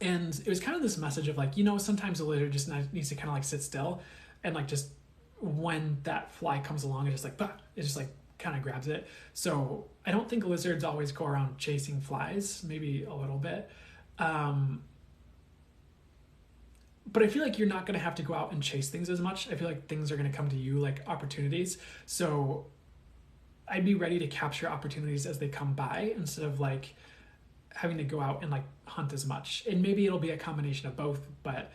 And it was kind of this message of like, you know, sometimes a lizard just needs to kind of like sit still and like just when that fly comes along, it's just like, bah, it just like kind of grabs it. So I don't think lizards always go around chasing flies, maybe a little bit. But I feel like you're not going to have to go out and chase things as much. I feel like things are going to come to you like opportunities. So I'd be ready to capture opportunities as they come by instead of like having to go out and like hunt as much. And maybe it'll be a combination of both, but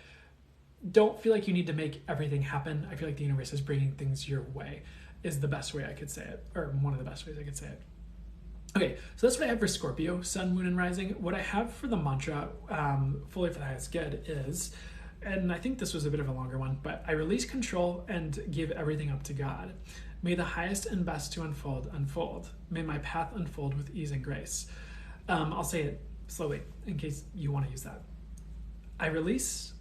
don't feel like you need to make everything happen. I feel like the universe is bringing things your way is the best way I could say it, or one of the best ways I could say it. Okay, so that's what I have for Scorpio, Sun, Moon, and Rising. What I have for the mantra, fully for the highest good, is, and I think this was a bit of a longer one, but I release control and give everything up to God. May the highest and best to unfold. May my path unfold with ease and grace. I'll say it slowly in case you want to use that. I release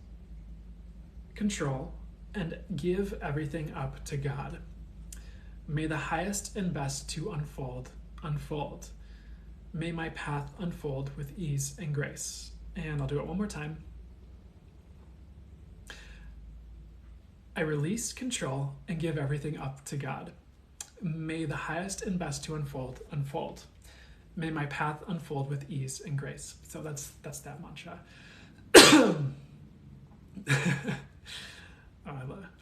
control and give everything up to God. May the highest and best to unfold. May my path unfold with ease and grace. And I'll do it one more time. I release control and give everything up to God. May the highest and best to unfold. May my path unfold with ease and grace. So that's that mantra.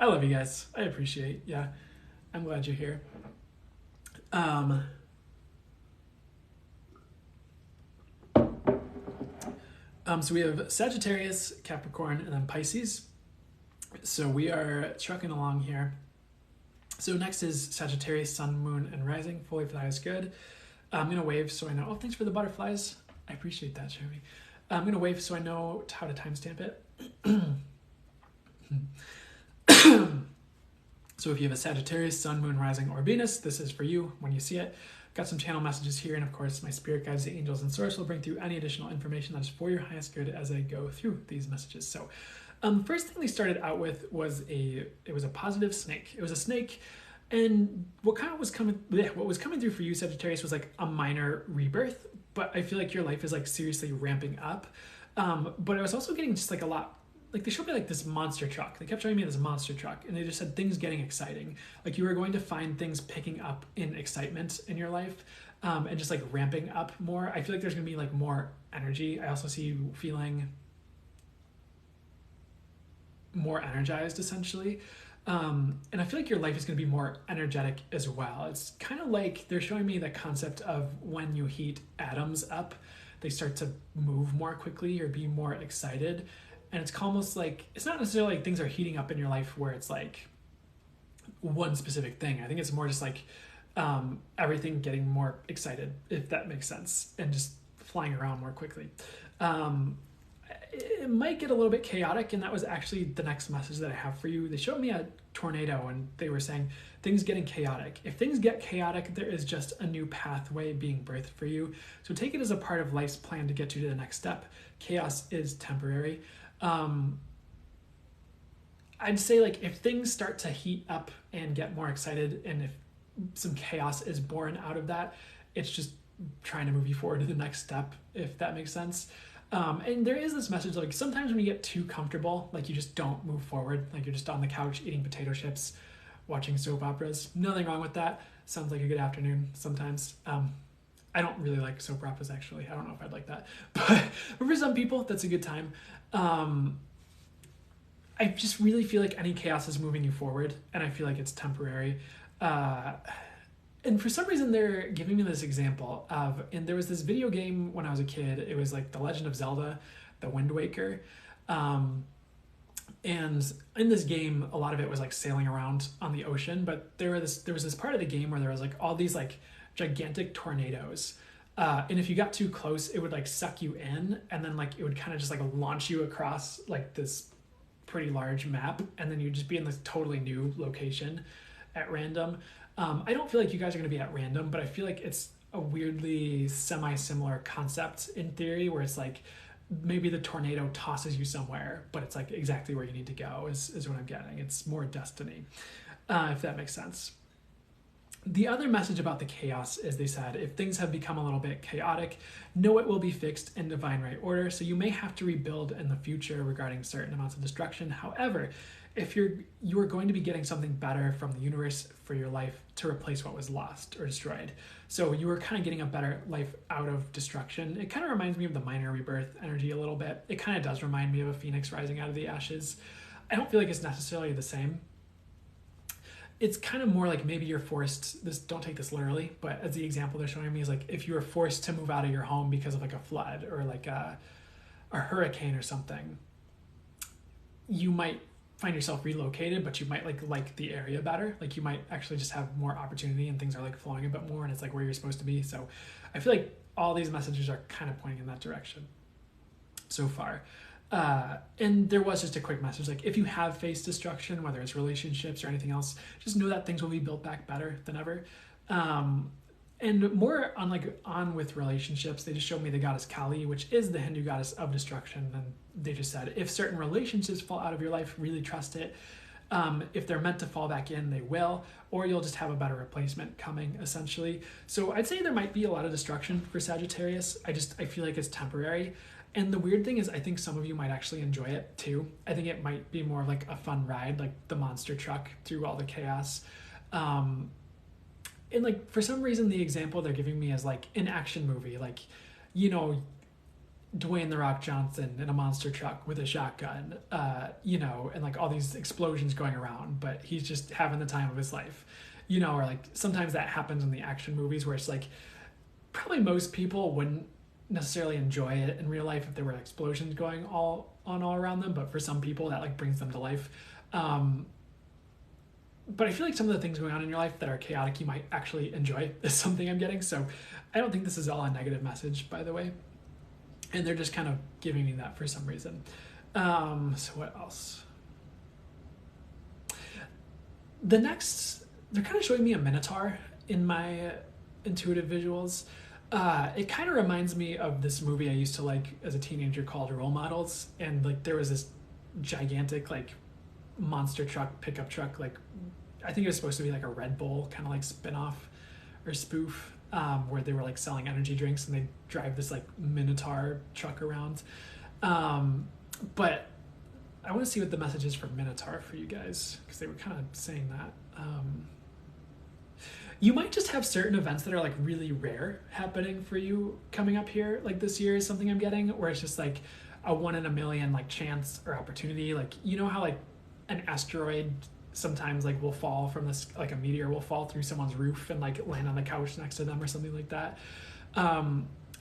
I love you guys. I appreciate. Yeah, I'm glad you're here. So we have Sagittarius, Capricorn, and then Pisces. So we are trucking along here. So next is Sagittarius, Sun, Moon, and Rising, fully for the highest good. I'm going to wave so I know. Oh, thanks for the butterflies. I appreciate that, Jeremy. I'm going to wave so I know how to timestamp it. So if you have a Sagittarius, Sun, Moon, Rising, or Venus, this is for you when you see it. Got some channel messages here, and of course my spirit guides, the angels, and source will bring through any additional information that is for your highest good as I go through these messages. So first thing they started out with was a positive snake. It was a snake, and what was coming through for you, Sagittarius, was like a minor rebirth, but I feel like your life is like seriously ramping up. But I was also getting just like a lot, like they showed me like this monster truck. They kept showing me this monster truck, and they just said things getting exciting. Like you were going to find things picking up in excitement in your life, and just like ramping up more. I feel like there's gonna be like more energy. I also see you feeling more energized, essentially. And I feel like your life is going to be more energetic as well. It's kind of like they're showing me the concept of when you heat atoms up, they start to move more quickly or be more excited. And it's almost like, it's not necessarily like things are heating up in your life where it's like one specific thing. I think it's more just like everything getting more excited, if that makes sense, and just flying around more quickly. It might get a little bit chaotic, and that was actually the next message that I have for you. They showed me a tornado, and they were saying things getting chaotic. If things get chaotic, there is just a new pathway being birthed for you. So take it as a part of life's plan to get you to the next step. Chaos is temporary. I'd say like if things start to heat up and get more excited, and if some chaos is born out of that, it's just trying to move you forward to the next step, if that makes sense. And there is this message, like sometimes when you get too comfortable, like you just don't move forward, like you're just on the couch eating potato chips, watching soap operas. Nothing wrong with that. Sounds like a good afternoon sometimes. I don't really like soap operas, actually. I don't know if I'd like that. But for some people, that's a good time. I just really feel like any chaos is moving you forward, and I feel like it's temporary. And for some reason, they're giving me this example of, and there was this video game when I was a kid. It was like The Legend of Zelda, The Wind Waker. And in this game, a lot of it was like sailing around on the ocean, but there was this part of the game where there was like all these like gigantic tornadoes. And if you got too close, it would like suck you in, and then like it would kind of just like launch you across like this pretty large map, and then you'd just be in this totally new location at random. I don't feel like you guys are going to be at random, but I feel like it's a weirdly semi-similar concept in theory, where it's like maybe the tornado tosses you somewhere, but it's like exactly where you need to go is what I'm getting. It's more destiny, if that makes sense. The other message about the chaos is they said, if things have become a little bit chaotic, know it will be fixed in divine right order. So you may have to rebuild in the future regarding certain amounts of destruction. However, if you are going to be getting something better from the universe for your life to replace what was lost or destroyed. So you are kind of getting a better life out of destruction. It kind of reminds me of the minor rebirth energy a little bit. It kind of does remind me of a phoenix rising out of the ashes. I don't feel like it's necessarily the same. It's kind of more like maybe you're forced, don't take this literally, but as the example they're showing me is like if you were forced to move out of your home because of like a flood or like a hurricane or something, you might find yourself relocated, but you might like the area better. Like you might actually just have more opportunity and things are like flowing a bit more, and it's like where you're supposed to be. So I feel like all these messages are kind of pointing in that direction so far. And there was just a quick message, like if you have faced destruction, whether it's relationships or anything else, just know that things will be built back better than ever. And more on with relationships, they just showed me the goddess Kali, which is the Hindu goddess of destruction. And they just said, if certain relationships fall out of your life, really trust it. If they're meant to fall back in, they will, or you'll just have a better replacement coming, essentially. So I'd say there might be a lot of destruction for Sagittarius. I feel like it's temporary. And the weird thing is, I think some of you might actually enjoy it too. I think it might be more like a fun ride, like the monster truck through all the chaos. And like for some reason, the example they're giving me is like an action movie, like, you know, Dwayne "The Rock" Johnson in a monster truck with a shotgun, you know, and like all these explosions going around, but he's just having the time of his life, you know, or like sometimes that happens in the action movies where it's like probably most people wouldn't necessarily enjoy it in real life if there were explosions going all around them, but for some people that like brings them to life. But I feel like some of the things going on in your life that are chaotic, you might actually enjoy is something I'm getting. So I don't think this is all a negative message, by the way. And they're just kind of giving me that for some reason. So what else? The next, they're kind of showing me a Minotaur in my intuitive visuals. It kind of reminds me of this movie I used to like as a teenager called Role Models. And like there was this gigantic like monster truck, pickup truck, like I think it was supposed to be like a Red Bull kind of like spin-off or spoof, where they were like selling energy drinks and they drive this like Minotaur truck around. But I want to see what the message is for Minotaur for you guys, because they were kind of saying that. You might just have certain events that are like really rare happening for you coming up here. Like this year is something I'm getting where it's just like a 1 in a million like chance or opportunity. Like, you know how like an asteroid sometimes like will fall from this, like a meteor will fall through someone's roof and like land on the couch next to them or something like that.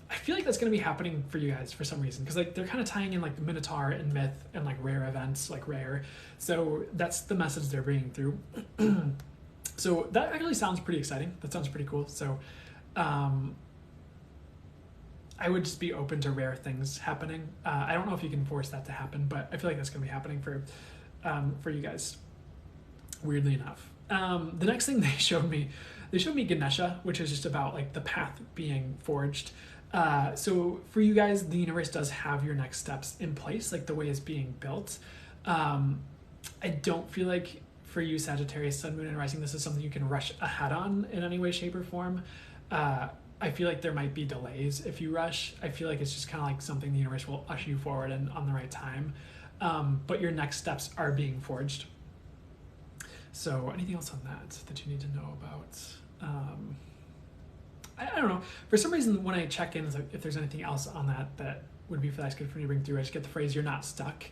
I feel like that's going to be happening for you guys for some reason, because like they're kind of tying in like the Minotaur and myth and like rare events, like rare. So that's the message they're bringing through. So that actually sounds pretty exciting. That sounds pretty cool. So I would just be open to rare things happening. I don't know if you can force that to happen, but I feel like that's going to be happening for you guys, weirdly enough. The next thing they showed me Ganesha, which is just about like the path being forged. So for you guys, the universe does have your next steps in place, like the way it's being built. I don't feel like for you, Sagittarius, Sun, Moon, and Rising, this is something you can rush ahead on in any way, shape, or form. I feel like there might be delays if you rush. I feel like it's just kind of like something the universe will usher you forward and on the right time. But your next steps are being forged. So anything else on that you need to know about? I don't know. For some reason, when I check in, if there's anything else on that would be that's good for me to bring through, I just get the phrase, you're not stuck.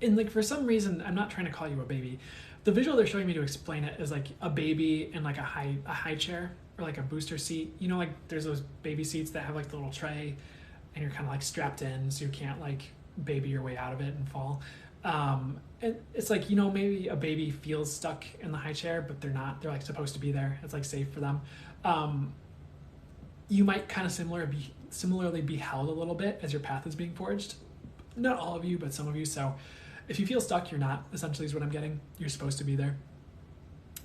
And like for some reason, I'm not trying to call you a baby. The visual they're showing me to explain it is like a baby in like a high chair or like a booster seat. You know, like there's those baby seats that have like the little tray and you're kind of like strapped in so you can't like baby your way out of it and fall. And it's like, you know, maybe a baby feels stuck in the high chair, but they're not. They're like supposed to be there. It's like safe for them. You might kind of similarly be held a little bit as your path is being forged. Not all of you, but some of you. So if you feel stuck, you're not, essentially is what I'm getting. You're supposed to be there,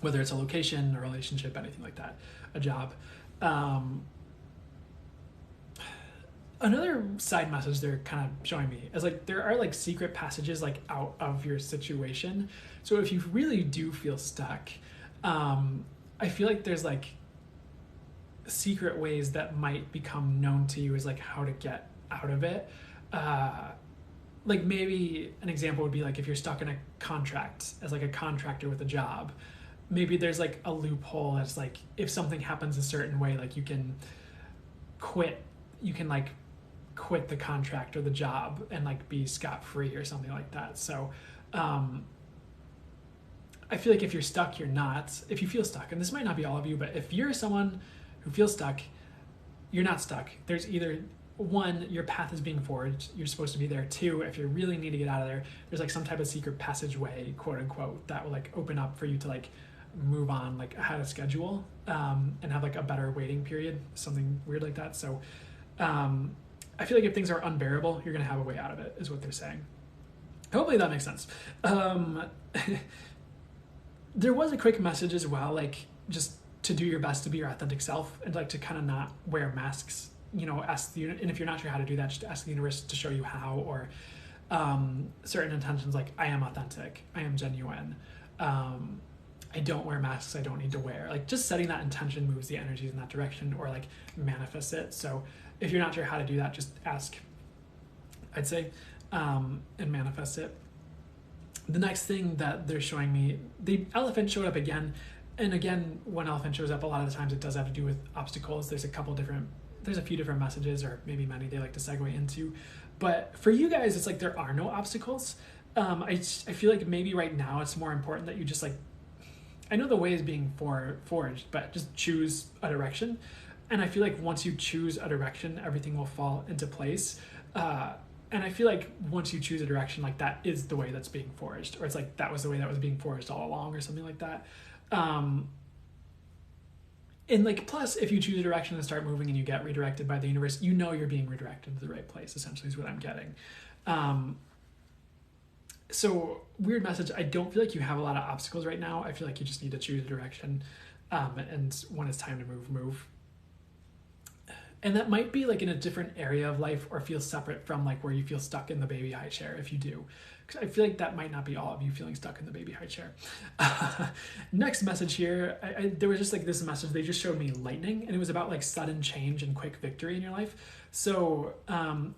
whether it's a location, a relationship, anything like that, a job. Another side message they're kind of showing me is like there are like secret passages like out of your situation. So if you really do feel stuck, I feel like there's like secret ways that might become known to you as like how to get out of it. Like maybe an example would be like if you're stuck in a contract as like a contractor with a job, maybe there's like a loophole that's like if something happens a certain way, like you can quit the contract or the job and like be scot-free or something like that. So I feel like if you're stuck, you're not. If you feel stuck, and this might not be all of you, but if you're someone who feels stuck, you're not stuck. There's either one, your path is being forged, you're supposed to be there. Two, if you really need to get out of there, there's like some type of secret passageway, quote unquote, that will like open up for you to like move on like ahead of schedule, and have like a better waiting period, something weird like that. So I feel like if things are unbearable, you're gonna have a way out of it, is what they're saying. Hopefully that makes sense. There was a quick message as well, like just to do your best to be your authentic self and like to kind of not wear masks. You know, and if you're not sure how to do that, just ask the universe to show you how, or certain intentions like I am authentic, I am genuine, I don't wear masks I don't need to wear. Like just setting that intention moves the energies in that direction, or like manifest it. So if you're not sure how to do that, just ask, I'd say, and manifest it. The next thing that they're showing me, the elephant showed up again. And again, when elephant shows up, a lot of the times it does have to do with obstacles. There's a few different messages, or maybe many they like to segue into. But for you guys, it's like there are no obstacles. I feel like maybe right now it's more important that you just like, I know the way is being forged, but just choose a direction. And I feel like once you choose a direction, everything will fall into place. And I feel like once you choose a direction, like that is the way that's being forged, or it's like that was the way that was being forged all along, or something like that. And like, plus, if you choose a direction and start moving and you get redirected by the universe, you know you're being redirected to the right place, essentially, is what I'm getting. So, weird message. I don't feel like you have a lot of obstacles right now. I feel like you just need to choose a direction. And when it's time to move, move. And that might be like in a different area of life or feel separate from like where you feel stuck in the baby high chair if you do. Because I feel like that might not be all of you feeling stuck in the baby high chair. Next message here, there was just like this message, they just showed me lightning, and it was about like sudden change and quick victory in your life. So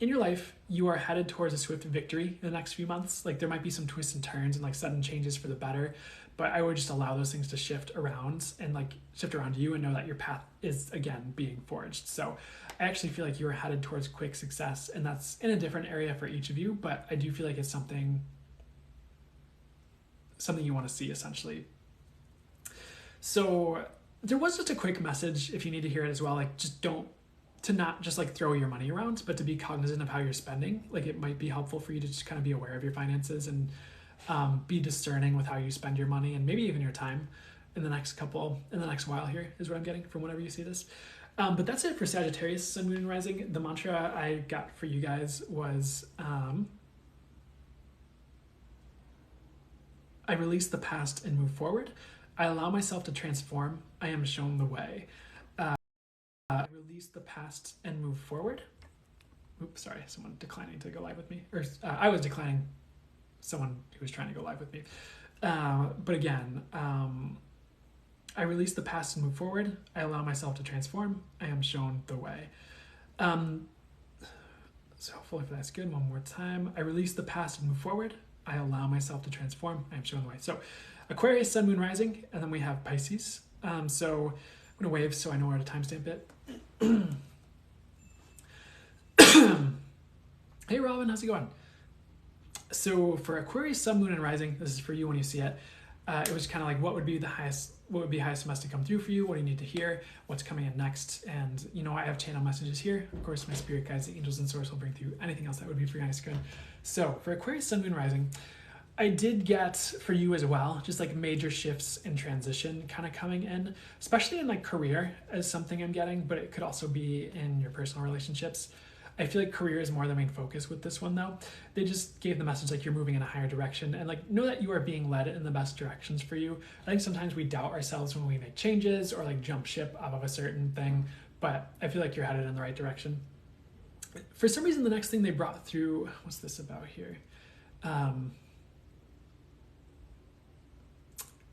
in your life, you are headed towards a swift victory in the next few months. Like there might be some twists and turns and like sudden changes for the better, but I would just allow those things to shift around and like shift around you and know that your path is again being forged. So I actually feel like you are headed towards quick success, and that's in a different area for each of you, but I do feel like it's something you want to see essentially. So there was just a quick message if you need to hear it as well, like just to not just like throw your money around, but to be cognizant of how you're spending. Like it might be helpful for you to just kind of be aware of your finances and be discerning with how you spend your money and maybe even your time in the next while here is what I'm getting from whenever you see this. But that's it for Sagittarius, Sun, Moon, and Rising. The mantra I got for you guys was, I release the past and move forward. I allow myself to transform. I am shown the way. I release the past and move forward. Oops, sorry, someone declining to go live with me. Or I was declining someone who was trying to go live with me. But again, I release the past and move forward. I allow myself to transform. I am shown the way. So hopefully that's good. One more time. I release the past and move forward. I allow myself to transform. I am shown the way. So Aquarius, Sun, Moon, Rising, and then we have Pisces. So I'm going to wave so I know where to timestamp it. Hey Robin, how's it going? So for Aquarius, Sun, Moon, and Rising, this is for you when you see it. It was kind of like what would be highest must to come through for you? What do you need to hear? What's coming in next? And you know, I have channel messages here. Of course, my spirit guides, the angels and source will bring through anything else that would be for your highest good. So for Aquarius, Sun, Moon, Rising, I did get for you as well, just like major shifts and transition kind of coming in, especially in like career as something I'm getting, but it could also be in your personal relationships. I feel like career is more the main focus with this one though. They just gave the message like you're moving in a higher direction and like know that you are being led in the best directions for you. I think sometimes we doubt ourselves when we make changes or like jump ship out of a certain thing, but I feel like you're headed in the right direction. For some reason, the next thing they brought through, what's this about here?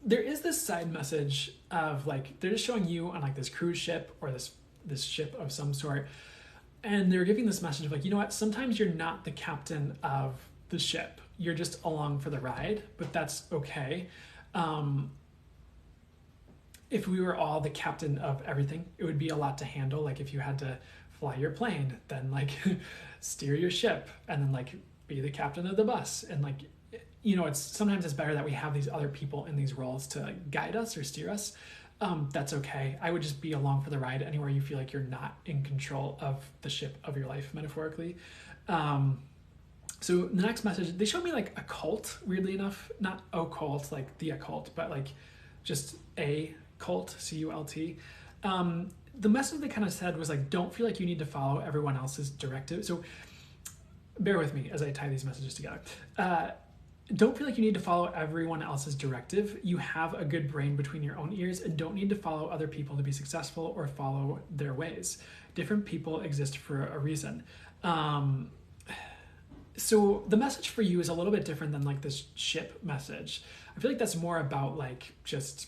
There is this side message of like, they're just showing you on like this cruise ship or this ship of some sort. And they're giving this message of like, you know what, sometimes you're not the captain of the ship. You're just along for the ride, but that's okay. If we were all the captain of everything, it would be a lot to handle. Like if you had to fly your plane, then like steer your ship and then like be the captain of the bus. And like, you know, sometimes it's better that we have these other people in these roles to like guide us or steer us. That's okay. I would just be along for the ride anywhere you feel like you're not in control of the ship of your life, metaphorically. So the next message, they showed me like a cult, weirdly enough, not occult, like the occult, but like just a cult, C-U-L-T. The message they kind of said was like, don't feel like you need to follow everyone else's directive. So bear with me as I tie these messages together. Don't feel like you need to follow everyone else's directive. You have a good brain between your own ears and don't need to follow other people to be successful or follow their ways. Different people exist for a reason. So the message for you is a little bit different than like this ship message. I feel like that's more about like just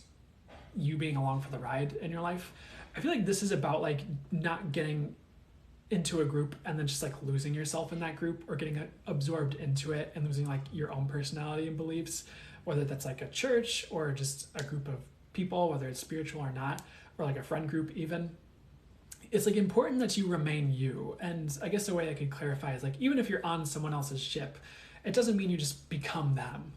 you being along for the ride in your life. I feel like this is about like not getting into a group and then just like losing yourself in that group or getting absorbed into it and losing like your own personality and beliefs, whether that's like a church or just a group of people, whether it's spiritual or not, or like a friend group even. It's like important that you remain you. And I guess the way I could clarify is like, even if you're on someone else's ship, it doesn't mean you just become them.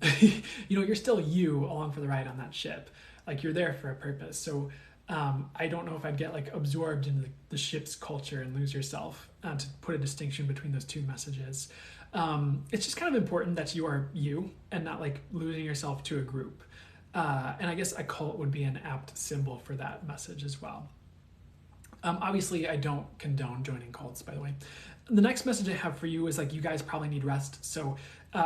You know, you're still you along for the ride on that ship. Like you're there for a purpose. So I don't know if I'd get like absorbed into the ship's culture and lose yourself, to put a distinction between those two messages. It's just kind of important that you are you and not like losing yourself to a group. And I guess a cult would be an apt symbol for that message as well. Obviously, I don't condone joining cults, by the way. The next message I have for you is like you guys probably need rest. So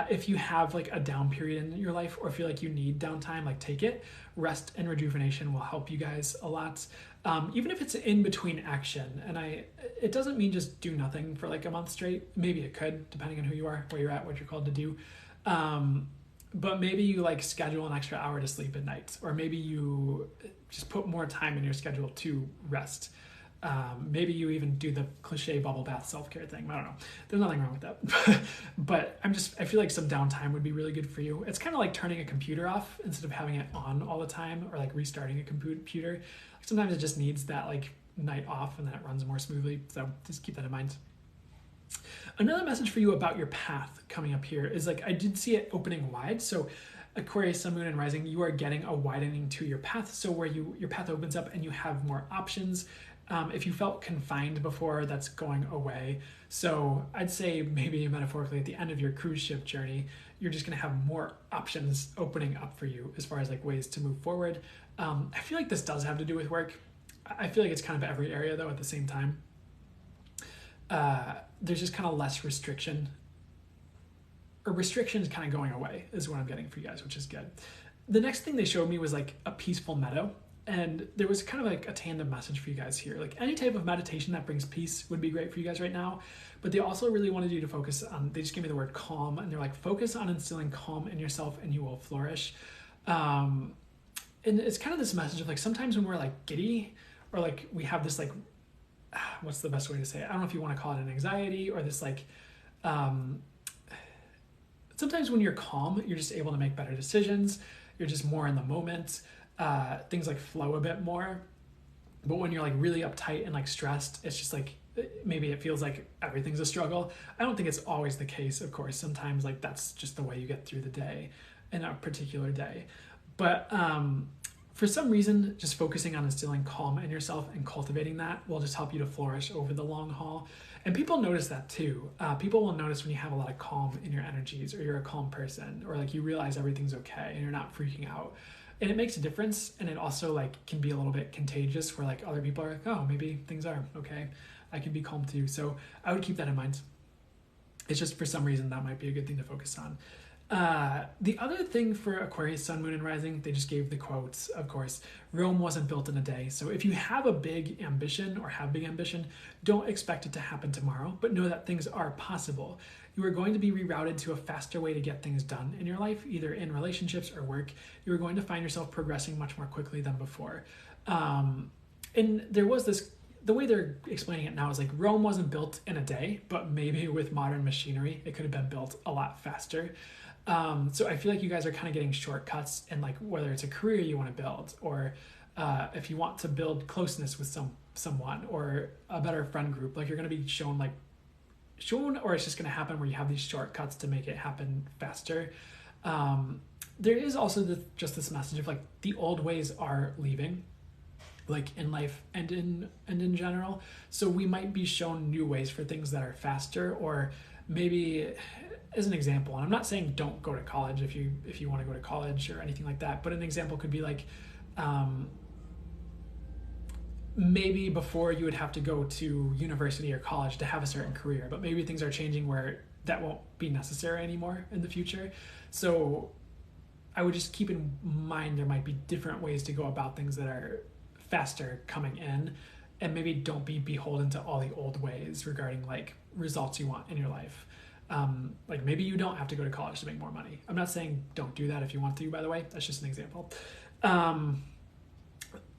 if you have like a down period in your life or feel like you need downtime, like take it. Rest and rejuvenation will help you guys a lot. Even if it's in between action, and it doesn't mean just do nothing for like a month straight. Maybe it could, depending on who you are, where you're at, what you're called to do. But maybe you like schedule an extra hour to sleep at night, or maybe you just put more time in your schedule to rest. Maybe you even do the cliche bubble bath self-care thing. I don't know. There's nothing wrong with that. But I feel like some downtime would be really good for you. It's kind of like turning a computer off instead of having it on all the time, or like restarting a computer. Sometimes it just needs that like night off and then it runs more smoothly. So just keep that in mind. Another message for you about your path coming up here is like I did see it opening wide. So Aquarius, Sun, Moon, and Rising, you are getting a widening to your path. So where your path opens up and you have more options. If you felt confined before, that's going away. So I'd say maybe metaphorically at the end of your cruise ship journey, you're just going to have more options opening up for you as far as like ways to move forward. I feel like this does have to do with work. I feel like it's kind of every area though at the same time. There's just kind of less restriction, or restrictions kind of going away is what I'm getting for you guys, which is good. The next thing they showed me was like a peaceful meadow. And there was kind of like a tandem message for you guys here. Like any type of meditation that brings peace would be great for you guys right now. But they also really wanted you to focus on, they just gave me the word calm. And they're like, focus on instilling calm in yourself and you will flourish. And it's kind of this message of like, sometimes when we're like giddy or like we have this like, what's the best way to say it? I don't know if you want to call it an anxiety or this like, sometimes when you're calm, you're just able to make better decisions. You're just more in the moment. Things like flow a bit more. But when you're like really uptight and like stressed, it's just like maybe it feels like everything's a struggle. I don't think it's always the case, of course. Sometimes like that's just the way you get through the day in a particular day. But for some reason, just focusing on instilling calm in yourself and cultivating that will just help you to flourish over the long haul. And people notice that too. People will notice when you have a lot of calm in your energies, or you're a calm person, or like you realize everything's okay and you're not freaking out. And it makes a difference, and it also like can be a little bit contagious where like other people are like, oh, maybe things are okay. I can be calm too. So I would keep that in mind. It's just for some reason that might be a good thing to focus on. The other thing for Aquarius, Sun, Moon, and Rising, they just gave the quotes, of course. Rome wasn't built in a day. So if you have a big ambition or have big ambition, don't expect it to happen tomorrow, but know that things are possible. You are going to be rerouted to a faster way to get things done in your life, either in relationships or work. You are going to find yourself progressing much more quickly than before. And there was this, the way they're explaining it now is like Rome wasn't built in a day, but maybe with modern machinery, it could have been built a lot faster. So I feel like you guys are kind of getting shortcuts in like whether it's a career you want to build, or if you want to build closeness with someone or a better friend group, like you're going to be shown, or it's just going to happen where you have these shortcuts to make it happen faster. There is also just this message of like the old ways are leaving, like in life and in general. So we might be shown new ways for things that are faster, or maybe as an example, and I'm not saying don't go to college if you want to go to college or anything like that, but an example could be like, maybe before you would have to go to university or college to have a certain career, but maybe things are changing where that won't be necessary anymore in the future. So I would just keep in mind there might be different ways to go about things that are faster coming in, and maybe don't be beholden to all the old ways regarding like results you want in your life. Like maybe you don't have to go to college to make more money. I'm not saying don't do that if you want to, by the way. That's just an example.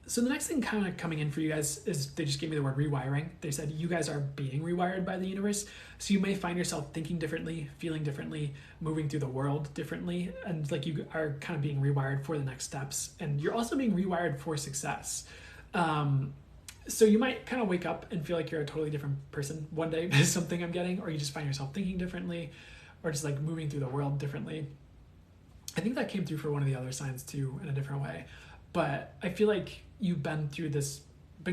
So the next thing kind of coming in for you guys is they just gave me the word rewiring. They said you guys are being rewired by the universe. So you may find yourself thinking differently, feeling differently, moving through the world differently. And like you are kind of being rewired for the next steps. And you're also being rewired for success. So you might kind of wake up and feel like you're a totally different person one day is something I'm getting, or you just find yourself thinking differently, or just like moving through the world differently. I think that came through for one of the other signs too in a different way. But I feel like you've been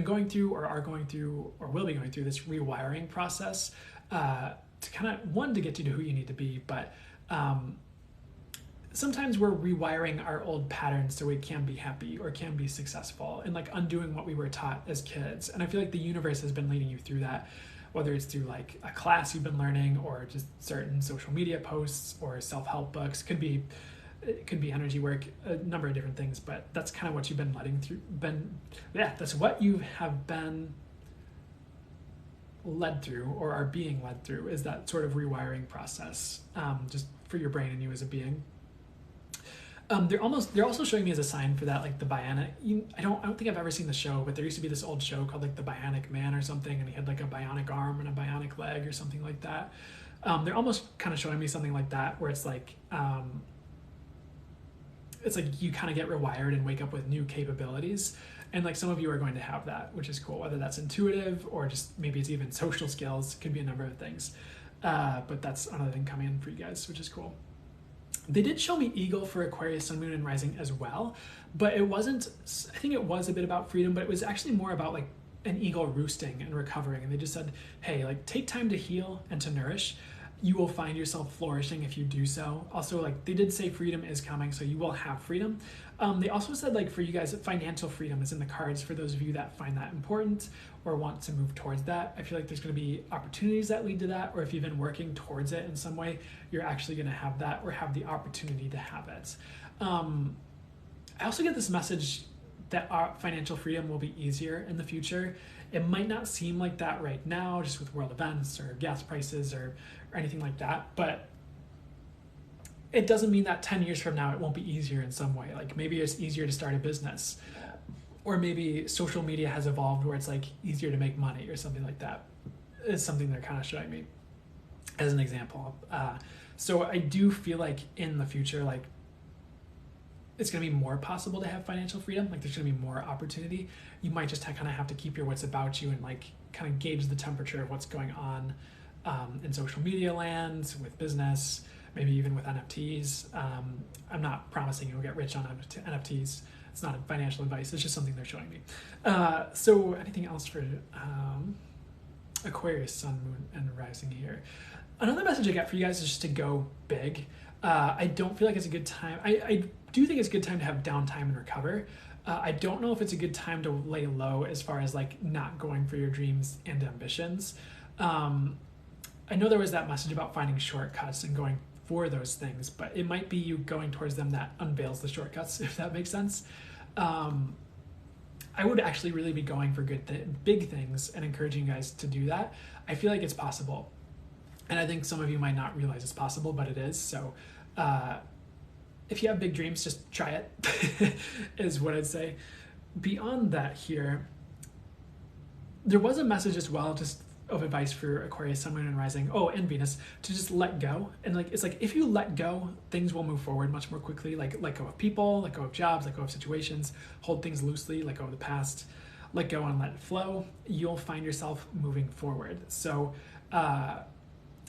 going through or are going through or will be going through this rewiring process to kind of, one, to get you to who you need to be, but sometimes we're rewiring our old patterns so we can be happy or can be successful, and like undoing what we were taught as kids. And I feel like the universe has been leading you through that, whether it's through like a class you've been learning or just certain social media posts or self-help books. It could be energy work, a number of different things, but that's kind of what you've been that's what you have been led through or are being led through, is that sort of rewiring process, just for your brain and you as a being. They're also showing me as a sign for that, like the bionic. I don't think I've ever seen the show, but there used to be this old show called like the Bionic Man or something, and he had like a bionic arm and a bionic leg or something like that. They're almost kind of showing me something like that, where it's like you kind of get rewired and wake up with new capabilities. And like some of you are going to have that, which is cool, whether that's intuitive or just maybe it's even social skills. It could be a number of things. But that's another thing coming in for you guys, which is cool. They did show me Eagle for Aquarius, Sun, Moon, and Rising as well, but it wasn't, I think it was a bit about freedom, but it was actually more about like an eagle roosting and recovering. And they just said, hey, like take time to heal and to nourish. You will find yourself flourishing if you do so. Also, like they did say freedom is coming, so you will have freedom. They also said like for you guys, financial freedom is in the cards for those of you that find that important or want to move towards that. I feel like there's going to be opportunities that lead to that, or if you've been working towards it in some way, you're actually going to have that or have the opportunity to have it. I also get this message that our financial freedom will be easier in the future. It might not seem like that right now, just with world events or gas prices or anything like that, but it doesn't mean that 10 years from now it won't be easier in some way. Like maybe it's easier to start a business, or maybe social media has evolved where it's like easier to make money or something like that. Is something they're kind of showing me as an example. So I do feel like in the future, like it's going to be more possible to have financial freedom. Like there's going to be more opportunity. You might just kind of have to keep your wits about you and like kind of gauge the temperature of what's going on in social media land, with business, maybe even with NFTs. I'm not promising you'll get rich on NFTs. It's not financial advice. It's just something they're showing me. So anything else for Aquarius, Sun, Moon, and Rising here? Another message I got for you guys is just to go big. I don't feel like it's a good time. I do think it's a good time to have downtime and recover. I don't know if it's a good time to lay low as far as like not going for your dreams and ambitions. I know there was that message about finding shortcuts and going for those things, but it might be you going towards them that unveils the shortcuts, if that makes sense. I would actually really be going for big things and encouraging you guys to do that. I feel like it's possible. And I think some of you might not realize it's possible, but it is. So if you have big dreams, just try it, is what I'd say. Beyond that here, there was a message as well, just of advice for Aquarius, Sun, Moon, and Rising, and Venus, to just let go. And like it's like if you let go, things will move forward much more quickly. Like let go of people, let go of jobs, let go of situations, hold things loosely, let go of the past, let go and let it flow. You'll find yourself moving forward. So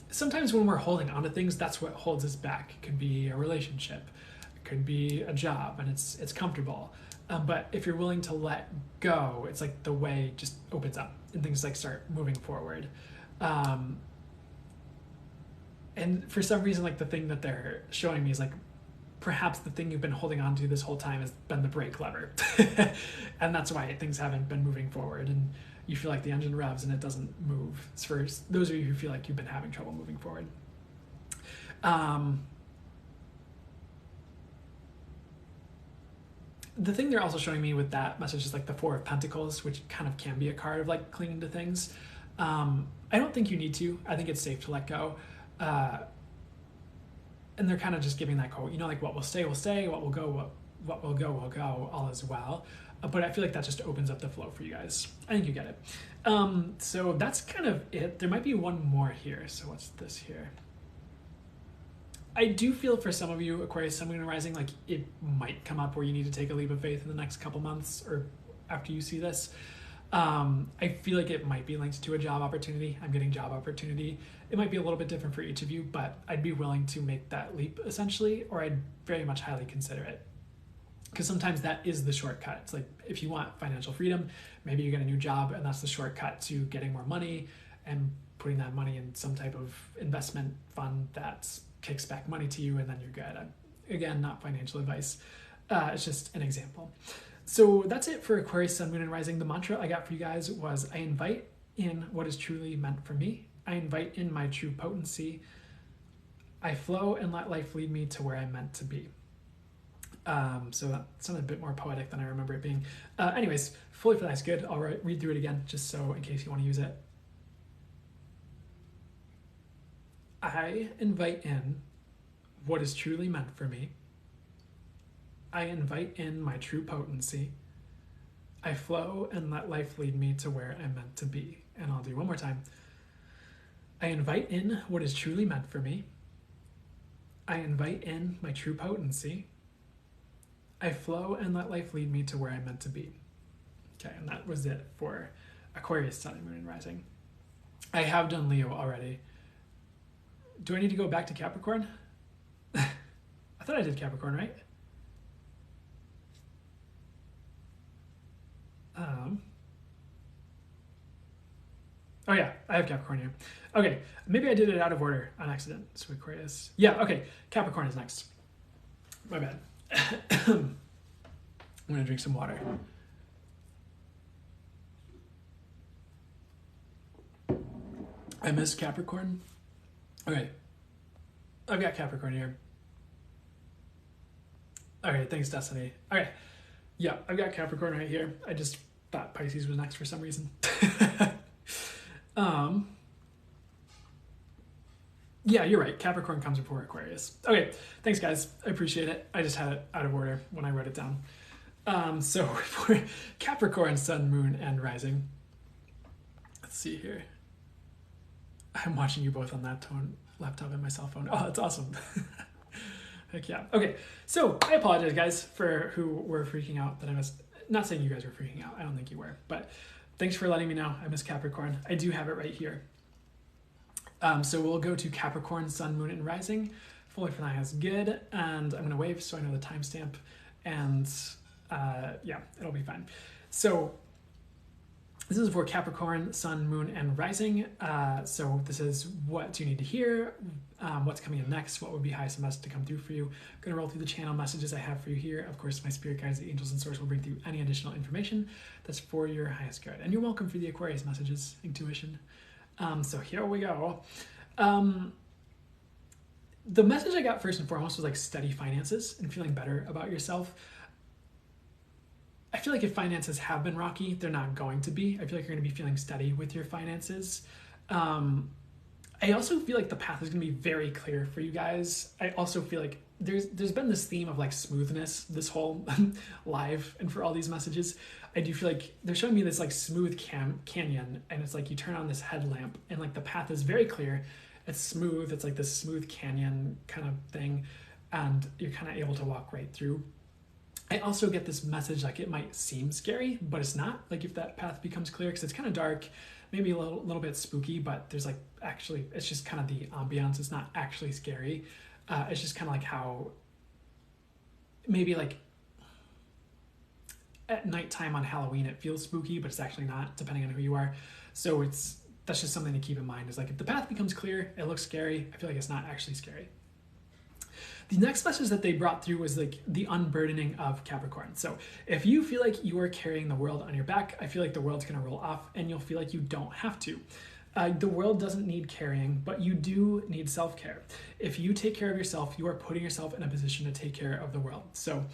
sometimes when we're holding on to things, that's what holds us back. It could be a relationship, it could be a job, and it's comfortable. But if you're willing to let go, it's like the way just opens up and things like start moving forward. And for some reason, like the thing that they're showing me is like perhaps the thing you've been holding on to this whole time has been the brake lever. And that's why things haven't been moving forward. And you feel like the engine revs and it doesn't move. It's for those of you who feel like you've been having trouble moving forward. The thing they're also showing me with that message is like the Four of Pentacles, which kind of can be a card of like clinging to things. I don't think you need to. I think it's safe to let go. And they're kind of just giving that quote, like what will stay, what will go, what will go, all is well. But I feel like that just opens up the flow for you guys. I think you get it. So that's kind of it. There might be one more here. So what's this here? I do feel for some of you, Aquarius, Sun, Moon, and Rising, like it might come up where you need to take a leap of faith in the next couple months or after you see this. I feel like it might be linked to a job opportunity. I'm getting job opportunity. It might be a little bit different for each of you, but I'd be willing to make that leap essentially, or I'd very much highly consider it. Because sometimes that is the shortcut. It's like if you want financial freedom, maybe you get a new job and that's the shortcut to getting more money and putting that money in some type of investment fund that kicks back money to you and then you're good. Again, not financial advice. It's just an example. So that's it for Aquarius, Sun, Moon, and Rising. The mantra I got for you guys was, I invite in what is truly meant for me. I invite in my true potency. I flow and let life lead me to where I'm meant to be. So that sounded a bit more poetic than I remember it being. Anyways, fully feel that's good. I'll read through it again, just so in case you want to use it. I invite in what is truly meant for me. I invite in my true potency. I flow and let life lead me to where I'm meant to be. And I'll do one more time. I invite in what is truly meant for me. I invite in my true potency. I flow and let life lead me to where I'm meant to be. Okay, and that was it for Aquarius, Sun, Moon, and Rising. I have done Leo already. Do I need to go back to Capricorn? I thought I did Capricorn, right? Oh yeah, I have Capricorn here. Okay, maybe I did it out of order on accident. So Aquarius. Yeah, okay, Capricorn is next. My bad. I'm gonna drink some water. I missed Capricorn. Okay, I've got Capricorn here. Okay, thanks, Destiny. Okay, yeah, I've got Capricorn right here. I just thought Pisces was next for some reason. Yeah, you're right. Capricorn comes before Aquarius. Okay, thanks guys. I appreciate it. I just had it out of order when I wrote it down. So for Capricorn, Sun, Moon, and Rising. Let's see here. I'm watching you both on that laptop and my cell phone. Oh, that's awesome. Heck yeah. Okay, so I apologize guys for who were freaking out that I missed. Not saying you guys were freaking out. I don't think you were, but thanks for letting me know. I missed Capricorn. I do have it right here. So we'll go to Capricorn, Sun, Moon, and Rising. Fully for now is good, and I'm going to wave so I know the timestamp, and yeah, it'll be fine. So this is for Capricorn, Sun, Moon, and Rising. So this is what do you need to hear, what's coming in next, what would be highest and best to come through for you. I'm going to roll through the channel messages I have for you here. Of course, my spirit guides, the angels, and source will bring through any additional information that's for your highest good. And you're welcome for the Aquarius messages, intuition. So here we go. The message I got first and foremost was like steady finances and feeling better about yourself. I feel like if finances have been rocky, they're not going to be. I feel like you're going to be feeling steady with your finances. I also feel like the path is going to be very clear for you guys. I also feel like there's been this theme of like smoothness this whole live and for all these messages. I do feel like they're showing me this like smooth canyon, and it's like you turn on this headlamp and like the path is very clear. It's smooth. It's like this smooth canyon kind of thing, and you're kind of able to walk right through. I also get this message like it might seem scary, but it's not. Like if that path becomes clear, because it's kind of dark, maybe a little bit spooky, but there's like actually it's just kind of the ambiance. It's not actually scary. It's just kind of like how maybe like at nighttime on Halloween it feels spooky, but it's actually not, depending on who you are. So that's just something to keep in mind, is like if the path becomes clear, it looks scary, I feel like it's not actually scary. The next message that they brought through was like the unburdening of Capricorn. So if you feel like you are carrying the world on your back, I feel like the world's going to roll off and you'll feel like you don't have to. The world doesn't need carrying, but you do need self-care. If you take care of yourself, you are putting yourself in a position to take care of the world. So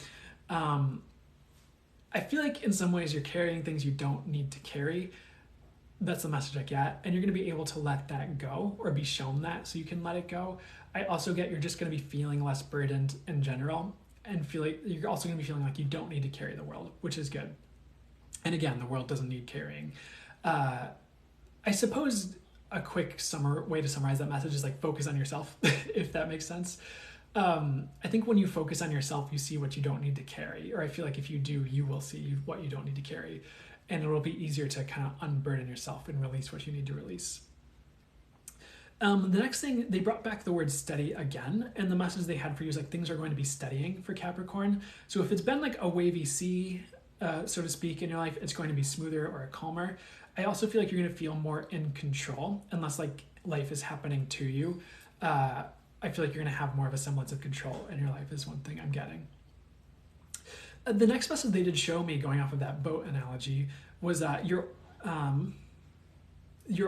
I feel like in some ways you're carrying things you don't need to carry. That's the message I get. And you're going to be able to let that go, or be shown that so you can let it go. I also get you're just going to be feeling less burdened in general, and feel like you're also going to be feeling like you don't need to carry the world, which is good. And again, the world doesn't need carrying. I suppose a quick way to summarize that message is like focus on yourself, if that makes sense. I think when you focus on yourself, you see what you don't need to carry, or I feel like if you do, you will see what you don't need to carry, and it will be easier to kind of unburden yourself and release what you need to release. The next thing, they brought back the word steady again, and the message they had for you is like things are going to be steadying for Capricorn. So if it's been like a wavy sea, so to speak, in your life, it's going to be smoother or calmer. I also feel like you're going to feel more in control, unless like life is happening to you. I feel like you're going to have more of a semblance of control in your life is one thing I'm getting. The next message they did show me, going off of that boat analogy, was that your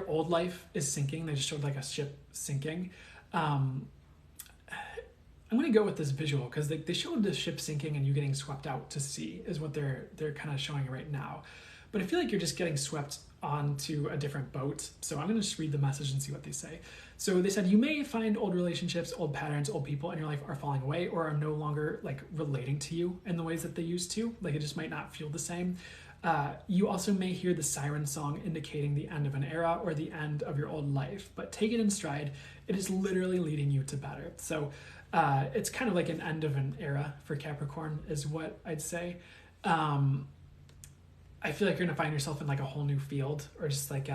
old life is sinking. They just showed like a ship sinking. I'm going to go with this visual because they showed the ship sinking and you getting swept out to sea is what they're kind of showing right now. But I feel like you're just getting swept onto a different boat. So I'm going to just read the message and see what they say. So they said, you may find old relationships, old patterns, old people in your life are falling away or are no longer like relating to you in the ways that they used to. Like it just might not feel the same. You also may hear the siren song indicating the end of an era or the end of your old life, but take it in stride. It is literally leading you to better. So it's kind of like an end of an era for Capricorn is what I'd say. I feel like you're going to find yourself in like a whole new field or just like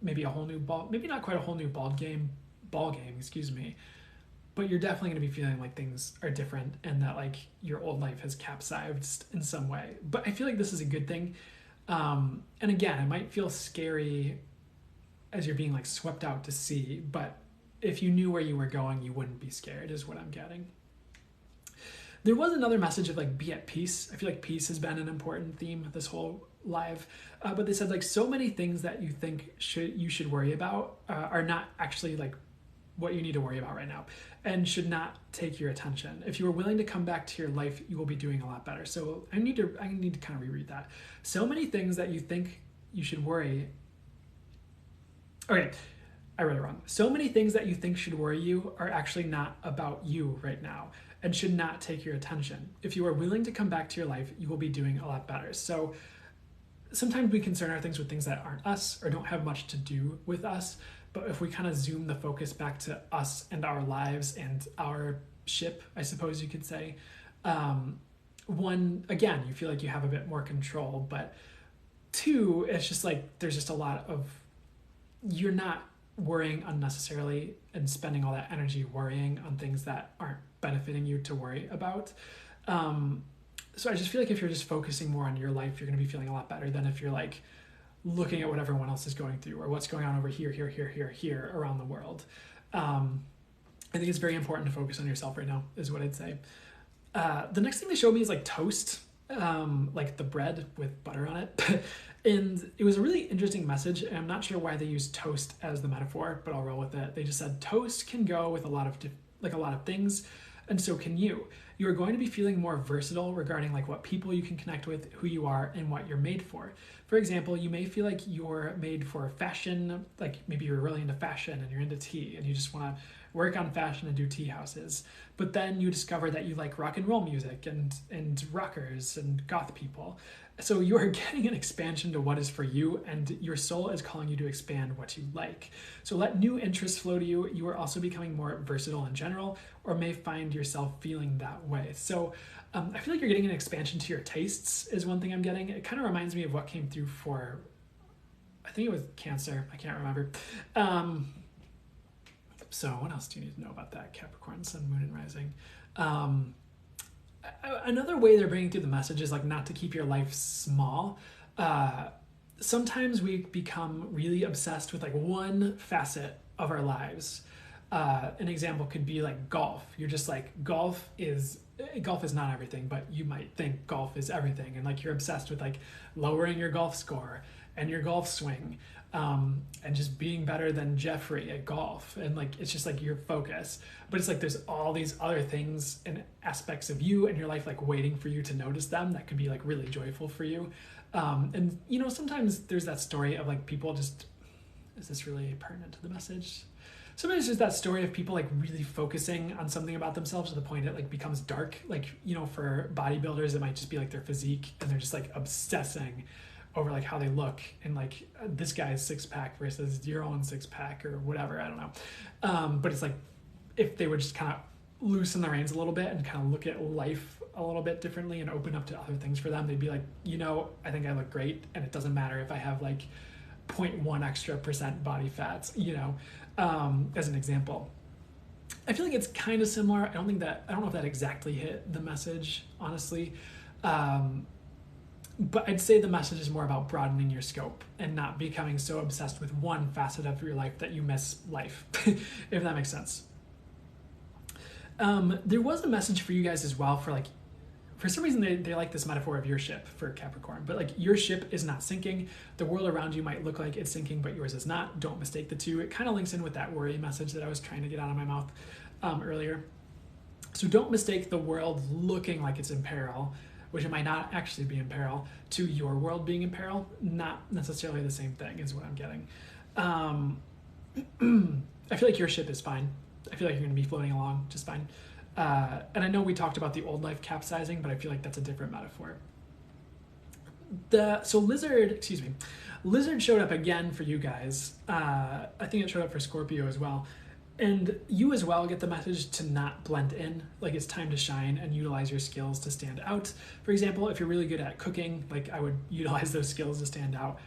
maybe a whole new ball, maybe not quite a whole new ball game, excuse me. But you're definitely going to be feeling like things are different and that like your old life has capsized in some way. But I feel like this is a good thing. And again, it might feel scary as you're being like swept out to sea, but if you knew where you were going, you wouldn't be scared is what I'm getting. There was another message of like be at peace. I feel like peace has been an important theme this whole live, but they said like so many things that you think you should worry about are not actually like what you need to worry about right now and should not take your attention. If you are willing to come back to your life, you will be doing a lot better. So I need to kind of reread that. So many things that you think you should worry. Okay, I read it wrong. So many things that you think should worry you are actually not about you right now and should not take your attention. If you are willing to come back to your life, you will be doing a lot better. So sometimes we concern our things with things that aren't us or don't have much to do with us. But if we kind of zoom the focus back to us and our lives and our ship, I suppose you could say, one, again, you feel like you have a bit more control, but two, it's just like there's just a lot of, you're not worrying unnecessarily and spending all that energy worrying on things that aren't benefiting you to worry about. So I just feel like if you're just focusing more on your life, you're going to be feeling a lot better than if you're like looking at what everyone else is going through or what's going on over here around the world. I think it's very important to focus on yourself right now is what I'd say. The next thing they showed me is like toast, like the bread with butter on it. And it was a really interesting message. And I'm not sure why they used toast as the metaphor, but I'll roll with it. They just said toast can go with a lot of things. And so can you. You are going to be feeling more versatile regarding like what people you can connect with, who you are, and what you're made for. For example, you may feel like you're made for fashion, like maybe you're really into fashion and you're into tea and you just want to work on fashion and do tea houses. But then you discover that you like rock and roll music and rockers and goth people. So you are getting an expansion to what is for you, and your soul is calling you to expand what you like. So let new interests flow to you. You are also becoming more versatile in general, or may find yourself feeling that way. So I feel like you're getting an expansion to your tastes is one thing I'm getting. It kind of reminds me of what came through for, I think it was Cancer. I can't remember. So what else do you need to know about that? Capricorn, Sun, Moon, and Rising. Another way they're bringing through the message is like not to keep your life small. Sometimes we become really obsessed with like one facet of our lives. An example could be like golf. You're just like, golf is not everything, but you might think golf is everything. And like you're obsessed with like lowering your golf score and your golf swing, and just being better than Jeffrey at golf. And like, it's just like your focus, but it's like, there's all these other things and aspects of you and your life, like waiting for you to notice them. That could be like really joyful for you. And you know, sometimes there's that story of like people just, is this really pertinent to the message? Sometimes there's that story of people like really focusing on something about themselves to the point it like becomes dark. Like, you know, for bodybuilders, it might just be like their physique and they're just like obsessing over like how they look and like this guy's six-pack versus your own six-pack or whatever, I don't know. But it's like if they would just kind of loosen the reins a little bit and kind of look at life a little bit differently and open up to other things for them, they'd be like, you know, I think I look great and it doesn't matter if I have like 0.1 extra % body fats, you know, as an example. I feel like it's kind of similar. I don't know if that exactly hit the message, honestly. But I'd say the message is more about broadening your scope and not becoming so obsessed with one facet of your life that you miss life, if that makes sense. There was a message for you guys as well for like, for some reason they like this metaphor of your ship for Capricorn, but like your ship is not sinking. The world around you might look like it's sinking, but yours is not. Don't mistake the two. It kind of links in with that worry message that I was trying to get out of my mouth earlier. So don't mistake the world looking like it's in peril, which it might not actually be in peril, to your world being in peril. Not necessarily the same thing is what I'm getting. I feel like your ship is fine. I feel like you're going to be floating along just fine. And I know we talked about the old life capsizing, but I feel like that's a different metaphor. So Lizard showed up again for you guys. I think it showed up for Scorpio as well. And you as well get the message to not blend in. Like, it's time to shine and utilize your skills to stand out. For example, if you're really good at cooking, like I would utilize those skills to stand out.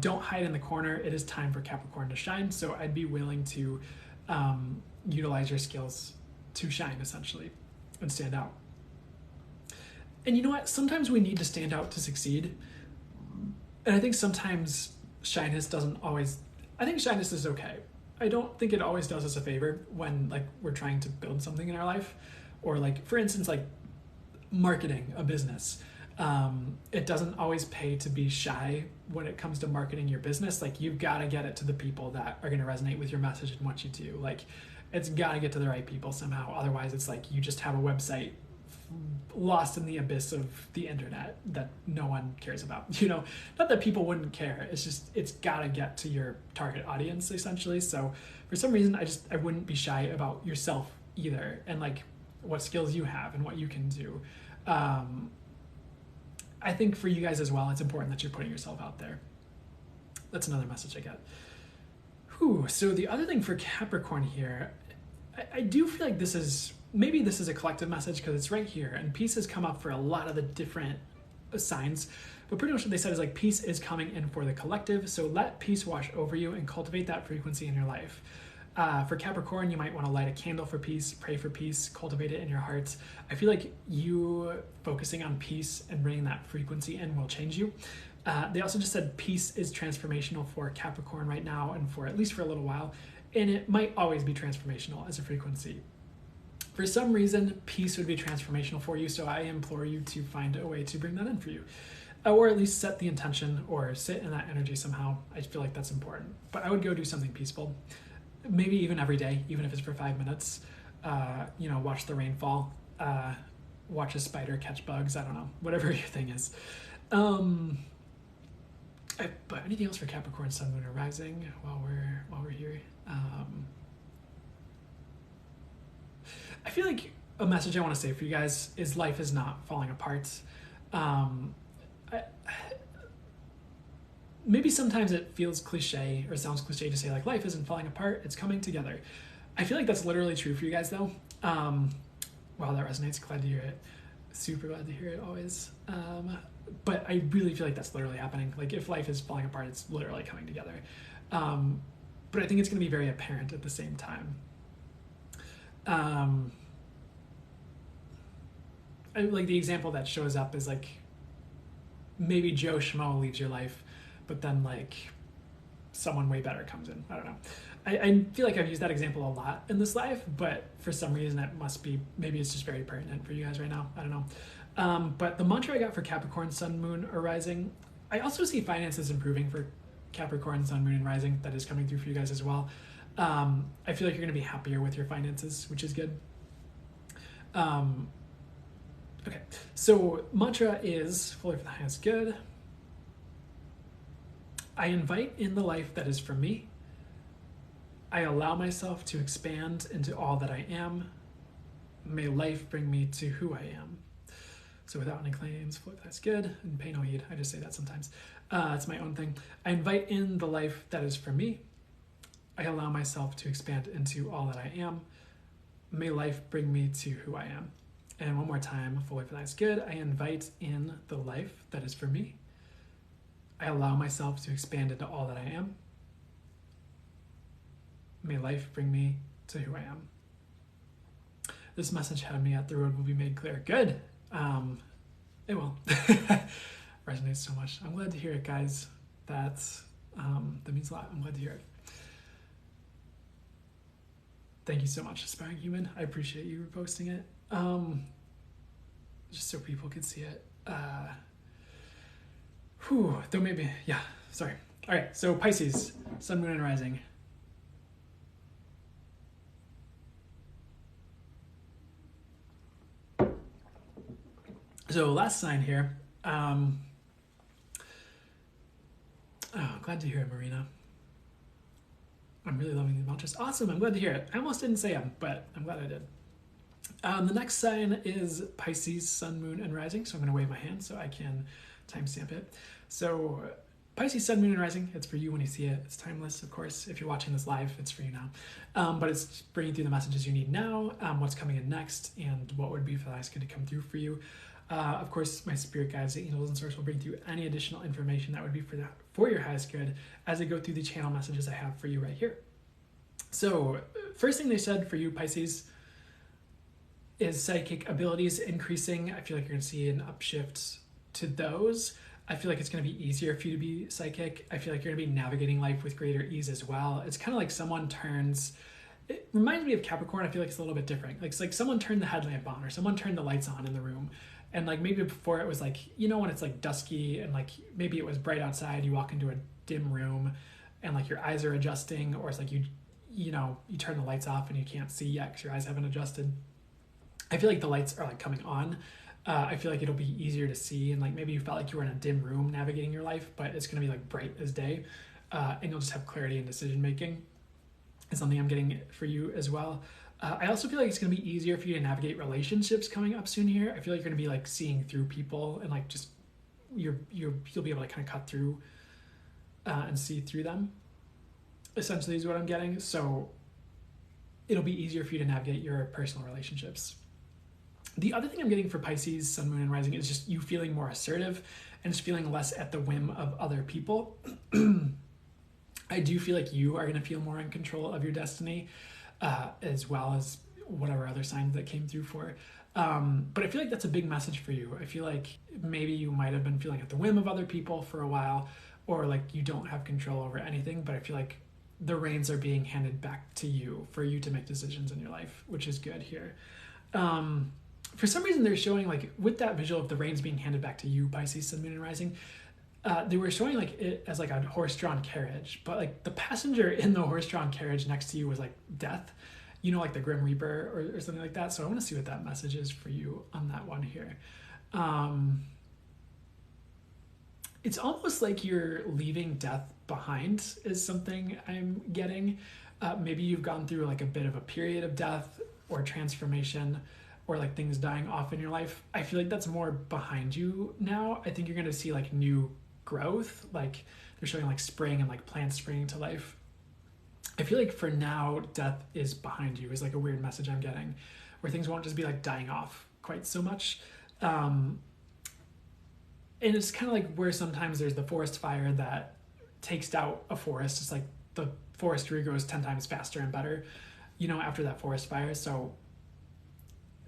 Don't hide in the corner. It is time for Capricorn to shine. So I'd be willing to utilize your skills to shine, essentially, and stand out. And you know what? Sometimes we need to stand out to succeed. And I think sometimes shyness doesn't always... I think shyness is okay. I don't think it always does us a favor when like we're trying to build something in our life, or like, for instance, like marketing a business. It doesn't always pay to be shy when it comes to marketing your business. Like, you've got to get it to the people that are going to resonate with your message and what you do. Like, it's got to get to the right people somehow. Otherwise, it's like you just have a website lost in the abyss of the internet that no one cares about. You know, not that people wouldn't care. It's just, it's got to get to your target audience, essentially. So for some reason, I wouldn't be shy about yourself either, and like what skills you have and what you can do. I think for you guys as well, it's important that you're putting yourself out there. That's another message I get. So the other thing for Capricorn here, I do feel like this is a collective message because it's right here, and peace has come up for a lot of the different signs, but pretty much what they said is like peace is coming in for the collective. So let peace wash over you and cultivate that frequency in your life. For Capricorn, you might want to light a candle for peace, pray for peace, cultivate it in your hearts. I feel like you focusing on peace and bringing that frequency in will change you. They also just said peace is transformational for Capricorn right now, and for at least for a little while, and it might always be transformational as a frequency. For some reason, peace would be transformational for you, so I implore you to find a way to bring that in for you. Or at least set the intention or sit in that energy somehow. I feel like that's important. But I would go do something peaceful. Maybe even every day, even if it's for 5 minutes. Watch the rain fall. Watch a spider catch bugs. I don't know. Whatever your thing is. But anything else for Capricorn, Sun, Moon, or Rising while we're here? I feel like a message I want to say for you guys is life is not falling apart. Maybe sometimes it feels cliche or sounds cliche to say like life isn't falling apart, it's coming together. I feel like that's literally true for you guys though. Wow, that resonates. Glad to hear it. Super glad to hear it always. But I really feel like that's literally happening. Like, if life is falling apart, it's literally coming together. But I think it's going to be very apparent at the same time. Like, the example that shows up is like maybe Joe Schmo leaves your life, but then like someone way better comes in. I don't know. I feel like I've used that example a lot in this life, but for some reason it must be, maybe it's just very pertinent for you guys right now. I don't know. But the mantra I got for Capricorn, Sun, Moon, or Rising, I also see finances improving for Capricorn, Sun, Moon, and Rising. That is coming through for you guys as well. I feel like you're going to be happier with your finances, which is good. Okay, so mantra is fully for the highest good. I invite in the life that is for me. I allow myself to expand into all that I am. May life bring me to who I am. So without any claims, fully for the highest good, and pay no heed. I just say that sometimes. It's my own thing. I invite in the life that is for me. I allow myself to expand into all that I am. May life bring me to who I am. And one more time, fully for the highest good. I invite in the life that is for me. I allow myself to expand into all that I am. May life bring me to who I am. This message had me at the road will be made clear. Good. It will. Resonates so much. I'm glad to hear it, guys. That means a lot. I'm glad to hear it. Thank you so much, Aspiring Human. I appreciate you reposting it. Just so people can see it. Though maybe, yeah, sorry. All right, so Pisces, Sun, Moon, and Rising. So last sign here. Glad to hear it, Marina. I'm really loving these mantras. Awesome, I'm glad to hear it. I almost didn't say them, but I'm glad I did. The next sign is Pisces, Sun, Moon, and Rising. So I'm going to wave my hand so I can timestamp it. So Pisces, Sun, Moon, and Rising, it's for you when you see it. It's timeless, of course. If you're watching this live, it's for you now. But it's bringing through the messages you need now, what's coming in next, and what would be for the highest good to come through for you. Of course, my spirit guides, the angels, and source will bring through any additional information that would be for your highest good as I go through the channel messages I have for you right here. So first thing they said for you, Pisces, is psychic abilities increasing. I feel like you're going to see an upshift to those. I feel like it's going to be easier for you to be psychic. I feel like you're going to be navigating life with greater ease as well. It's kind of like someone turns... It reminds me of Capricorn. I feel like it's a little bit different. Like, it's like someone turned the headlamp on or someone turned the lights on in the room. And like maybe before it was like, you know, when it's like dusky and like maybe it was bright outside, you walk into a dim room and like your eyes are adjusting, or it's like you turn the lights off and you can't see yet because your eyes haven't adjusted. I feel like the lights are like coming on. I feel like it'll be easier to see, and like maybe you felt like you were in a dim room navigating your life, but it's going to be like bright as day, and you'll just have clarity in decision making. Is something I'm getting for you as well. I also feel like it's going to be easier for you to navigate relationships coming up soon here. I feel like you're going to be like seeing through people, and like just you'll be able to kind of cut through and see through them. Essentially is what I'm getting. So it'll be easier for you to navigate your personal relationships. The other thing I'm getting for Pisces, Sun, Moon, and Rising is just you feeling more assertive and just feeling less at the whim of other people. I do feel like you are going to feel more in control of your destiny, as well as whatever other signs that came through for. But I feel like that's a big message for you. I feel like maybe you might have been feeling at the whim of other people for a while, or like you don't have control over anything, but I feel like the reins are being handed back to you for you to make decisions in your life, which is good here. For some reason, they're showing like with that visual of the reins being handed back to you, Pisces, Sun, Moon, and Rising, they were showing like it as like a horse-drawn carriage, but like the passenger in the horse-drawn carriage next to you was like death, you know, like the Grim Reaper or something like that. So I want to see what that message is for you on that one here. It's almost like you're leaving death behind is something I'm getting. Maybe you've gone through like a bit of a period of death or transformation, or like things dying off in your life. I feel like that's more behind you now. I think you're going to see like new growth. Like they're showing like spring and like plants springing to life. I feel like for now, death is behind you is like a weird message I'm getting, where things won't just be like dying off quite so much. And it's kind of like where sometimes there's the forest fire that takes out a forest. It's like the forest regrows 10 times faster and better, you know, after that forest fire. So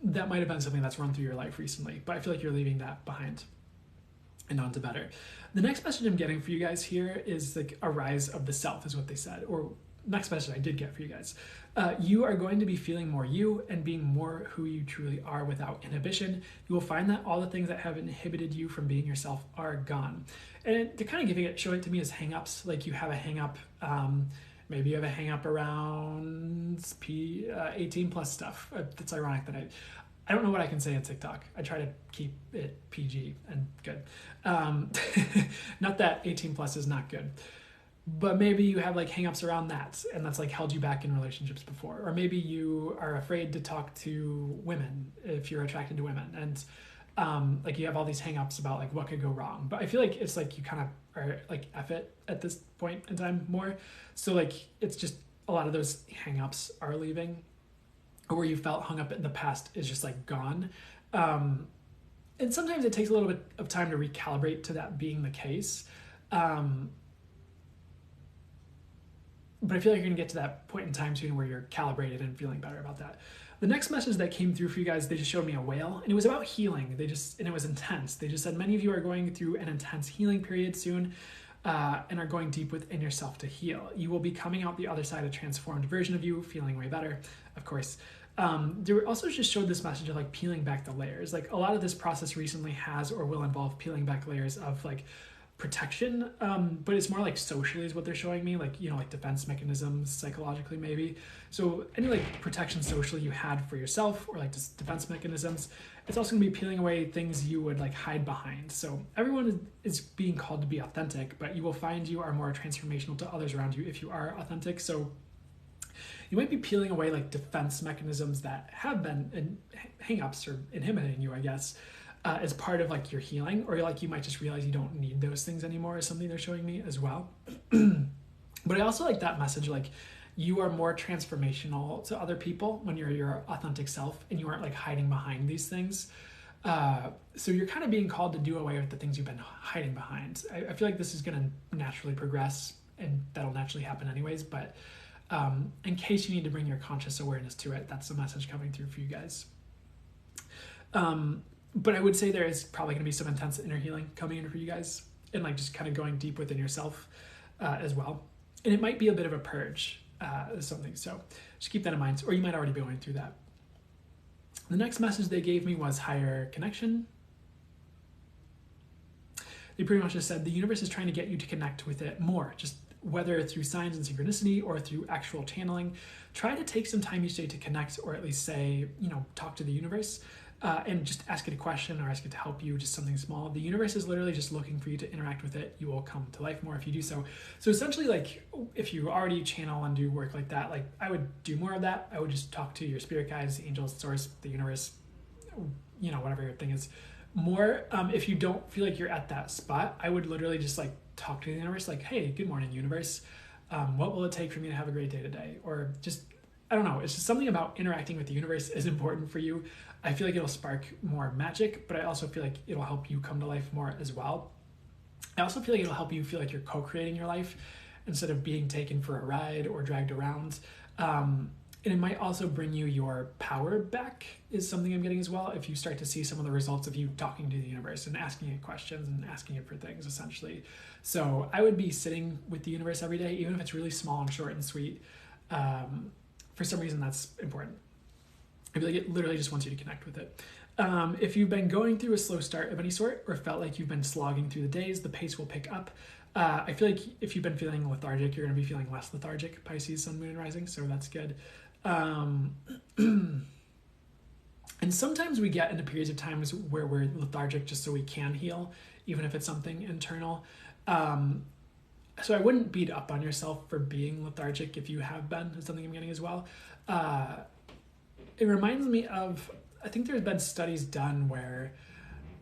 that might have been something that's run through your life recently, but I feel like you're leaving that behind and on to better. The next message I'm getting for you guys here is like a rise of the self is what they said, or next message I did get for you guys. You are going to be feeling more you and being more who you truly are without inhibition. You will find that all the things that have inhibited you from being yourself are gone. And they're kind of showing it to me as hang-ups, like you have a hang-up, maybe you have a hang-up around 18 plus stuff. It's ironic that I don't know what I can say on TikTok. I try to keep it PG and good. Not that 18 plus is not good, but maybe you have like hang-ups around that, and that's like held you back in relationships before. Or maybe you are afraid to talk to women if you're attracted to women, and like you have all these hang-ups about like what could go wrong. But I feel like it's like you kind of are like F it at this point in time more. So like it's just a lot of those hang-ups are leaving, or where you felt hung up in the past is just like gone. And sometimes it takes a little bit of time to recalibrate to that being the case. But I feel like you're gonna get to that point in time soon where you're calibrated and feeling better about that. The next message that came through for you guys, they just showed me a whale, and it was about healing. And it was intense. They just said many of you are going through an intense healing period soon. and are going deep within yourself to heal. You will be coming out the other side a transformed version of you, feeling way better, of course. There also just showed this message of like peeling back the layers. Like a lot of this process recently has or will involve peeling back layers of like protection, but it's more like socially is what they're showing me, like, you know, like defense mechanisms, psychologically maybe. So any like protection socially you had for yourself or like just defense mechanisms, it's also gonna be peeling away things you would like hide behind. So everyone is being called to be authentic, but you will find you are more transformational to others around you if you are authentic. So you might be peeling away like defense mechanisms that have been hang-ups or inhibiting you, I guess, as part of like your healing, or like you might just realize you don't need those things anymore is something they're showing me as well. But I also like that message, like you are more transformational to other people when you're your authentic self and you aren't like hiding behind these things. So you're kind of being called to do away with the things you've been hiding behind. I feel like this is going to naturally progress and that'll naturally happen anyways, but in case you need to bring your conscious awareness to it, that's the message coming through for you guys. But I would say there is probably going to be some intense inner healing coming in for you guys and like just kind of going deep within yourself as well. And it might be a bit of a purge or something. So just keep that in mind, or you might already be going through that. The next message they gave me was higher connection. They pretty much just said the universe is trying to get you to connect with it more, just whether through signs and synchronicity or through actual channeling. Try to take some time each day to connect, or at least say, you know, talk to the universe. And just ask it a question or ask it to help you, just something small. The universe is literally just looking for you to interact with it. You will come to life more if you do so. So essentially, like if you already channel and do work like that, like I would do more of that. I would just talk to your spirit guides, the angels, source, the universe, you know, whatever your thing is more. If you don't feel like you're at that spot, I would literally just like talk to the universe, like, hey, good morning, universe. What will it take for me to have a great day today? Or just, I don't know, it's just something about interacting with the universe is important for you. I feel like it'll spark more magic, but I also feel like it'll help you come to life more as well. I also feel like it'll help you feel like you're co-creating your life instead of being taken for a ride or dragged around. And it might also bring you your power back is something I'm getting as well. If you start to see some of the results of you talking to the universe and asking it questions and asking it for things, essentially. So I would be sitting with the universe every day, even if it's really small and short and sweet. For some reason, that's important. I feel like it literally just wants you to connect with it. If you've been going through a slow start of any sort or felt like you've been slogging through the days, the pace will pick up. I feel like if you've been feeling lethargic, you're going to be feeling less lethargic, Pisces, Sun, Moon, and Rising, so that's good. And sometimes we get into periods of times where we're lethargic just so we can heal, even if it's something internal. So I wouldn't beat up on yourself for being lethargic if you have been, is something I'm getting as well. It reminds me of, I think there's been studies done where,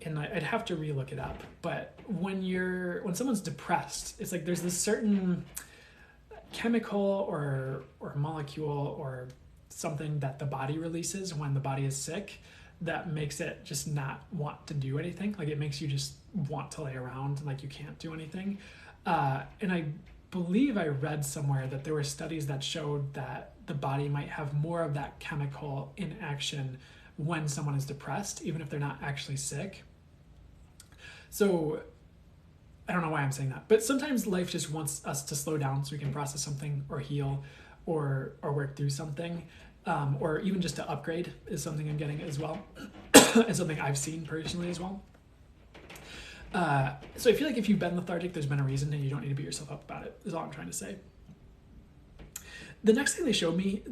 and I'd have to relook it up, but when someone's depressed, it's like there's this certain chemical or molecule or something that the body releases when the body is sick that makes it just not want to do anything. Like it makes you just want to lay around and like you can't do anything. And I believe I read somewhere that there were studies that showed that the body might have more of that chemical in action when someone is depressed, even if they're not actually sick. So I don't know why I'm saying that, but sometimes life just wants us to slow down so we can process something or heal or work through something, or even just to upgrade is something I'm getting as well, and something I've seen personally as well. So I feel like if you've been lethargic, there's been a reason and you don't need to beat yourself up about it, is all I'm trying to say. The next thing they showed me,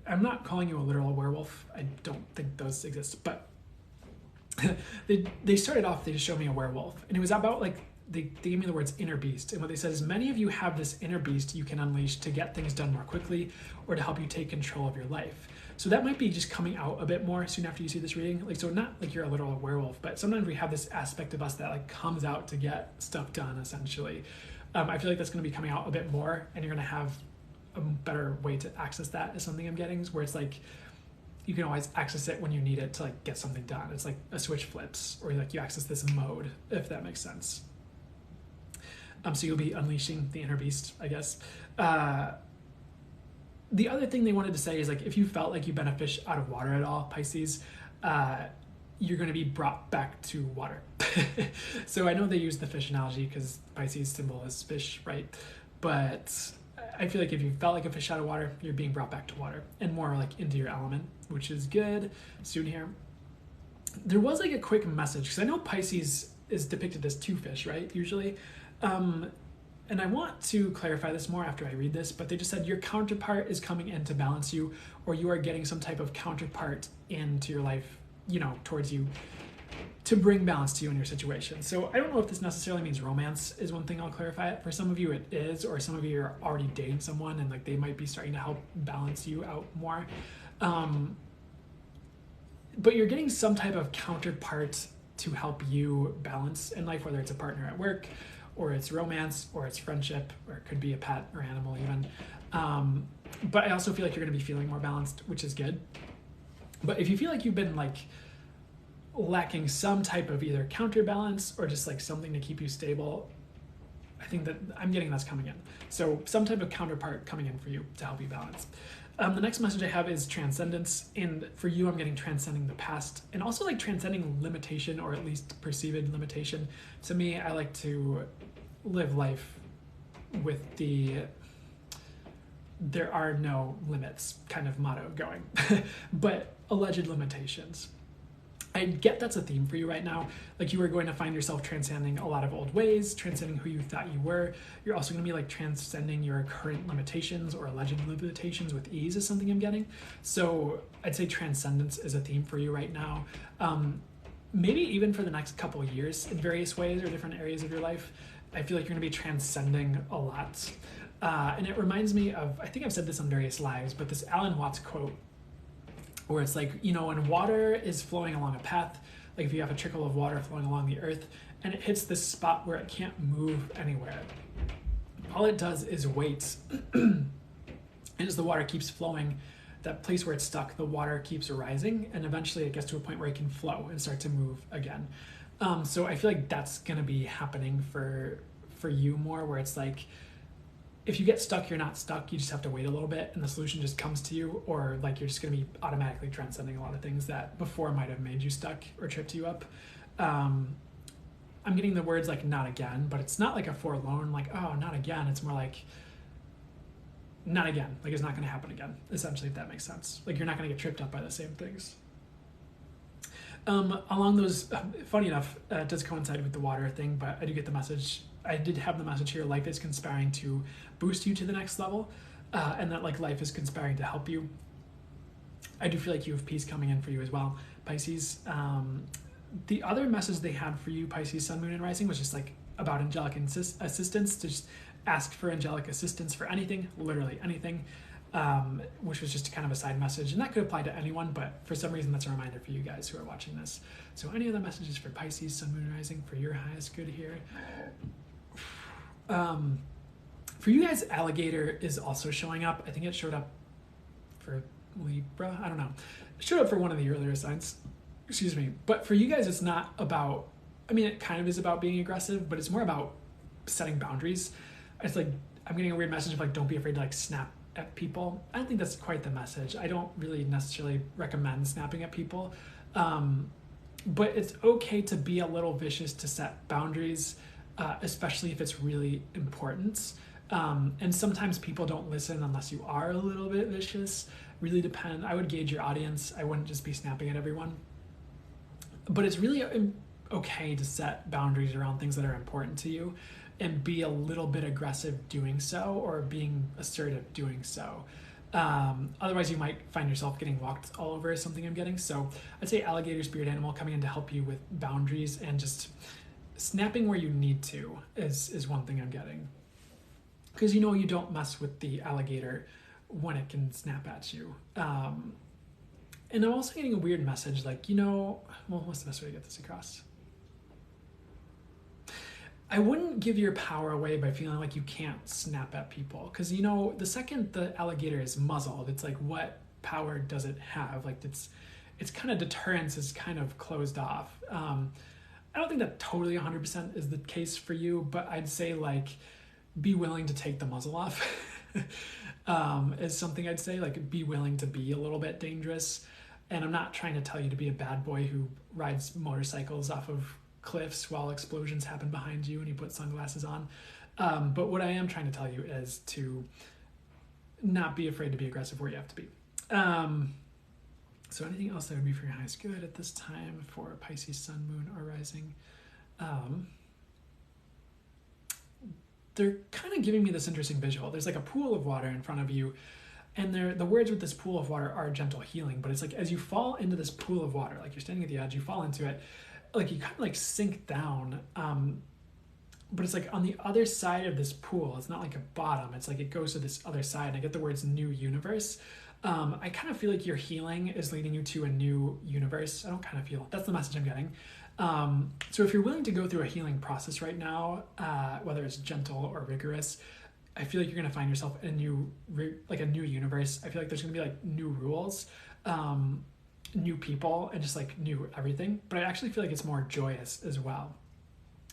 I'm not calling you a literal werewolf. I don't think those exist, but they started off, they just showed me a werewolf. And it was about like, they gave me the words inner beast. And what they said is many of you have this inner beast you can unleash to get things done more quickly or to help you take control of your life. So that might be just coming out a bit more soon after you see this reading. Like, so not like you're a literal werewolf, but sometimes we have this aspect of us that like comes out to get stuff done, essentially. I feel like that's going to be coming out a bit more, and you're going to have a better way to access that is something I'm getting, where it's like you can always access it when you need it to like get something done. It's like a switch flips, or like you access this mode, if that makes sense. So you'll be unleashing the inner beast, I guess. The other thing they wanted to say is like if you felt like you've been a fish out of water at all, Pisces, you're going to be brought back to water. So I know they use the fish analogy because Pisces symbol is fish, right? But I feel like if you felt like a fish out of water, you're being brought back to water and more like into your element, which is good. Soon here. There was like a quick message because I know Pisces is depicted as two fish, right? Usually. And I want to clarify this more after I read this, but they just said your counterpart is coming in to balance you, or you are getting some type of counterpart into your life, you know, towards you to bring balance to you in your situation. So I don't know if this necessarily means romance is one thing. I'll clarify it. For some of you it is, or some of you are already dating someone and like they might be starting to help balance you out more. But you're getting some type of counterpart to help you balance in life, whether it's a partner at work, or it's romance, or it's friendship, or it could be a pet or animal even. But I also feel like you're going to be feeling more balanced, which is good. But if you feel like you've been like lacking some type of either counterbalance or just like something to keep you stable, I think that I'm getting that's coming in. So some type of counterpart coming in for you to help you balance. The next message I have is transcendence. And for you, I'm getting transcending the past and also like transcending limitation, or at least perceived limitation. To me, I like to live life with the there are no limits kind of motto going, but alleged limitations. I get that's a theme for you right now. Like you are going to find yourself transcending a lot of old ways, transcending who you thought you were. You're also going to be like transcending your current limitations or alleged limitations with ease is something I'm getting. So I'd say transcendence is a theme for you right now. Maybe even for the next couple of years in various ways or different areas of your life. I feel like you're going to be transcending a lot. And it reminds me of, I think I've said this on various lives, but this Alan Watts quote, where it's like, you know, when water is flowing along a path, like if you have a trickle of water flowing along the earth and it hits this spot where it can't move anywhere, all it does is wait. And as the water keeps flowing, that place where it's stuck, the water keeps rising, and eventually it gets to a point where it can flow and start to move again. So I feel like that's going to be happening for you more, where it's like, if you get stuck, you're not stuck. You just have to wait a little bit and the solution just comes to you, or like you're just going to be automatically transcending a lot of things that before might have made you stuck or tripped you up. I'm getting the words like not again, but it's not like a forlorn, like, oh, not again. It's more like not again. Like it's not going to happen again, essentially, if that makes sense. Like you're not going to get tripped up by the same things. Along those, funny enough, it does coincide with the water thing, but I do get the message. I did have the message here, life is conspiring to boost you to the next level, and that like life is conspiring to help you. I do feel like you have peace coming in for you as well, Pisces. The other message they had for you, Pisces, Sun, Moon, and Rising, was just like about angelic assistance, to just ask for angelic assistance for anything, literally anything, which was just kind of a side message. And that could apply to anyone, but for some reason that's a reminder for you guys who are watching this. So any other messages for Pisces, Sun, Moon, Rising for your highest good here? For you guys, alligator is also showing up. I think it showed up for Libra. I don't know. It showed up for one of the earlier signs. Excuse me. But for you guys, it's not about, I mean, it kind of is about being aggressive, but it's more about setting boundaries. It's like, I'm getting a weird message of like, don't be afraid to like snap at people. I don't think that's quite the message. I don't really necessarily recommend snapping at people. But it's okay to be a little vicious, to set boundaries, especially if it's really important. And sometimes people don't listen unless you are a little bit vicious. Really depend. I would gauge your audience. I wouldn't just be snapping at everyone. But it's really okay to set boundaries around things that are important to you and be a little bit aggressive doing so, or being assertive doing so. Otherwise you might find yourself getting walked all over is something I'm getting. So I'd say alligator, spirit animal, coming in to help you with boundaries and just snapping where you need to is one thing I'm getting. Because you know you don't mess with the alligator when it can snap at you. And I'm also getting a weird message like, you know, well, what's the best way to get this across? I wouldn't give your power away by feeling like you can't snap at people. Because, you know, the second the alligator is muzzled, it's like, what power does it have? Like, it's kind of deterrence is kind of closed off. I don't think that totally 100% is the case for you, but I'd say like, be willing to take the muzzle off is something I'd say. Like, be willing to be a little bit dangerous. And I'm not trying to tell you to be a bad boy who rides motorcycles off of cliffs while explosions happen behind you and you put sunglasses on. But what I am trying to tell you is to not be afraid to be aggressive where you have to be. So anything else that would be for your highest good at this time for Pisces, Sun, Moon, or Rising? They're kind of giving me this interesting visual. There's like a pool of water in front of you, and the words with this pool of water are gentle healing, but it's like as you fall into this pool of water, like you're standing at the edge, you fall into it, like you kind of like sink down, but it's like on the other side of this pool. It's not like a bottom, it's like it goes to this other side, and I get the words new universe. I kind of feel like your healing is leading you to a new universe. I don't kind of feel, that's the message I'm getting. So if you're willing to go through a healing process right now, whether it's gentle or rigorous, I feel like you're going to find yourself in a new universe. I feel like there's going to be like new rules, new people, and just like new everything. But I actually feel like it's more joyous as well.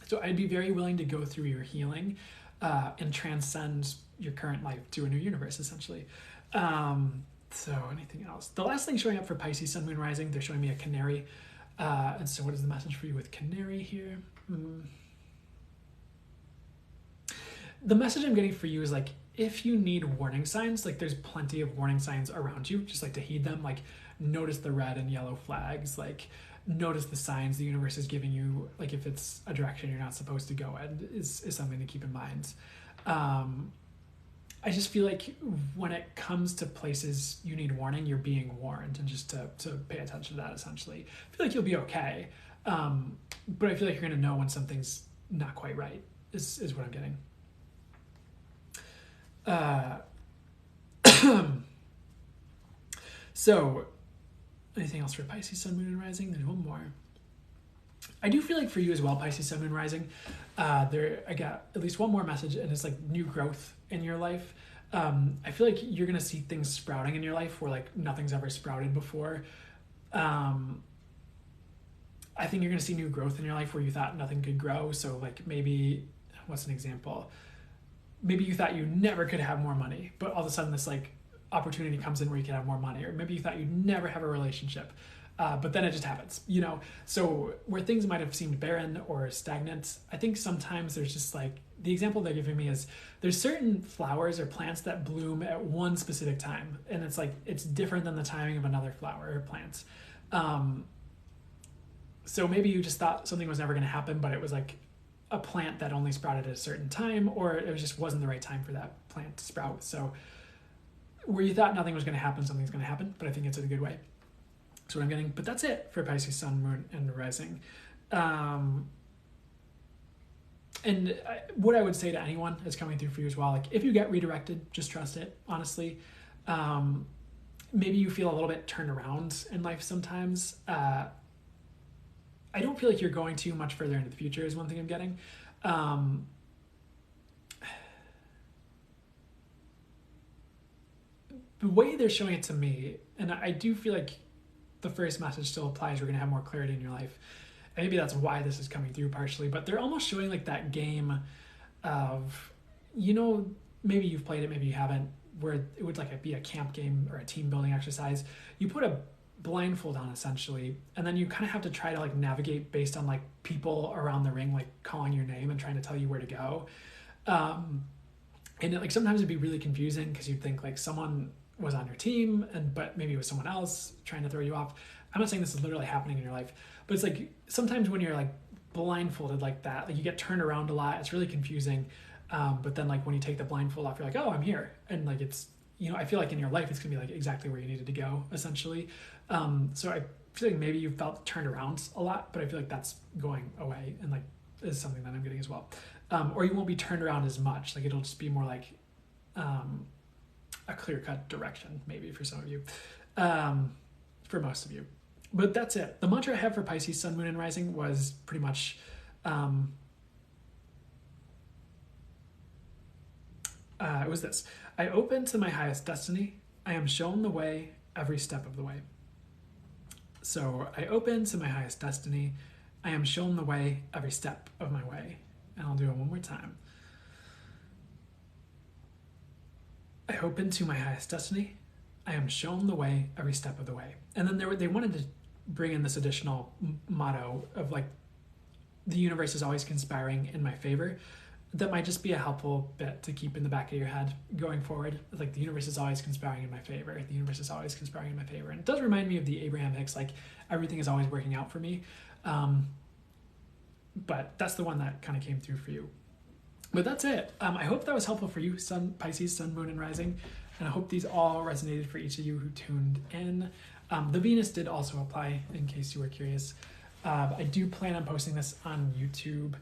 So I'd be very willing to go through your healing and transcend your current life to a new universe, essentially. So anything else? The last thing showing up for Pisces, Sun, Moon, Rising, they're showing me a canary. And so what is the message for you with canary here? The message I'm getting for you is like, if you need warning signs, like there's plenty of warning signs around you, just like to heed them, like notice the red and yellow flags, like notice the signs the universe is giving you, like if it's a direction you're not supposed to go in is something to keep in mind. I just feel like when it comes to places you need warning, you're being warned, and just to pay attention to that, essentially. I feel like you'll be okay, but I feel like you're going to know when something's not quite right, is what I'm getting. So, anything else for Pisces, Sun, Moon, and Rising? There's one more. I do feel like for you as well, Pisces, Sun, Moon, Rising, I got at least one more message, and it's like new growth in your life. I feel like you're going to see things sprouting in your life where like nothing's ever sprouted before. I think you're going to see new growth in your life where you thought nothing could grow. So like maybe, what's an example? Maybe you thought you never could have more money, but all of a sudden this like opportunity comes in where you can have more money. Or maybe you thought you'd never have a relationship. But then it just happens, you know? So where things might have seemed barren or stagnant, I think sometimes there's just like, the example they're giving me is there's certain flowers or plants that bloom at one specific time. And it's like, it's different than the timing of another flower or plant. So maybe you just thought something was never going to happen, but it was like a plant that only sprouted at a certain time, or it just wasn't the right time for that plant to sprout. So where you thought nothing was going to happen, something's going to happen, but I think it's in a good way. That's what I'm getting. But that's it for Pisces, Sun, Moon, and Rising. What I would say to anyone is coming through for you as well, like if you get redirected, just trust it, honestly. Maybe you feel a little bit turned around in life sometimes. I don't feel like you're going too much further into the future is one thing I'm getting. The way they're showing it to me, and I do feel like the first message still applies, you're going to have more clarity in your life. And maybe that's why this is coming through partially, but they're almost showing like that game of, you know, maybe you've played it, maybe you haven't, where it would like be a camp game or a team building exercise. You put a blindfold on essentially, and then you kind of have to try to like navigate based on like people around the ring, like calling your name and trying to tell you where to go. And it, like sometimes it'd be really confusing because you'd think like someone was on your team, but maybe it was someone else trying to throw you off. I'm not saying this is literally happening in your life, but it's like sometimes when you're like blindfolded like that, like you get turned around a lot. It's really confusing. But then like when you take the blindfold off, you're like, oh, I'm here. And like it's, you know, I feel like in your life, it's gonna be like exactly where you needed to go, essentially. So I feel like maybe you felt turned around a lot, but I feel like that's going away and like is something that I'm getting as well. Or you won't be turned around as much. Like it'll just be more like a clear-cut direction, maybe for some of you, for most of you. But that's it. The mantra I have for Pisces, Sun, Moon, and Rising was pretty much it was this. I open to my highest destiny. I am shown the way every step of the way. So I open to my highest destiny. I am shown the way every step of my way. And I'll do it one more time. I open to my highest destiny. I I am shown the way every step of the way. And then they wanted to bring in this additional motto of like, the universe is always conspiring in my favor. That might just be a helpful bit to keep in the back of your head going forward. Like, the universe is always conspiring in my favor. The universe is always conspiring in my favor. And it does remind me of the Abraham Hicks, like, everything is always working out for me. But that's the one that kind of came through for you. But that's it. I hope that was helpful for you, Sun, Pisces, Sun, Moon, and Rising. And I hope these all resonated for each of you who tuned in. The Venus did also apply, in case you were curious. I do plan on posting this on YouTube.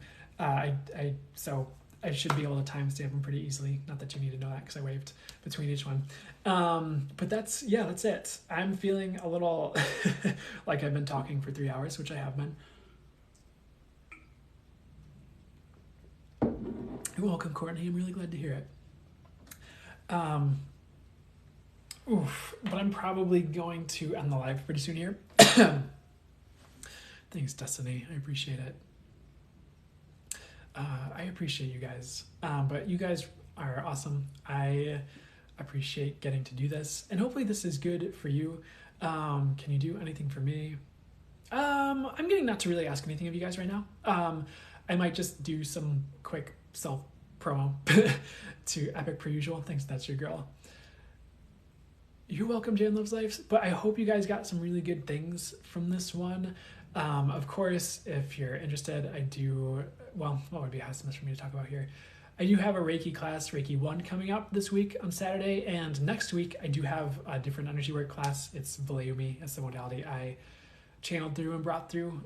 So I should be able to timestamp them pretty easily. Not that you need to know that because I waved between each one. But that's it. I'm feeling a little like I've been talking for 3 hours, which I have been. You're welcome, Courtney. I'm really glad to hear it. But I'm probably going to end the live pretty soon here. Thanks, Destiny. I appreciate it. I appreciate you guys. But you guys are awesome. I appreciate getting to do this. And hopefully this is good for you. Can you do anything for me? I'm getting not to really ask anything of you guys right now. I might just do some quick self-promo to Epic Per Usual. Thanks, that's your girl. You're welcome, Jan Loves Life. But I hope you guys got some really good things from this one. Of course, if you're interested, what would be a high for me to talk about here? I do have a Reiki class, Reiki 1, coming up this week on Saturday, and next week I do have a different energy work class. It's Valeumi. That's the modality I channeled through and brought through.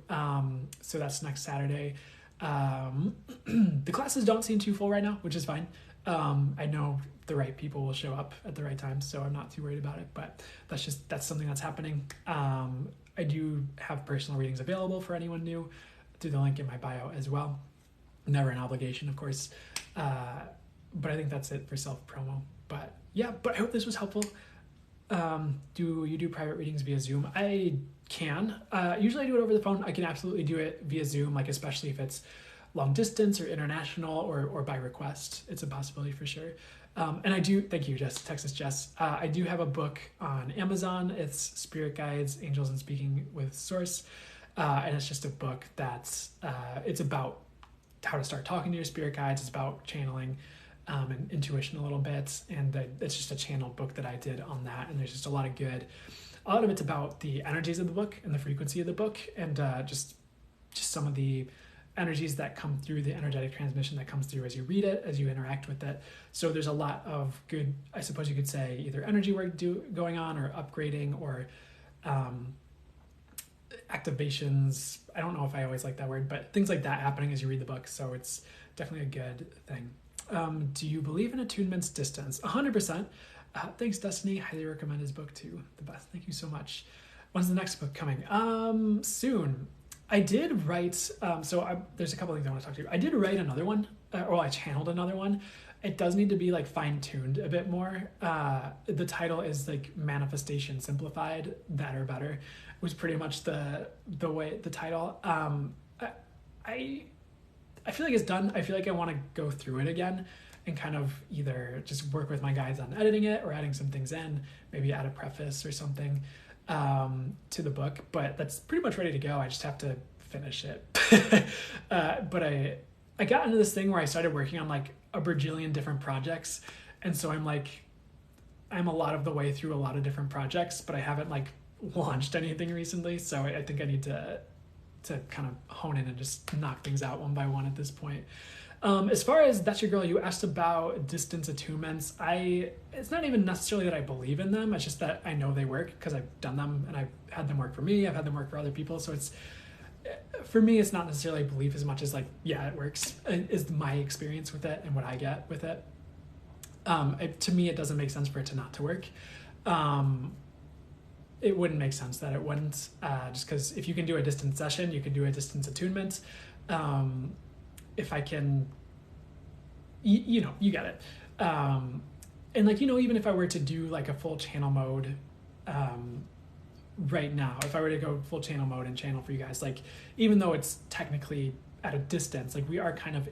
So that's next Saturday. The classes don't seem too full right now, which is fine. I know the right people will show up at the right time, so I'm not too worried about it, but that's something that's happening. I do have personal readings available for anyone new through the link in my bio as well. Never an obligation, of course. But I think that's it for self-promo. But I hope this was helpful. Do you do private readings via Zoom? I can. Usually I do it over the phone. I can absolutely do it via Zoom, like especially if it's long distance or international or by request. It's a possibility for sure. And I do, thank you, Texas Jess. I do have a book on Amazon. It's Spirit Guides, Angels and Speaking with Source. And it's just a book that's, it's about how to start talking to your spirit guides. It's about channeling and intuition a little bit. And it's just a channeled book that I did on that. And there's just a lot of it's about the energies of the book and the frequency of the book. And just some of the energies that come through, the energetic transmission that comes through as you read it, as you interact with it. So there's a lot of good, I suppose you could say, either energy work going on or upgrading or activations. I don't know if I always like that word, but things like that happening as you read the book. So it's definitely a good thing. Do you believe in attunement's distance? 100%. Thanks, Destiny. Highly recommend his book too. The best. Thank you so much. When's the next book coming? Soon. I did write, there's a couple things I want to talk to you. I did write another one, or I channeled another one. It does need to be like fine-tuned a bit more. The title is like Manifestation Simplified, That or Better. It was pretty much the way, the title. I feel like it's done. I feel like I want to go through it again and kind of either just work with my guides on editing it or adding some things in, maybe add a preface or something to the book, but that's pretty much ready to go. I just have to finish it. But I got into this thing where I started working on like a bajillion different projects, and so I'm a lot of the way through a lot of different projects, but I haven't like launched anything recently, so I think I need to kind of hone in and just knock things out one by one at this point. As far as That's Your Girl, you asked about distance attunements. It's not even necessarily that I believe in them. It's just that I know they work because I've done them and I've had them work for me. I've had them work for other people. So for me, it's not necessarily belief as much as like, yeah, it works, is my experience with it and what I get with it. To me, it doesn't make sense for it to not to work. It wouldn't make sense that it wouldn't, just because if you can do a distance session, you can do a distance attunement. If I can, you get it. And like, even if I were to do like a full channel mode right now, if I were to go full channel mode and channel for you guys, like, even though it's technically at a distance, like we are kind of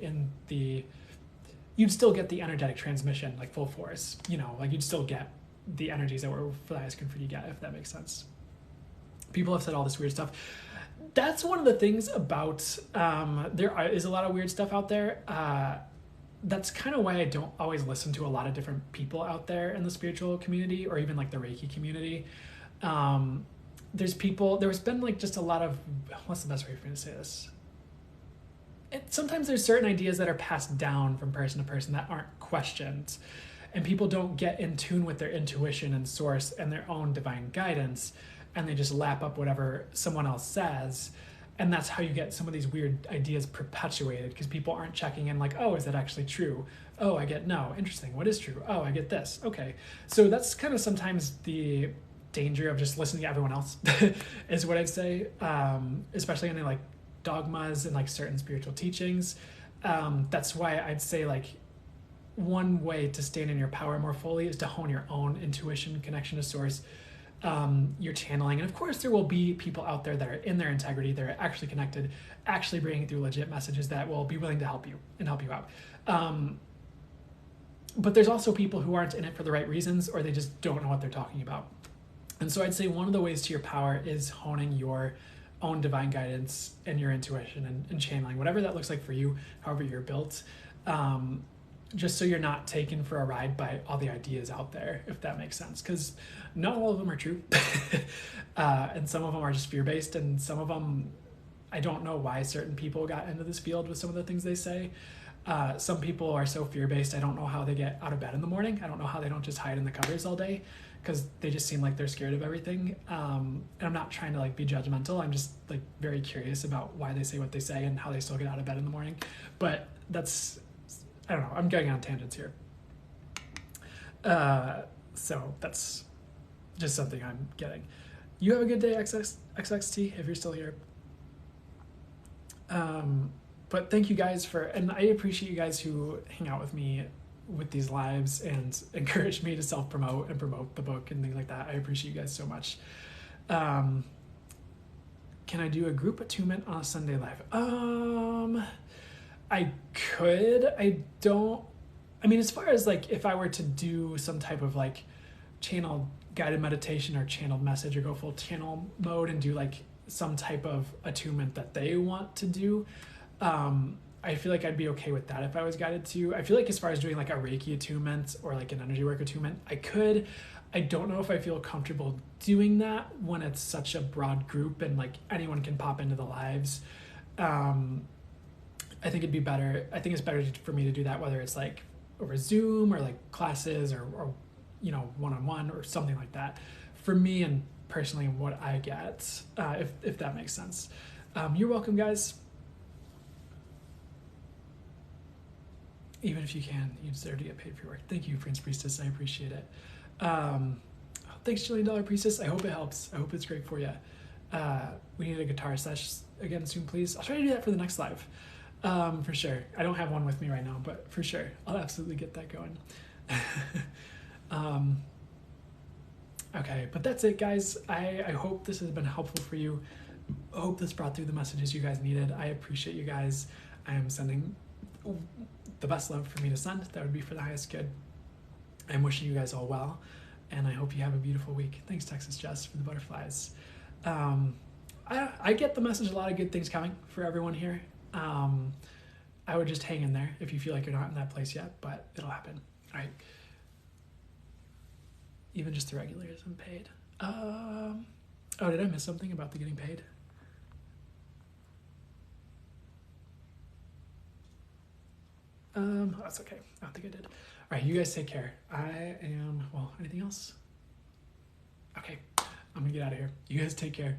you'd still get the energetic transmission, like full force, like you'd still get the energies that were for the highest good for you get, if that makes sense. People have said all this weird stuff. That's one of the things about, there is a lot of weird stuff out there. That's kind of why I don't always listen to a lot of different people out there in the spiritual community, or even like the Reiki community. There's been like just a lot of, what's the best way for me to say this? Sometimes there's certain ideas that are passed down from person to person that aren't questioned, and people don't get in tune with their intuition and source and their own divine guidance, and they just lap up whatever someone else says. And that's how you get some of these weird ideas perpetuated, because people aren't checking in like, oh, is that actually true? Oh, I get no. Interesting. What is true? Oh, I get this. Okay. So that's kind of sometimes the danger of just listening to everyone else is what I'd say, especially any like dogmas and like certain spiritual teachings. That's why I'd say like one way to stand in your power more fully is to hone your own intuition, connection to source, your channeling. And of course there will be people out there that are in their integrity, they're actually connected, actually bringing through legit messages that will be willing to help you and help you out. But there's also people who aren't in it for the right reasons, or they just don't know what they're talking about. And so I'd say one of the ways to your power is honing your own divine guidance and your intuition and channeling, whatever that looks like for you, however you're built, just so you're not taken for a ride by all the ideas out there, if that makes sense. Because not all of them are true. And some of them are just fear-based, and some of them, I don't know why certain people got into this field with some of the things they say. Some people are so fear-based, I don't know how they get out of bed in the morning. I don't know how they don't just hide in the covers all day, because they just seem like they're scared of everything. And I'm not trying to like be judgmental. I'm just like very curious about why they say what they say and how they still get out of bed in the morning. But that's, I don't know, I'm going on tangents here. So that's just something I'm getting. You have a good day, XXT, if you're still here. But thank you guys and I appreciate you guys who hang out with me with these lives and encourage me to self-promote and promote the book and things like that. I appreciate you guys so much. Can I do a group attunement on a Sunday live? I could. I mean, as far as like if I were to do some type of like channel guided meditation or channeled message, or go full channel mode and do like some type of attunement that they want to do, I feel like I'd be okay with that if I was guided to. I feel like as far as doing like a Reiki attunement or like an energy work attunement, I could. I don't know if I feel comfortable doing that when it's such a broad group and like anyone can pop into the lives. I think it'd be better. I think it's better for me to do that, whether it's like over Zoom or like classes or you know, one-on-one or something like that. For me and personally, what I get, if that makes sense. You're welcome, guys. Even if you can, you deserve to get paid for your work. Thank you, Prince Priestess. I appreciate it. Thanks, $1 Jillion Priestess. I hope it helps. I hope it's great for you. We need a guitar sesh again soon, please. I'll try to do that for the next live. For sure. I don't have one with me right now, but for sure, I'll absolutely get that going. Okay, but that's it, guys. I hope this has been helpful for you. I hope this brought through the messages you guys needed. I appreciate you guys. I am sending the best love for me to send. That would be for the highest good. I'm wishing you guys all well, and I hope you have a beautiful week. Thanks, Texas Jess, for the butterflies. I get the message, a lot of good things coming for everyone here. I would just hang in there if you feel like you're not in that place yet, but it'll happen. All right. Even just the regulars I'm paid. Oh, did I miss something about the getting paid? That's okay. I don't think I did. All right, you guys take care. Anything else? Okay, I'm gonna get out of here. You guys take care.